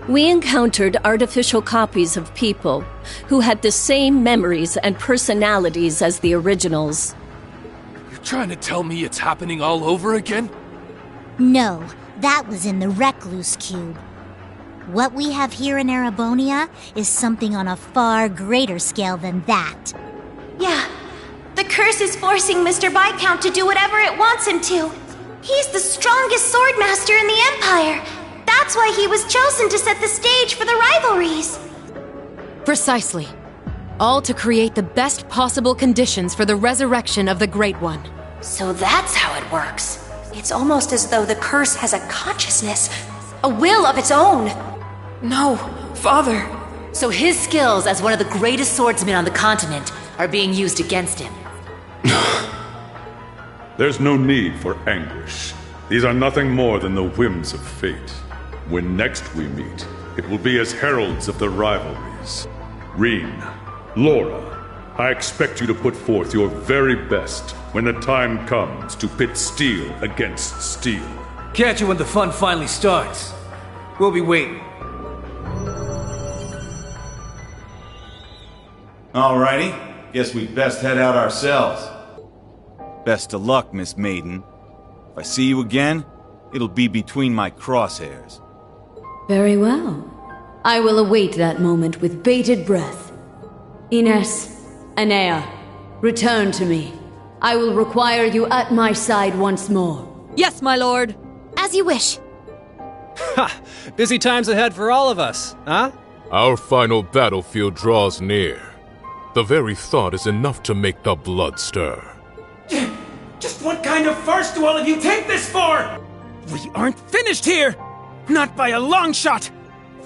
We encountered artificial copies of people who had the same memories and personalities as the originals. You're trying to tell me it's happening all over again? No, that was in the Recluse Cube. What we have here in Erebonia is something on a far greater scale than that. Yeah, the curse is forcing Mr. Viscount to do whatever it wants him to. He's the strongest swordmaster in the Empire. That's why he was chosen to set the stage for the rivalries. Precisely. All to create the best possible conditions for the resurrection of the Great One. So that's how it works. It's almost as though the curse has a consciousness, a will of its own. No, Father. So his skills as one of the greatest swordsmen on the continent are being used against him. There's no need for anguish. These are nothing more than the whims of fate. When next we meet, it will be as heralds of the rivalries. Reen, Laura, I expect you to put forth your very best when the time comes to pit steel against steel. Catch you when the fun finally starts. We'll be waiting. Alrighty, guess we'd best head out ourselves. Best of luck, Miss Maiden. If I see you again, it'll be between my crosshairs. Very well. I will await that moment with bated breath. Ines, Anea, return to me. I will require you at my side once more. Yes, my lord. As you wish. Ha! Busy times ahead for all of us, huh? Our final battlefield draws near. The very thought is enough to make the blood stir. Just what kind of farce do all of you take this for? We aren't finished here! Not by a long shot!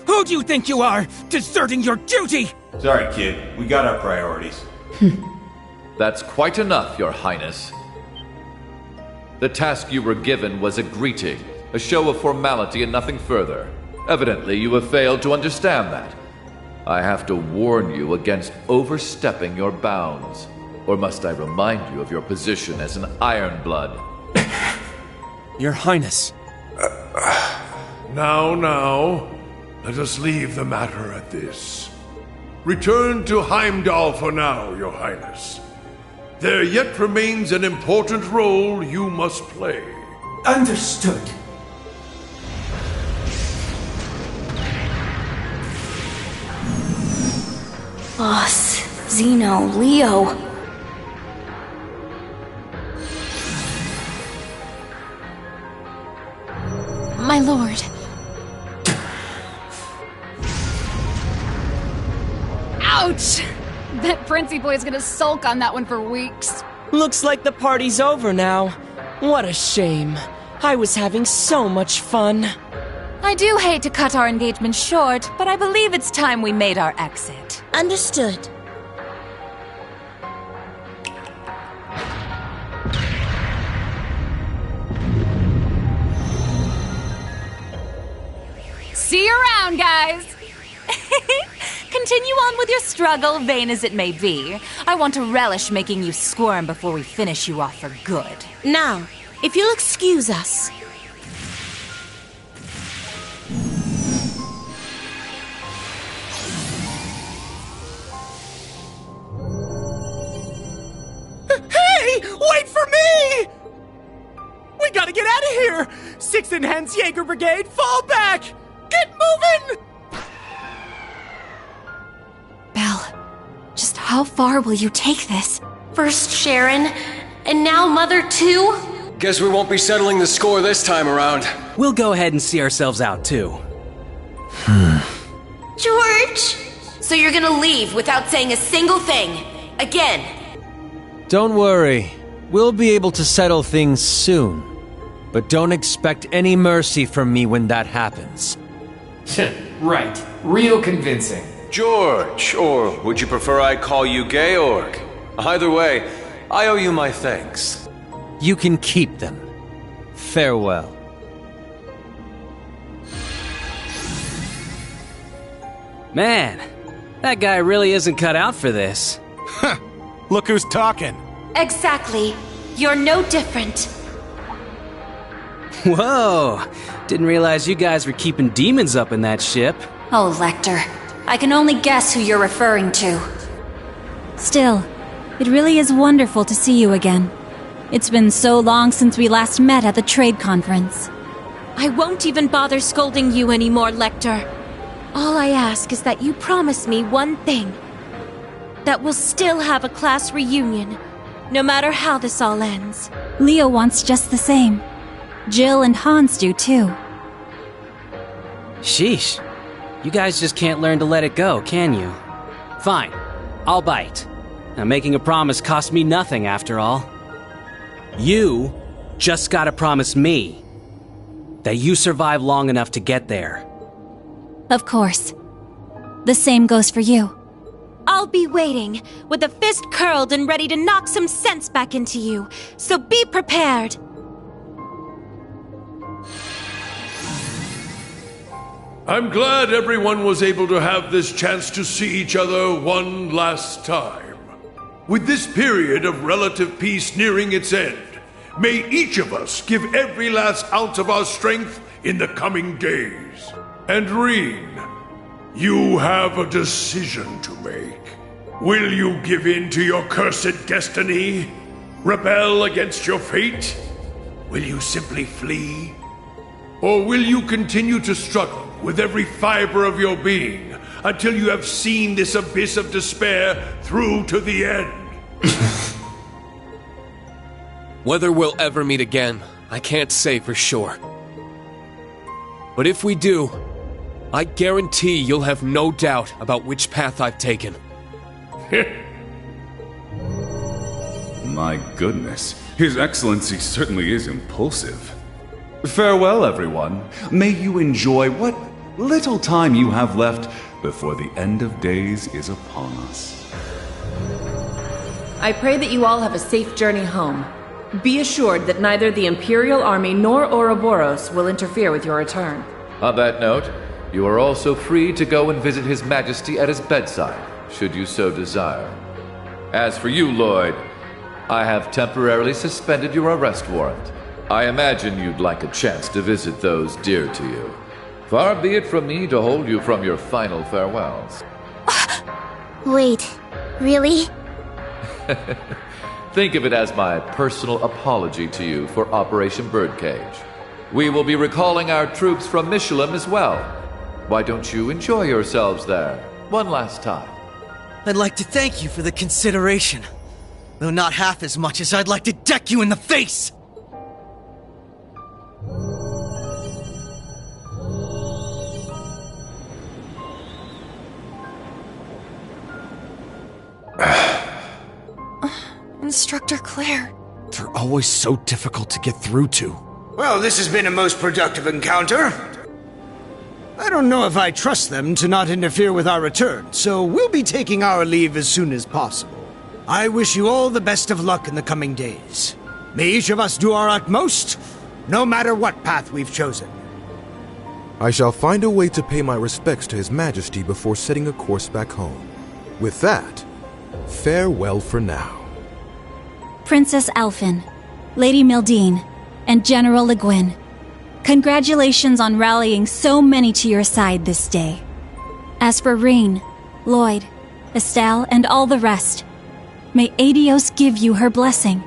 Who do you think you are, deserting your duty? Sorry, kid. We got our priorities. That's quite enough, Your Highness. The task you were given was a greeting, a show of formality and nothing further. Evidently, you have failed to understand that. I have to warn you against overstepping your bounds. Or must I remind you of your position as an Ironblood? Your Highness. Now, let us leave the matter at this. Return to Heimdall for now, Your Highness. There yet remains an important role you must play. Understood. Boss, Zeno, Leo. My lord. Ouch! Bet Princey Boy's gonna sulk on that one for weeks. Looks like the party's over now. What a shame. I was having so much fun. I do hate to cut our engagement short, but I believe it's time we made our exit. Understood. See you around, guys! Continue on with your struggle, vain as it may be. I want to relish making you squirm before we finish you off for good. Now, if you'll excuse us. Hey! Wait for me! We gotta get out of here! 6th Enhanced Jaeger Brigade, fall back! Get moving! Belle, just how far will you take this? First Sharon, and now Mother too? Guess we won't be settling the score this time around. We'll go ahead and see ourselves out, too. George! So you're gonna leave without saying a single thing? Again? Don't worry. We'll be able to settle things soon. But don't expect any mercy from me when that happens. Right. Real convincing. George, or would you prefer I call you Georg? Either way, I owe you my thanks. You can keep them. Farewell. Man, that guy really isn't cut out for this. Look who's talking. Exactly. You're no different. Whoa! Didn't realize you guys were keeping demons up in that ship. Oh, Lecter. I can only guess who you're referring to. Still, it really is wonderful to see you again. It's been so long since we last met at the trade conference. I won't even bother scolding you anymore, Lecter. All I ask is that you promise me one thing. That we'll still have a class reunion, no matter how this all ends. Leo wants just the same. Jill and Hans do too. Sheesh. You guys just can't learn to let it go, can you? Fine. I'll bite. Now, making a promise costs me nothing, after all. You just gotta promise me that you survive long enough to get there. Of course. The same goes for you. I'll be waiting, with a fist curled and ready to knock some sense back into you, so be prepared. I'm glad everyone was able to have this chance to see each other one last time. With this period of relative peace nearing its end, may each of us give every last ounce of our strength in the coming days. And Reen, you have a decision to make. Will you give in to your cursed destiny? Rebel against your fate? Will you simply flee? Or will you continue to struggle with every fiber of your being until you have seen this abyss of despair through to the end? Whether we'll ever meet again, I can't say for sure. But if we do, I guarantee you'll have no doubt about which path I've taken. My goodness, His Excellency certainly is impulsive. Farewell, everyone. May you enjoy what little time you have left before the end of days is upon us. I pray that you all have a safe journey home. Be assured that neither the Imperial Army nor Ouroboros will interfere with your return. On that note, you are also free to go and visit His Majesty at his bedside, should you so desire. As for you, Lloyd, I have temporarily suspended your arrest warrant. I imagine you'd like a chance to visit those dear to you. Far be it from me to hold you from your final farewells. Wait, really? Think of it as my personal apology to you for Operation Birdcage. We will be recalling our troops from Michelin as well. Why don't you enjoy yourselves there one last time? I'd like to thank you for the consideration. Though not half as much as I'd like to deck you in the face! Instructor Claire. They're always so difficult to get through to. Well, this has been a most productive encounter. I don't know if I trust them to not interfere with our return, so we'll be taking our leave as soon as possible. I wish you all the best of luck in the coming days. May each of us do our utmost, no matter what path we've chosen. I shall find a way to pay my respects to His Majesty before setting a course back home. With that, farewell for now. Princess Elphin, Lady Mildine, and General Le Guin, congratulations on rallying so many to your side this day. As for Reine, Lloyd, Estelle, and all the rest, may Adios give you her blessing,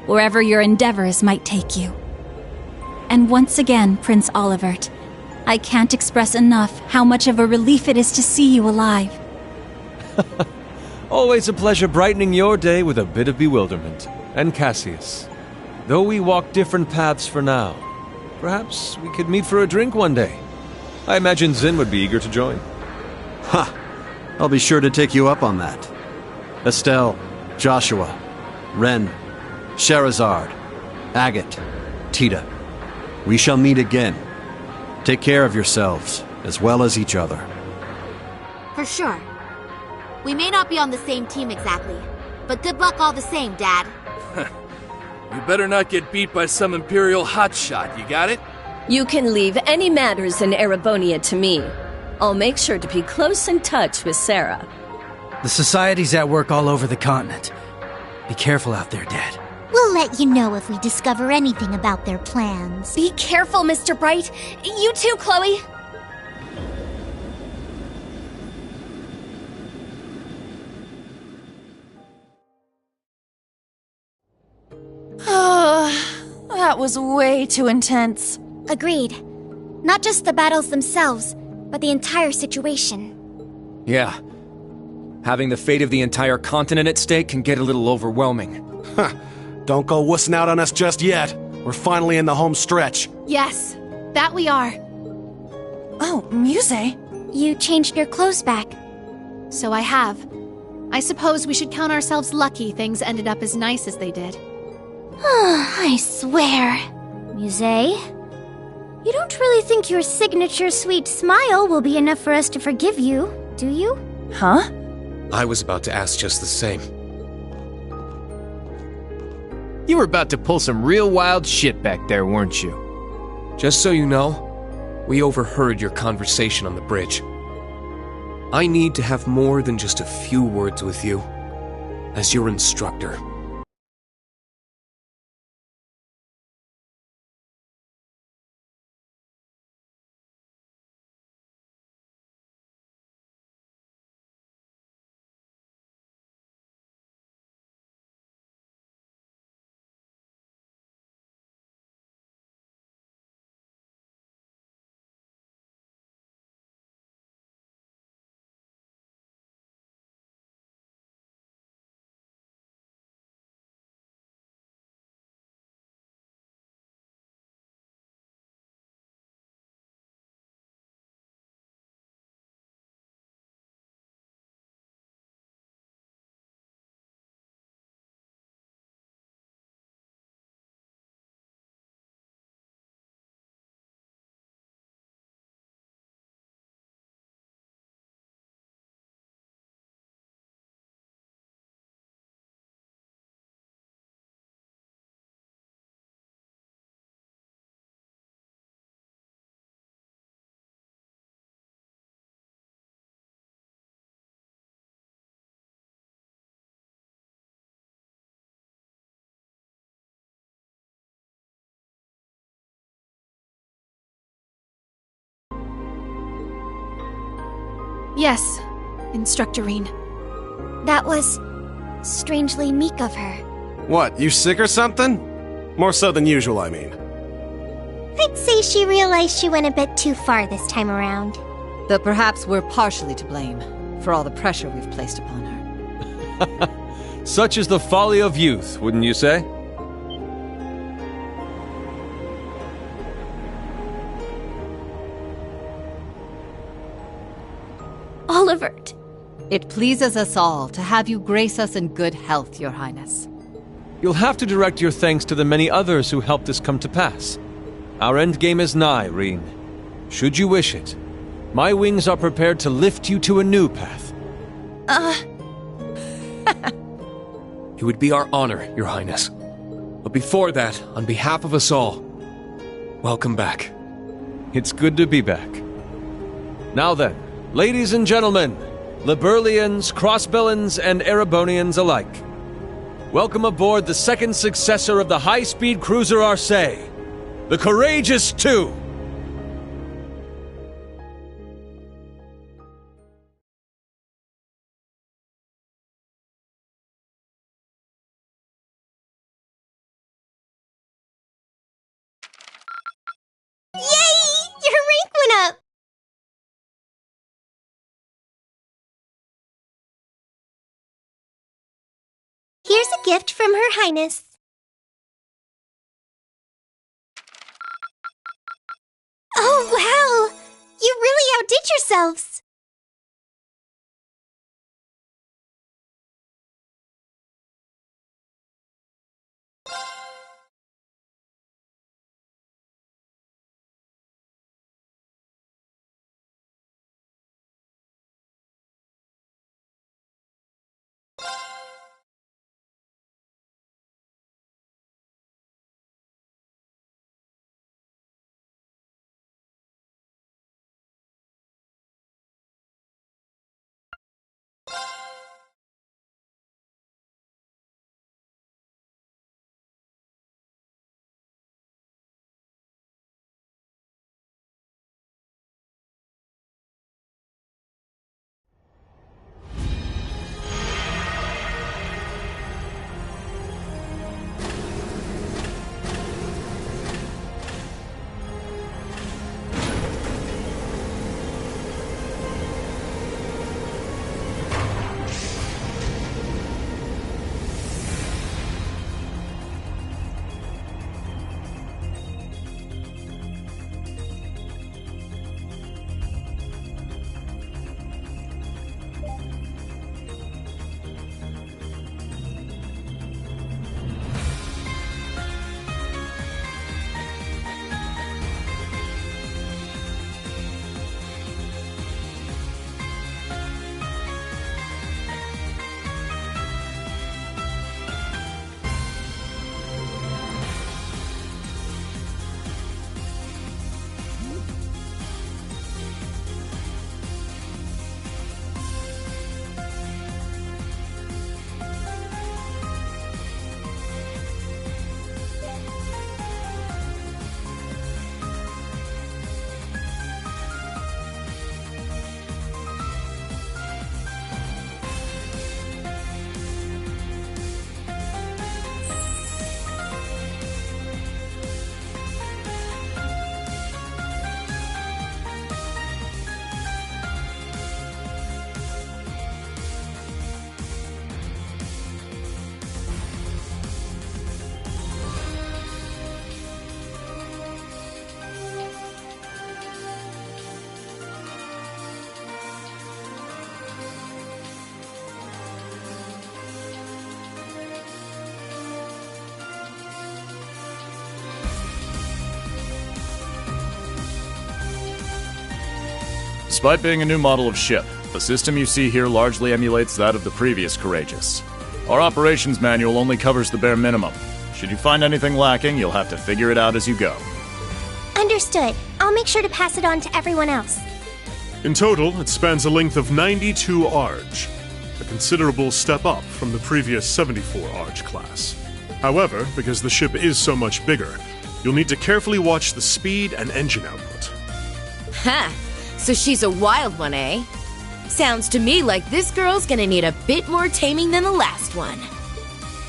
wherever your endeavors might take you. And once again, Prince Olivert, I can't express enough how much of a relief it is to see you alive. Always a pleasure brightening your day with a bit of bewilderment. And Cassius, though we walk different paths for now, perhaps we could meet for a drink one day. I imagine Zin would be eager to join. Ha! I'll be sure to take you up on that. Estelle, Joshua, Ren, Sherazard, Agate, Tita. We shall meet again. Take care of yourselves, as well as each other. For sure. We may not be on the same team exactly, but good luck all the same, Dad. You better not get beat by some Imperial hotshot, you got it? You can leave any matters in Erebonia to me. I'll make sure to be close in touch with Sarah. The Society's at work all over the continent. Be careful out there, Dad. We'll let you know if we discover anything about their plans. Be careful, Mr. Bright. You too, Chloe. That was way too intense. Agreed. Not just the battles themselves, but the entire situation. Yeah. Having the fate of the entire continent at stake can get a little overwhelming. Huh. Don't go wussing out on us just yet. We're finally in the home stretch. Yes, that we are. Oh, Muse. You changed your clothes back. So I have. I suppose we should count ourselves lucky things ended up as nice as they did. I swear. Muse? You don't really think your signature sweet smile will be enough for us to forgive you, do you? Huh? I was about to ask just the same. You were about to pull some real wild shit back there, weren't you? Just so you know, we overheard your conversation on the bridge. I need to have more than just a few words with you, as your instructor. Yes, Instructorine. That was strangely meek of her. What, you sick or something? More so than usual, I mean. I'd say she realized she went a bit too far this time around. Though perhaps we're partially to blame for all the pressure we've placed upon her. Such is the folly of youth, wouldn't you say? Olivert. It pleases us all to have you grace us in good health, Your Highness. You'll have to direct your thanks to the many others who helped this come to pass. Our endgame is nigh, Reen. Should you wish it, my wings are prepared to lift you to a new path. It would be our honor, Your Highness. But before that, on behalf of us all, welcome back. It's good to be back. Now then, ladies and gentlemen, Liberlians, Crossbellans, and Erebonians alike, welcome aboard the second successor of the high-speed cruiser Arcee, the Courageous II! Yay! Your rank went up! Here's a gift from Her Highness. Oh, wow! You really outdid yourselves! Despite being a new model of ship, the system you see here largely emulates that of the previous Courageous. Our operations manual only covers the bare minimum. Should you find anything lacking, you'll have to figure it out as you go. Understood. I'll make sure to pass it on to everyone else. In total, it spans a length of 92 Arj, a considerable step up from the previous 74 Arj class. However, because the ship is so much bigger, you'll need to carefully watch the speed and engine output. Ha! So she's a wild one, eh? Sounds to me like this girl's gonna need a bit more taming than the last one.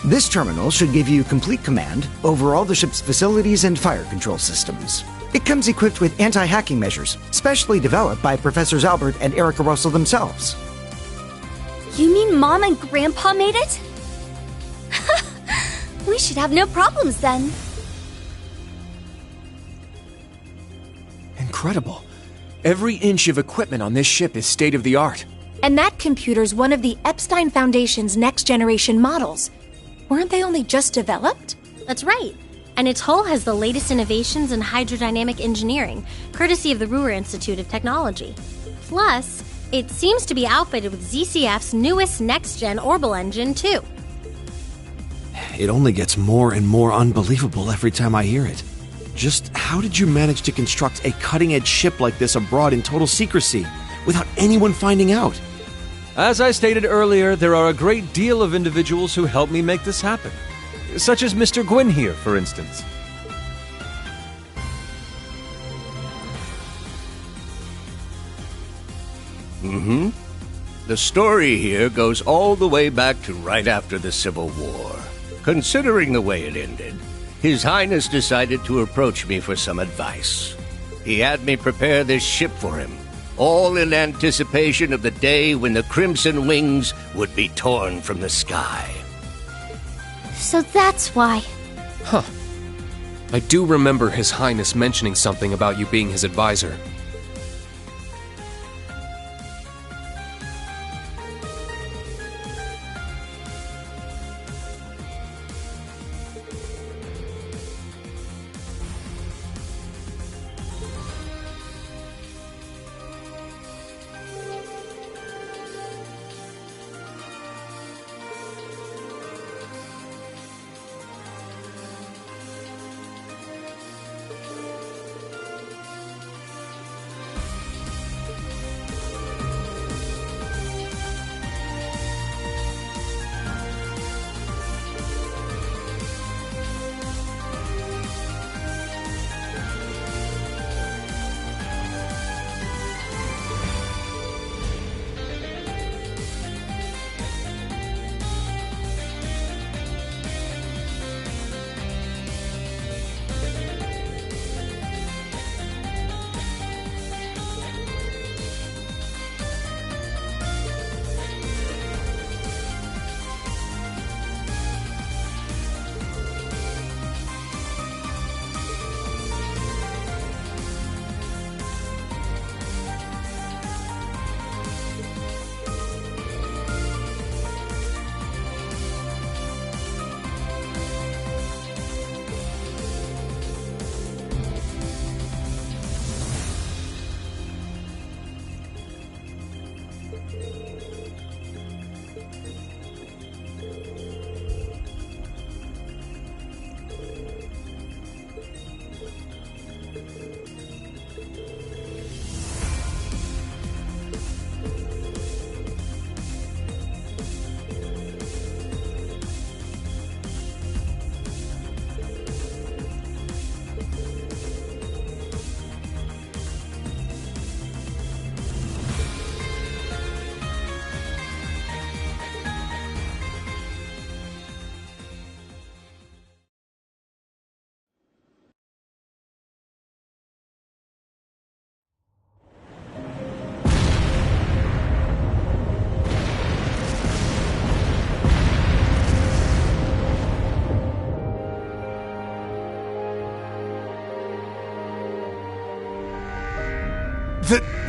This terminal should give you complete command over all the ship's facilities and fire control systems. It comes equipped with anti-hacking measures, specially developed by Professors Albert and Erica Russell themselves. You mean Mom and Grandpa made it? We should have no problems then. Incredible. Every inch of equipment on this ship is state-of-the-art. And that computer's one of the Epstein Foundation's next-generation models. Weren't they only just developed? That's right. And its hull has the latest innovations in hydrodynamic engineering, courtesy of the Ruhr Institute of Technology. Plus, it seems to be outfitted with ZCF's newest next-gen orbital engine, too. It only gets more and more unbelievable every time I hear it. Just how did you manage to construct a cutting-edge ship like this abroad in total secrecy, without anyone finding out? As I stated earlier, there are a great deal of individuals who helped me make this happen. Such as Mr. Gwyn here, for instance. Mm-hmm. The story here goes all the way back to right after the Civil War. Considering the way it ended, His Highness decided to approach me for some advice. He had me prepare this ship for him, all in anticipation of the day when the Crimson Wings would be torn from the sky. So that's why. Huh. I do remember His Highness mentioning something about you being his advisor.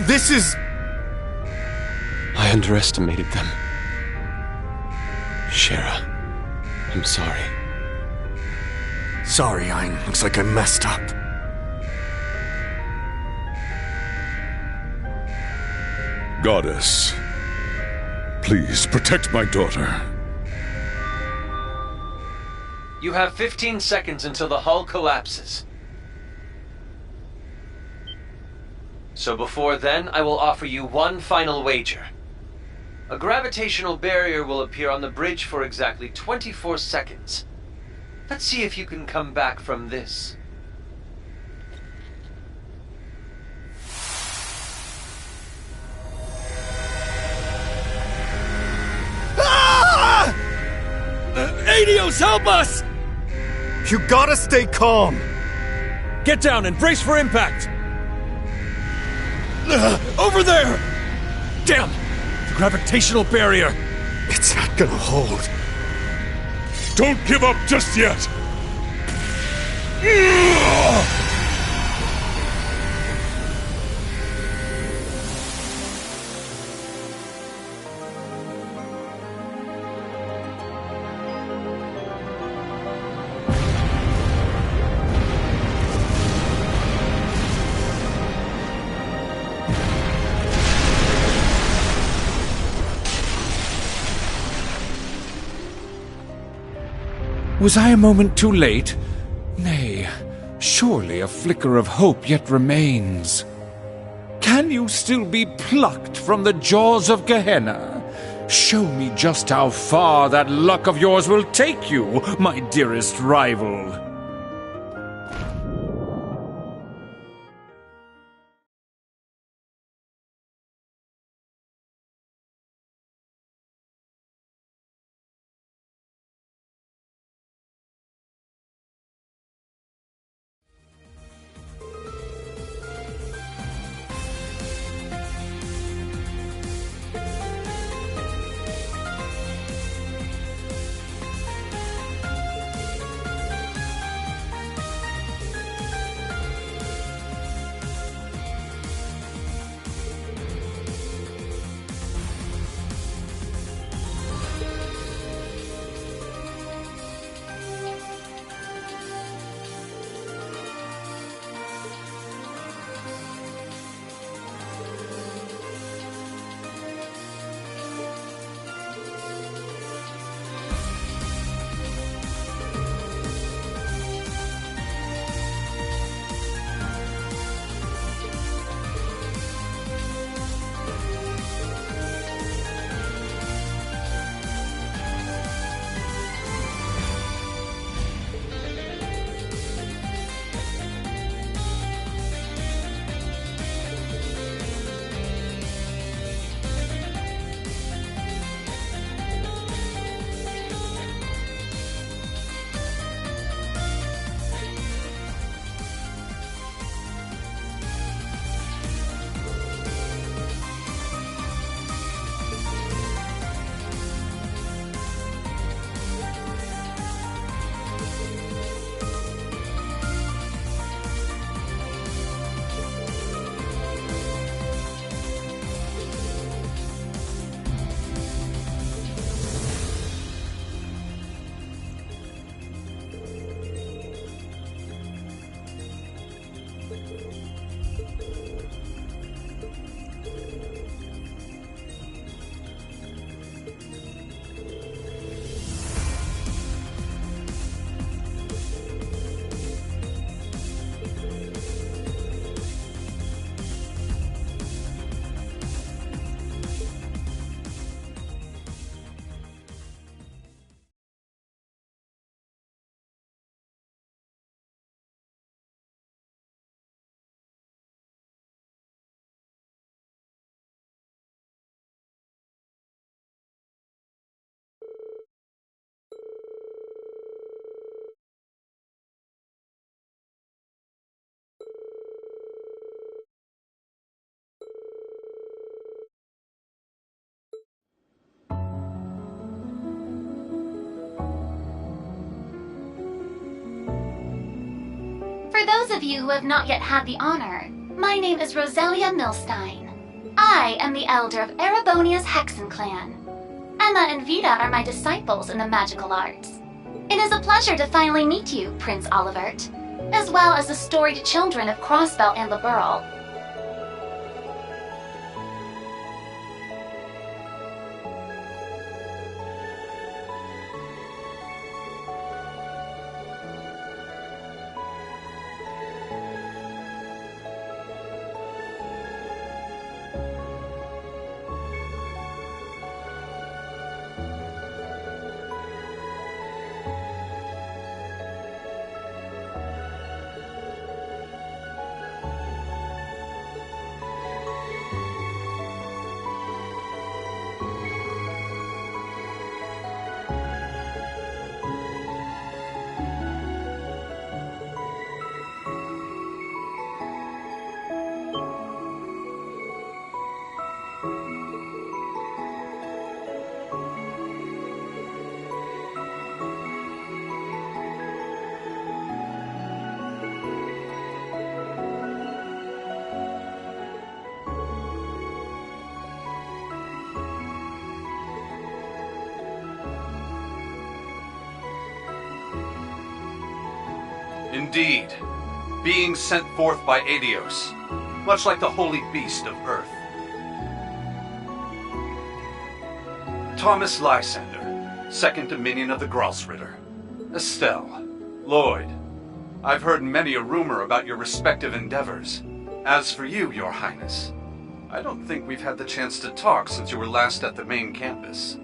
This is... I underestimated them. Shara, I'm sorry. Sorry, Ein. Looks like I messed up. Goddess, please protect my daughter. You have 15 seconds until the hull collapses. So before then, I will offer you one final wager. A gravitational barrier will appear on the bridge for exactly 24 seconds. Let's see if you can come back from this. Ah! Adios, help us! You gotta stay calm! Get down and brace for impact! Over there! Damn! The gravitational barrier! What's that gonna hold? Don't give up just yet! Was I a moment too late? Nay, surely a flicker of hope yet remains. Can you still be plucked from the jaws of Gehenna? Show me just how far that luck of yours will take you, my dearest rival. For those of you who have not yet had the honor, my name is Roselia Milstein. I am the elder of Erebonia's Hexen clan. Emma and Vita are my disciples in the magical arts. It is a pleasure to finally meet you, Prince Olivert, as well as the storied children of Crossbell and Liberl. Indeed. Being sent forth by Adios, much like the holy beast of Earth. Thomas Lysander, second dominion of the Gralsritter. Estelle, Lloyd, I've heard many a rumor about your respective endeavors. As for you, Your Highness, I don't think we've had the chance to talk since you were last at the main campus.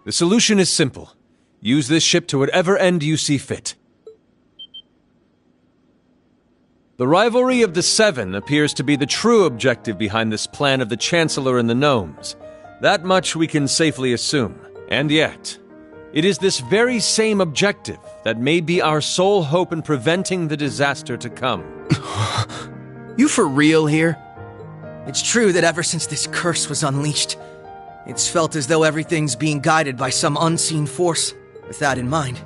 The solution is simple. Use this ship to whatever end you see fit. The rivalry of the Seven appears to be the true objective behind this plan of the Chancellor and the Gnomes. That much we can safely assume. And yet, it is this very same objective that may be our sole hope in preventing the disaster to come. You for real here? It's true that ever since this curse was unleashed, it's felt as though everything's being guided by some unseen force. With that in mind,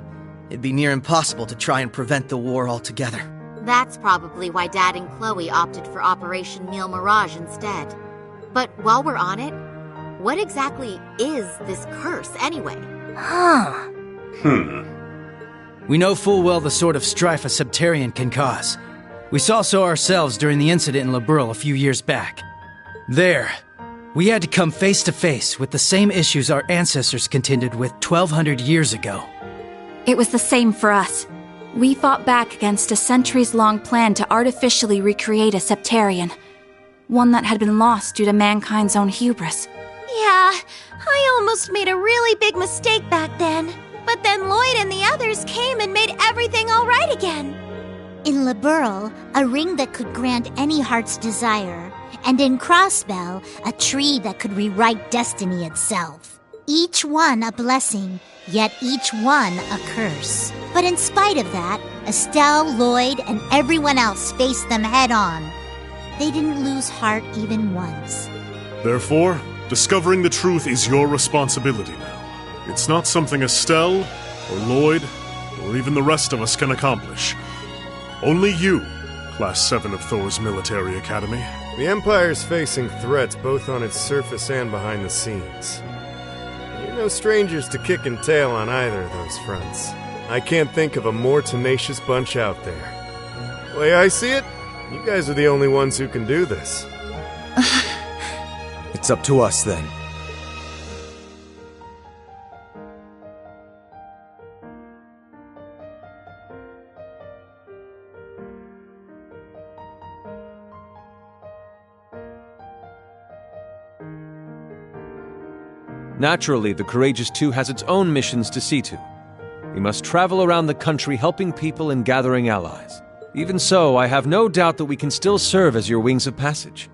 it'd be near impossible to try and prevent the war altogether. That's probably why Dad and Chloe opted for Operation Meal Mirage instead. But while we're on it, what exactly is this curse anyway? We know full well the sort of strife a Septarian can cause. We saw so ourselves during the incident in Liberl a few years back. There, we had to come face to face with the same issues our ancestors contended with 1,200 years ago. It was the same for us. We fought back against a centuries-long plan to artificially recreate a Septarian. One that had been lost due to mankind's own hubris. Yeah, I almost made a really big mistake back then. But then Lloyd and the others came and made everything all right again. In Liberl, a ring that could grant any heart's desire. And in Crossbell, a tree that could rewrite destiny itself. Each one a blessing, yet each one a curse. But in spite of that, Estelle, Lloyd, and everyone else faced them head on. They didn't lose heart even once. Therefore, discovering the truth is your responsibility now. It's not something Estelle, or Lloyd, or even the rest of us can accomplish. Only you, Class 7 of Thor's military academy. The Empire's facing threats both on its surface and behind the scenes. You're no strangers to kick and tail on either of those fronts. I can't think of a more tenacious bunch out there. The way I see it, you guys are the only ones who can do this. It's up to us then. Naturally, the Courageous Two has its own missions to see to. We must travel around the country helping people and gathering allies. Even so, I have no doubt that we can still serve as your wings of passage.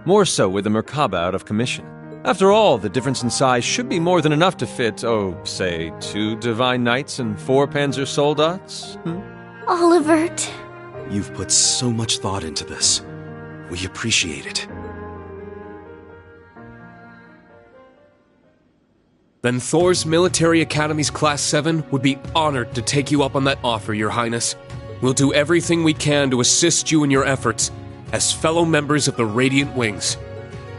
More so with the Merkaba out of commission. After all, the difference in size should be more than enough to fit, say, 2 Divine Knights and 4 Panzer Soldats? Olivert. You've put so much thought into this. We appreciate it. Then Thor's Military Academy's Class 7 would be honored to take you up on that offer, Your Highness. We'll do everything we can to assist you in your efforts as fellow members of the Radiant Wings.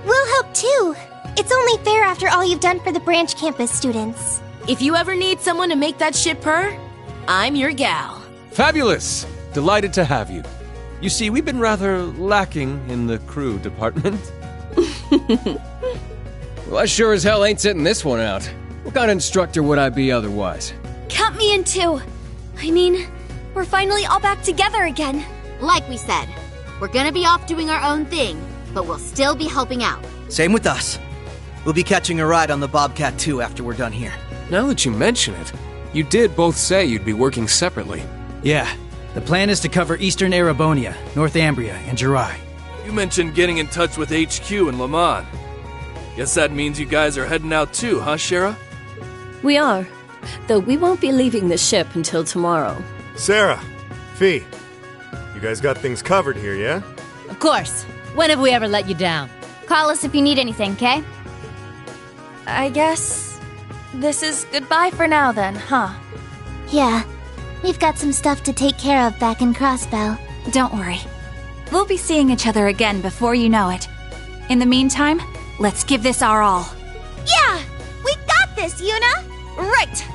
We'll help too. It's only fair after all you've done for the branch campus students. If you ever need someone to make that ship purr, I'm your gal. Fabulous! Delighted to have you. You see, we've been rather lacking in the crew department. Well, I sure as hell ain't sitting this one out. What kind of instructor would I be otherwise? Count me in too. I mean, we're finally all back together again. Like we said, we're gonna be off doing our own thing, but we'll still be helping out. Same with us. We'll be catching a ride on the Bobcat too after we're done here. Now that you mention it, you did both say you'd be working separately. Yeah, the plan is to cover Eastern Erebonia, North Ambria, and Jirai. You mentioned getting in touch with HQ in Lamont. Guess that means you guys are heading out too, huh, Shara? We are, though we won't be leaving the ship until tomorrow. Sarah, Fee, you guys got things covered here, yeah? Of course. When have we ever let you down? Call us if you need anything, okay? I guess this is goodbye for now then, huh? Yeah, we've got some stuff to take care of back in Crossbell. Don't worry. We'll be seeing each other again before you know it. In the meantime, let's give this our all. Yeah! We got this, Yuna! Right!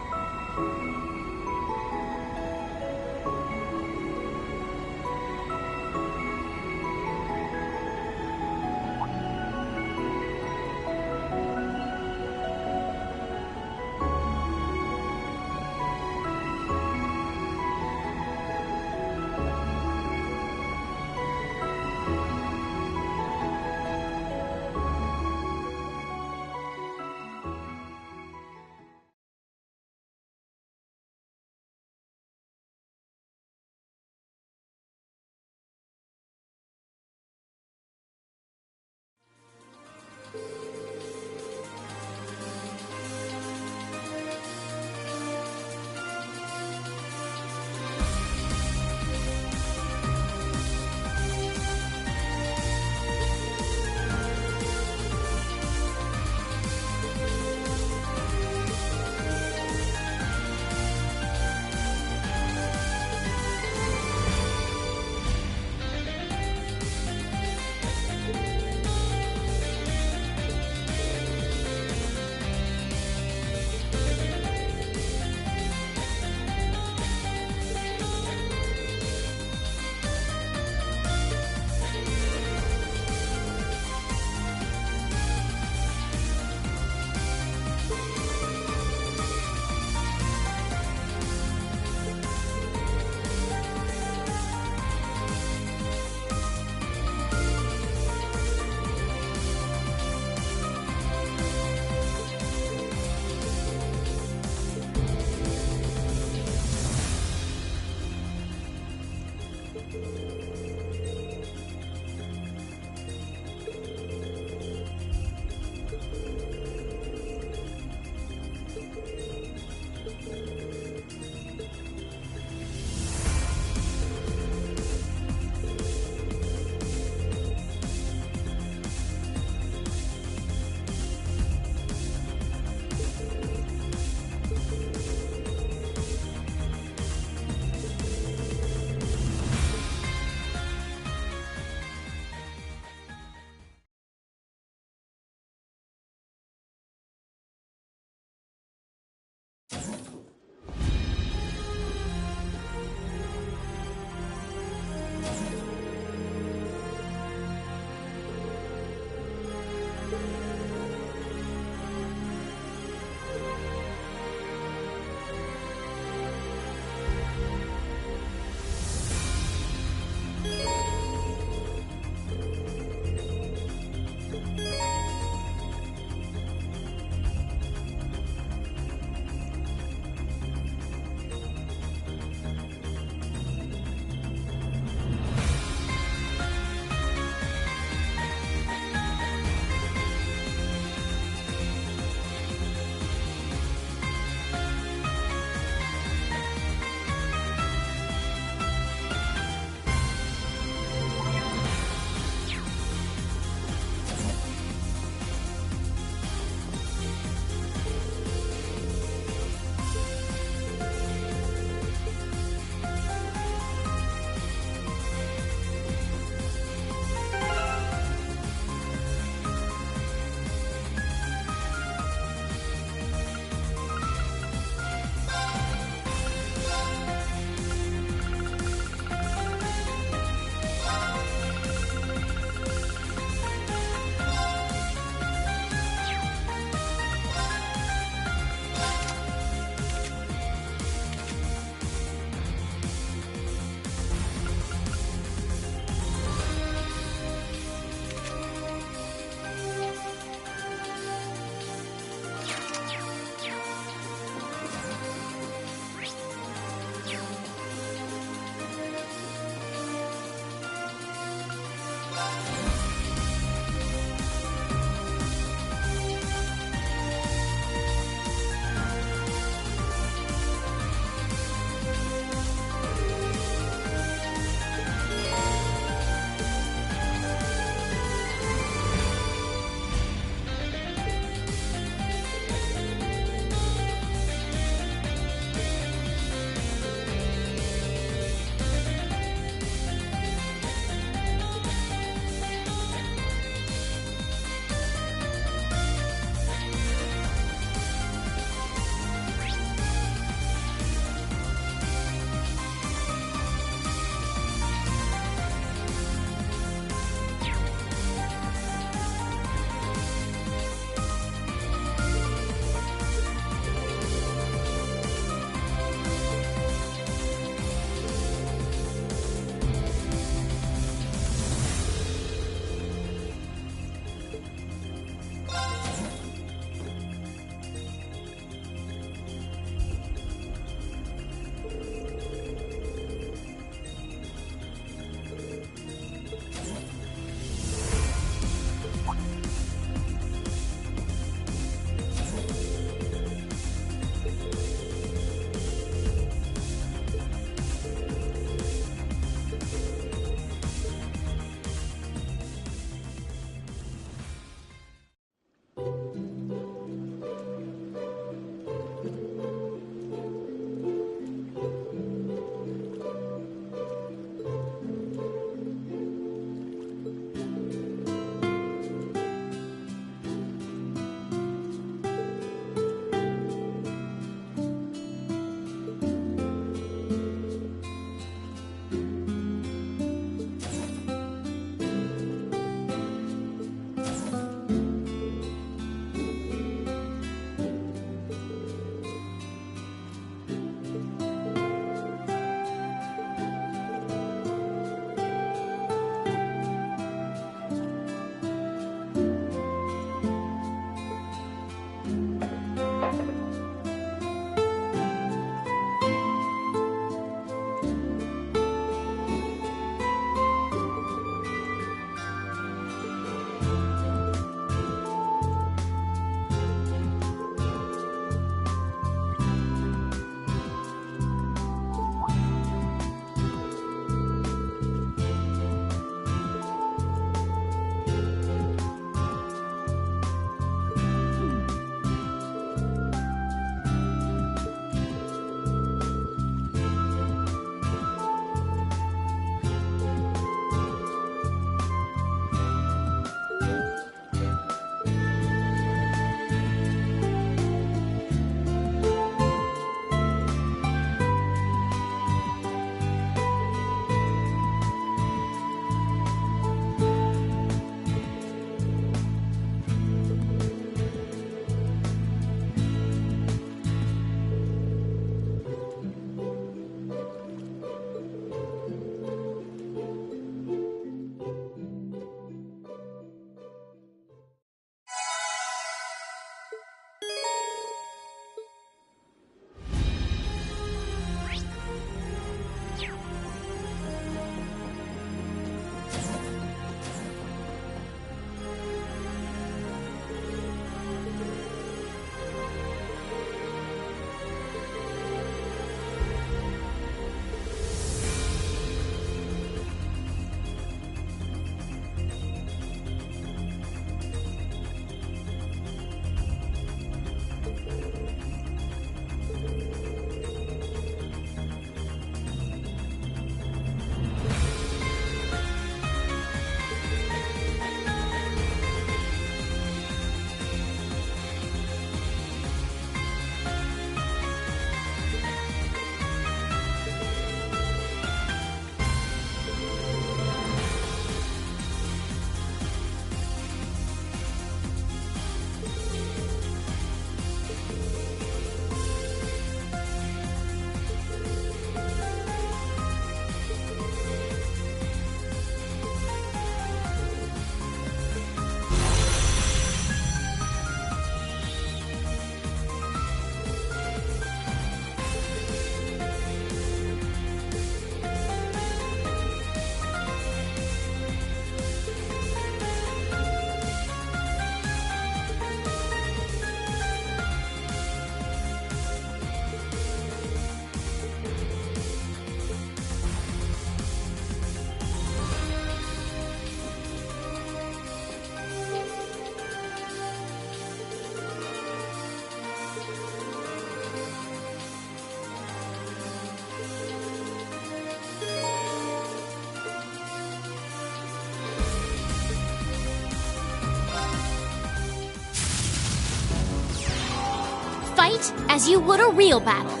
Fight as you would a real battle.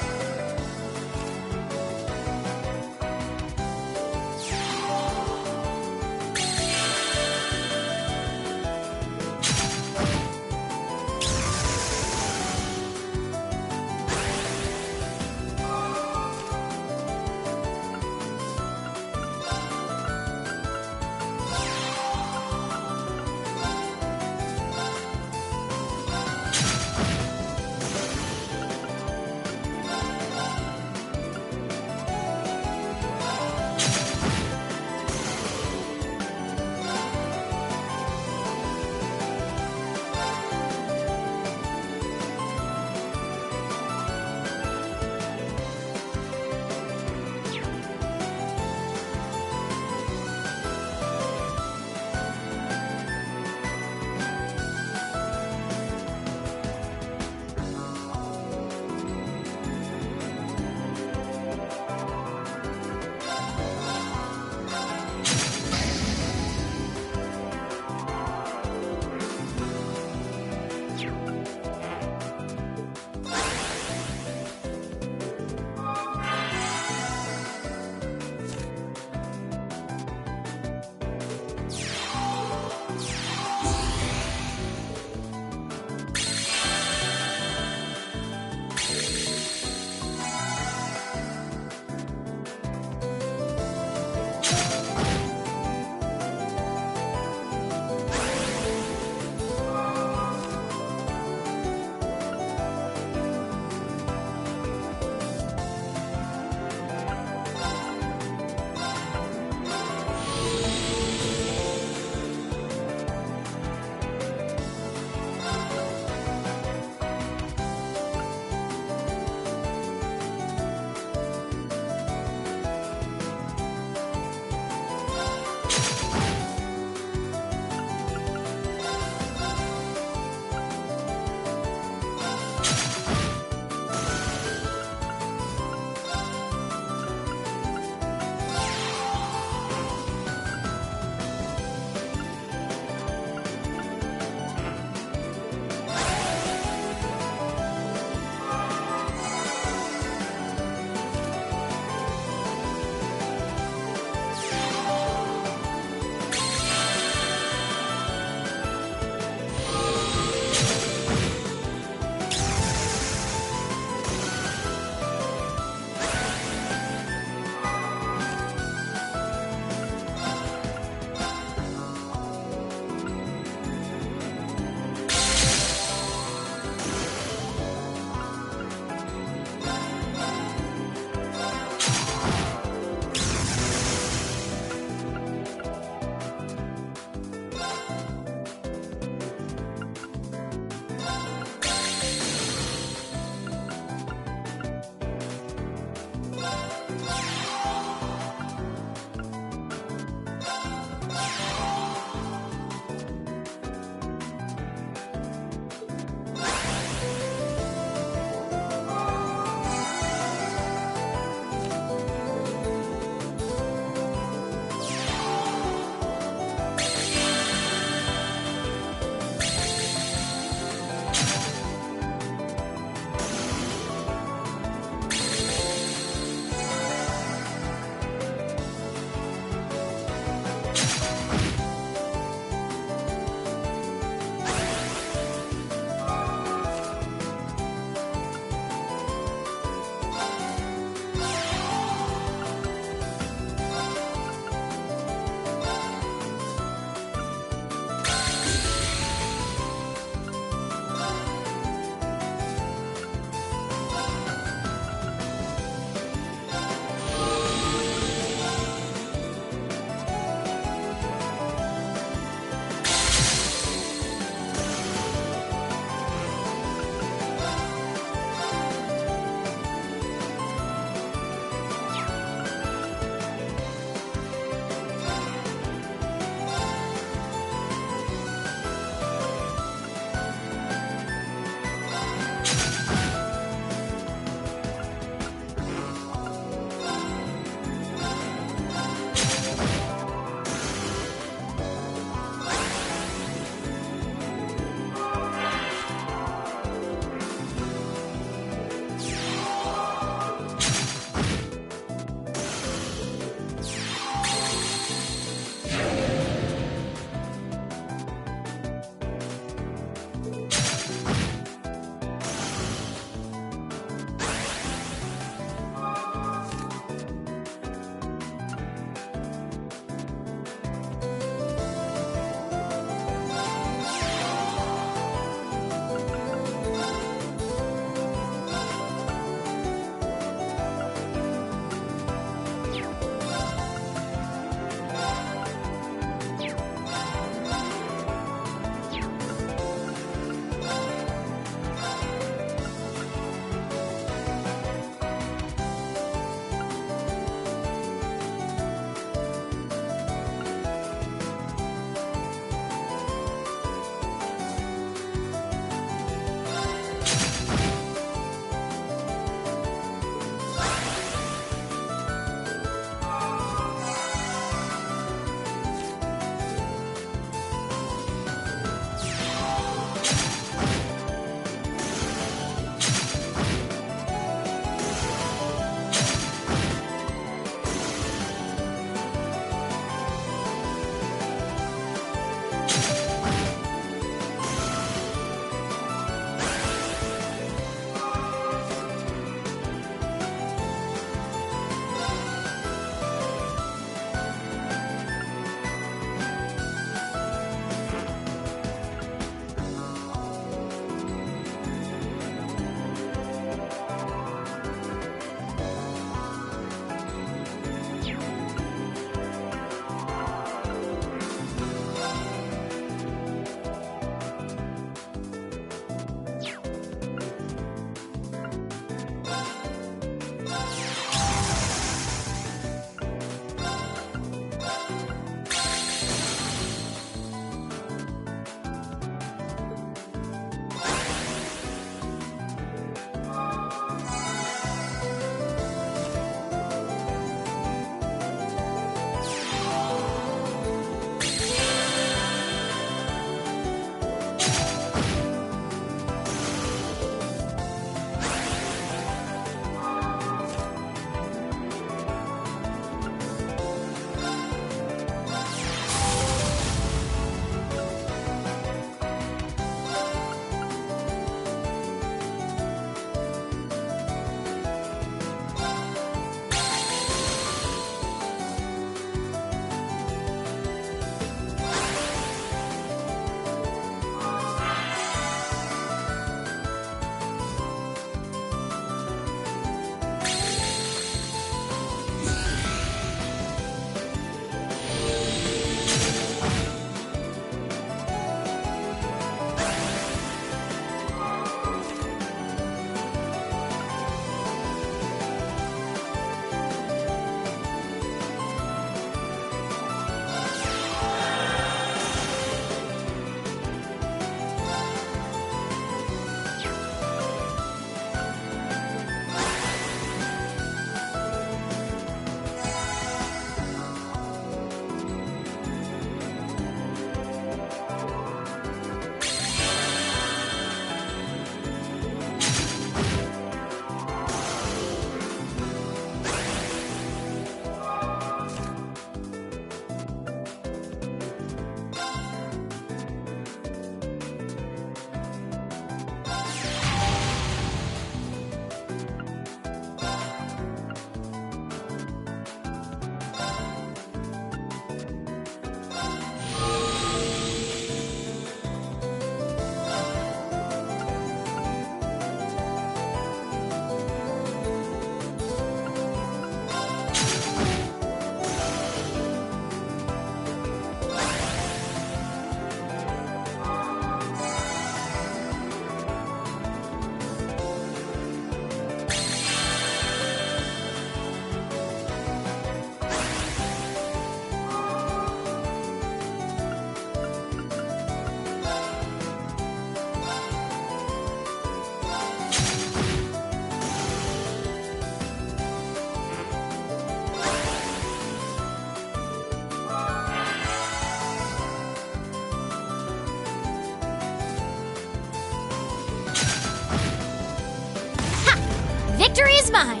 victory is mine!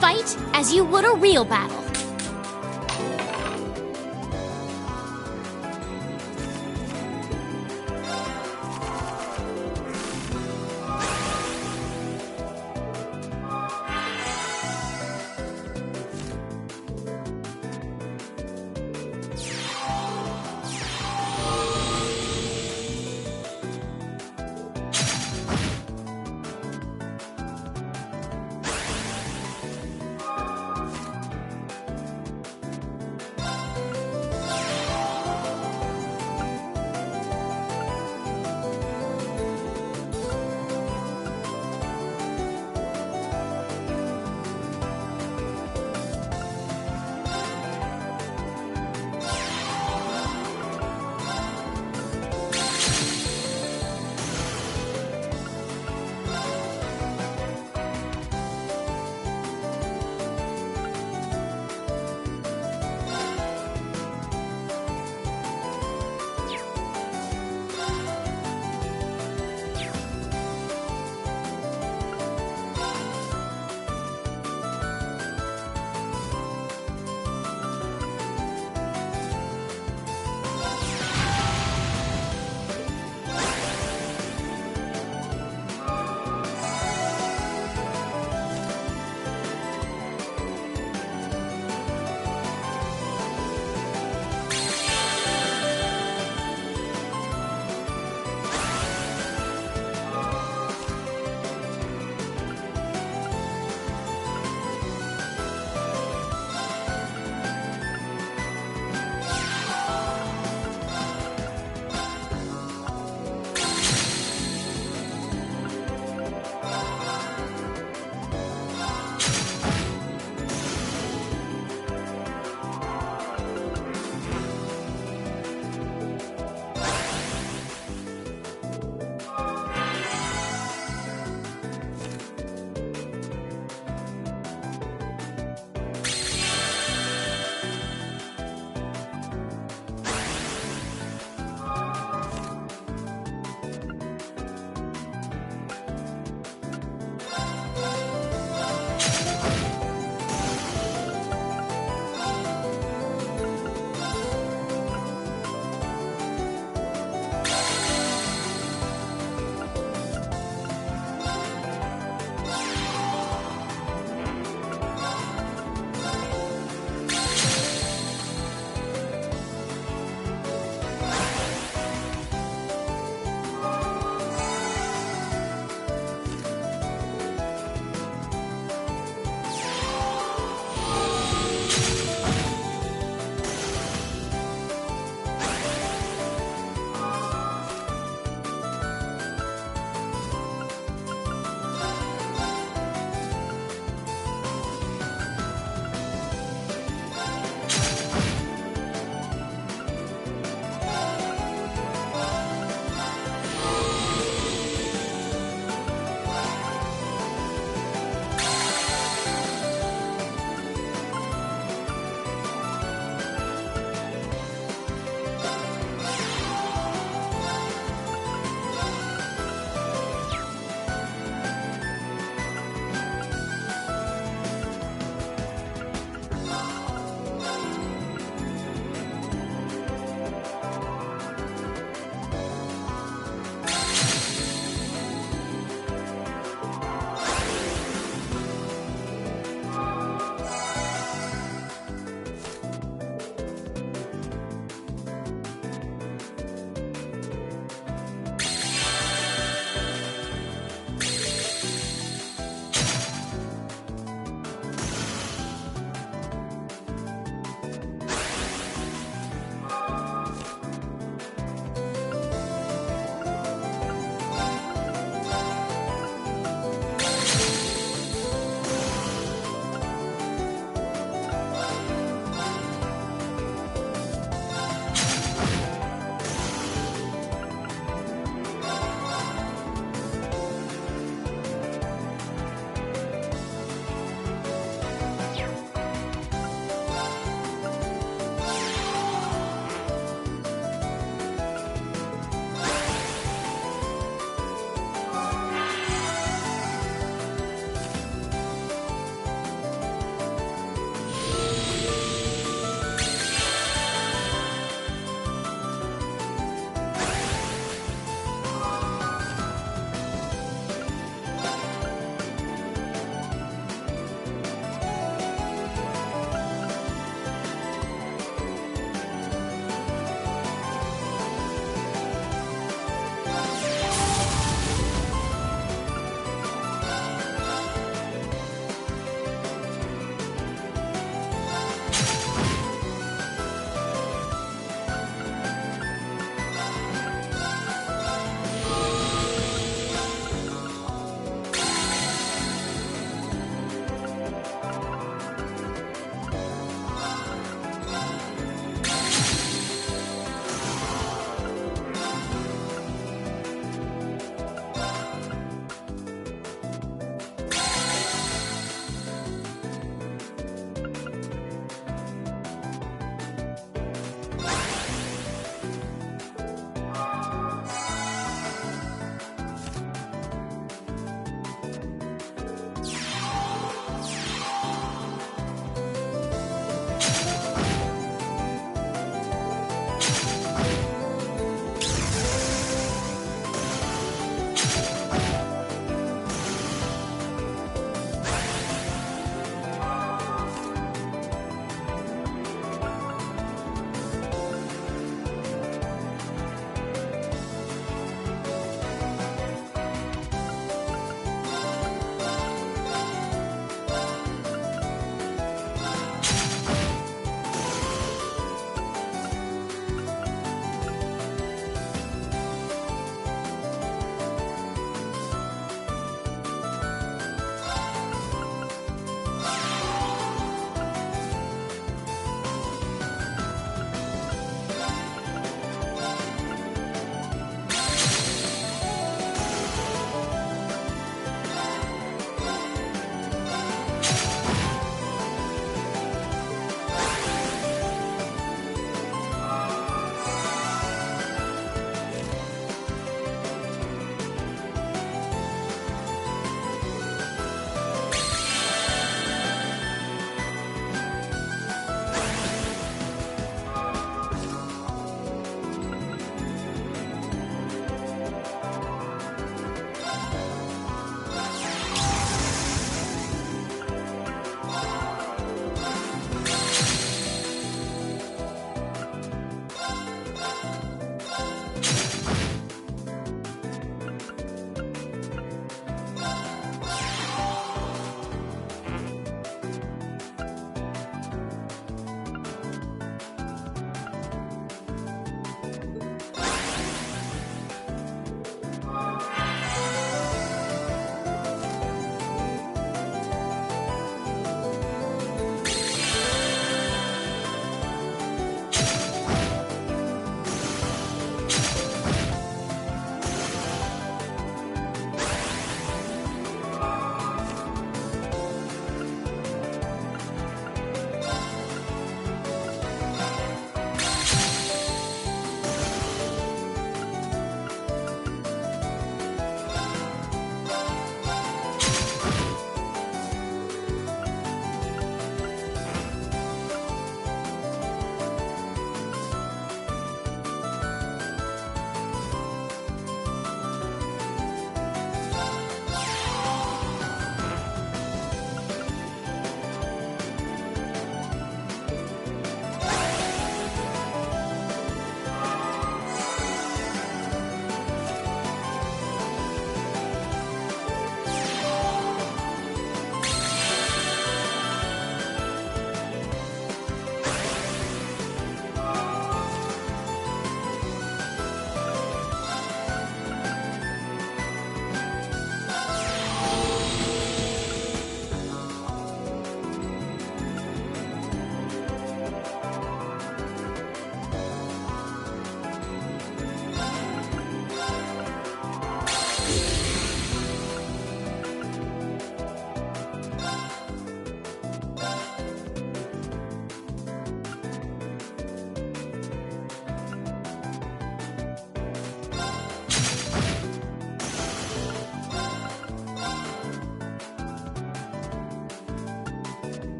Fight as you would a real battle.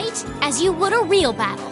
fight as you would a real battle.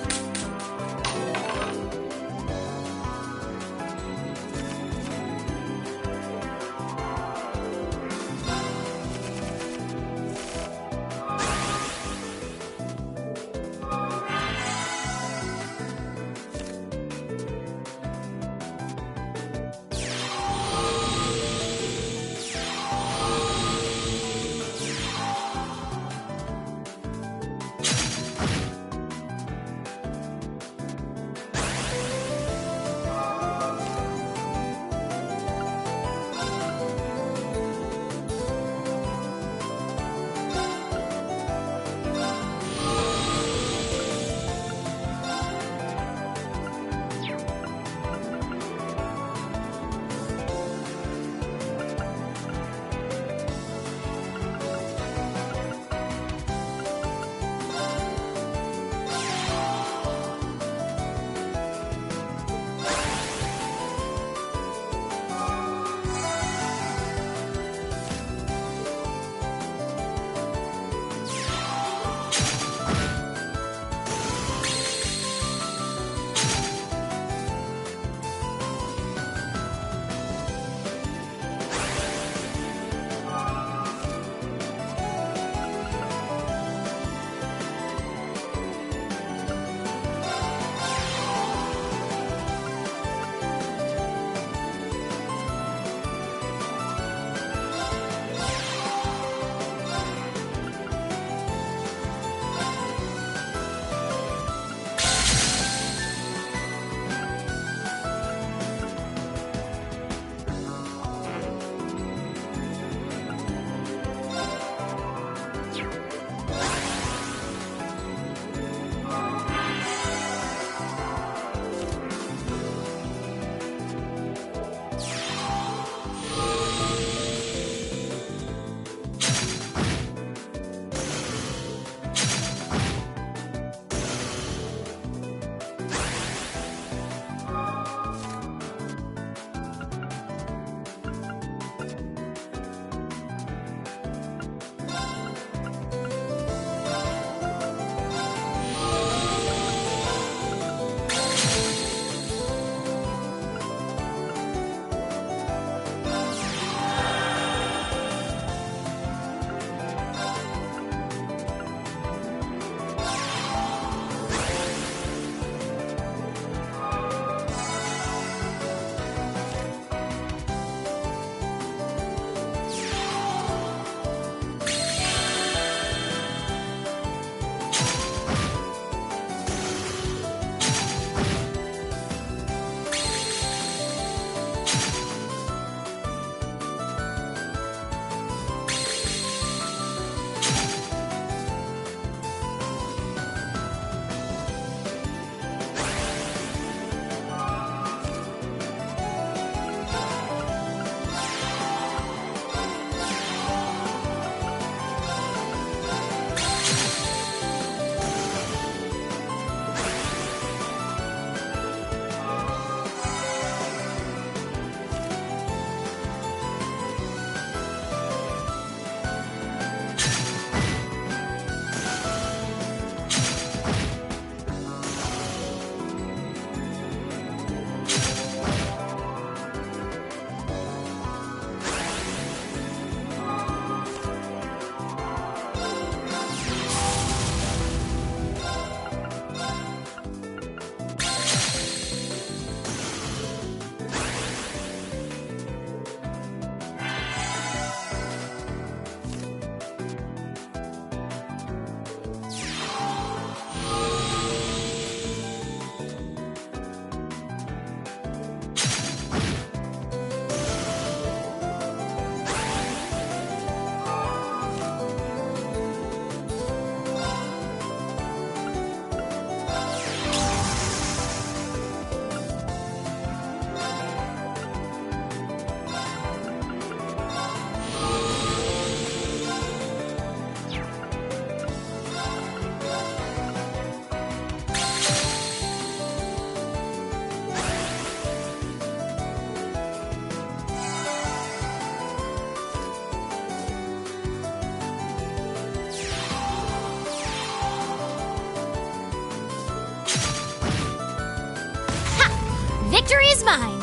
is mine.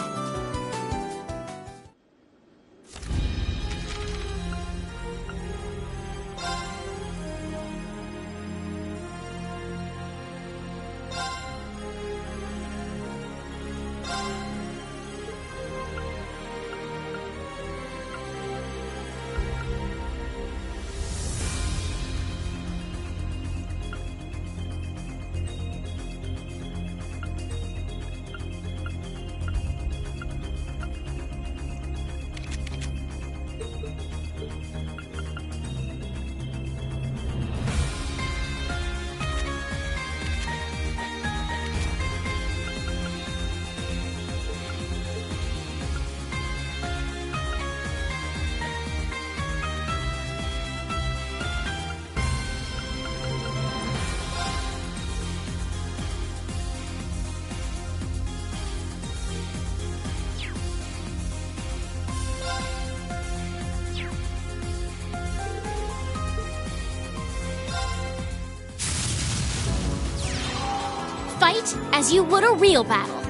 Fight as you would a real battle.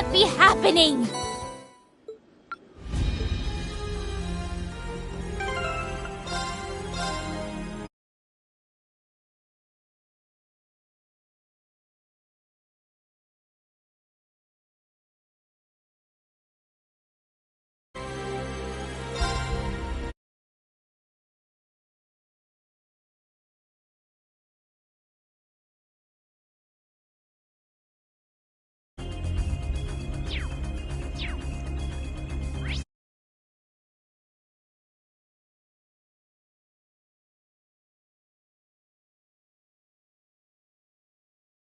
can't be happening!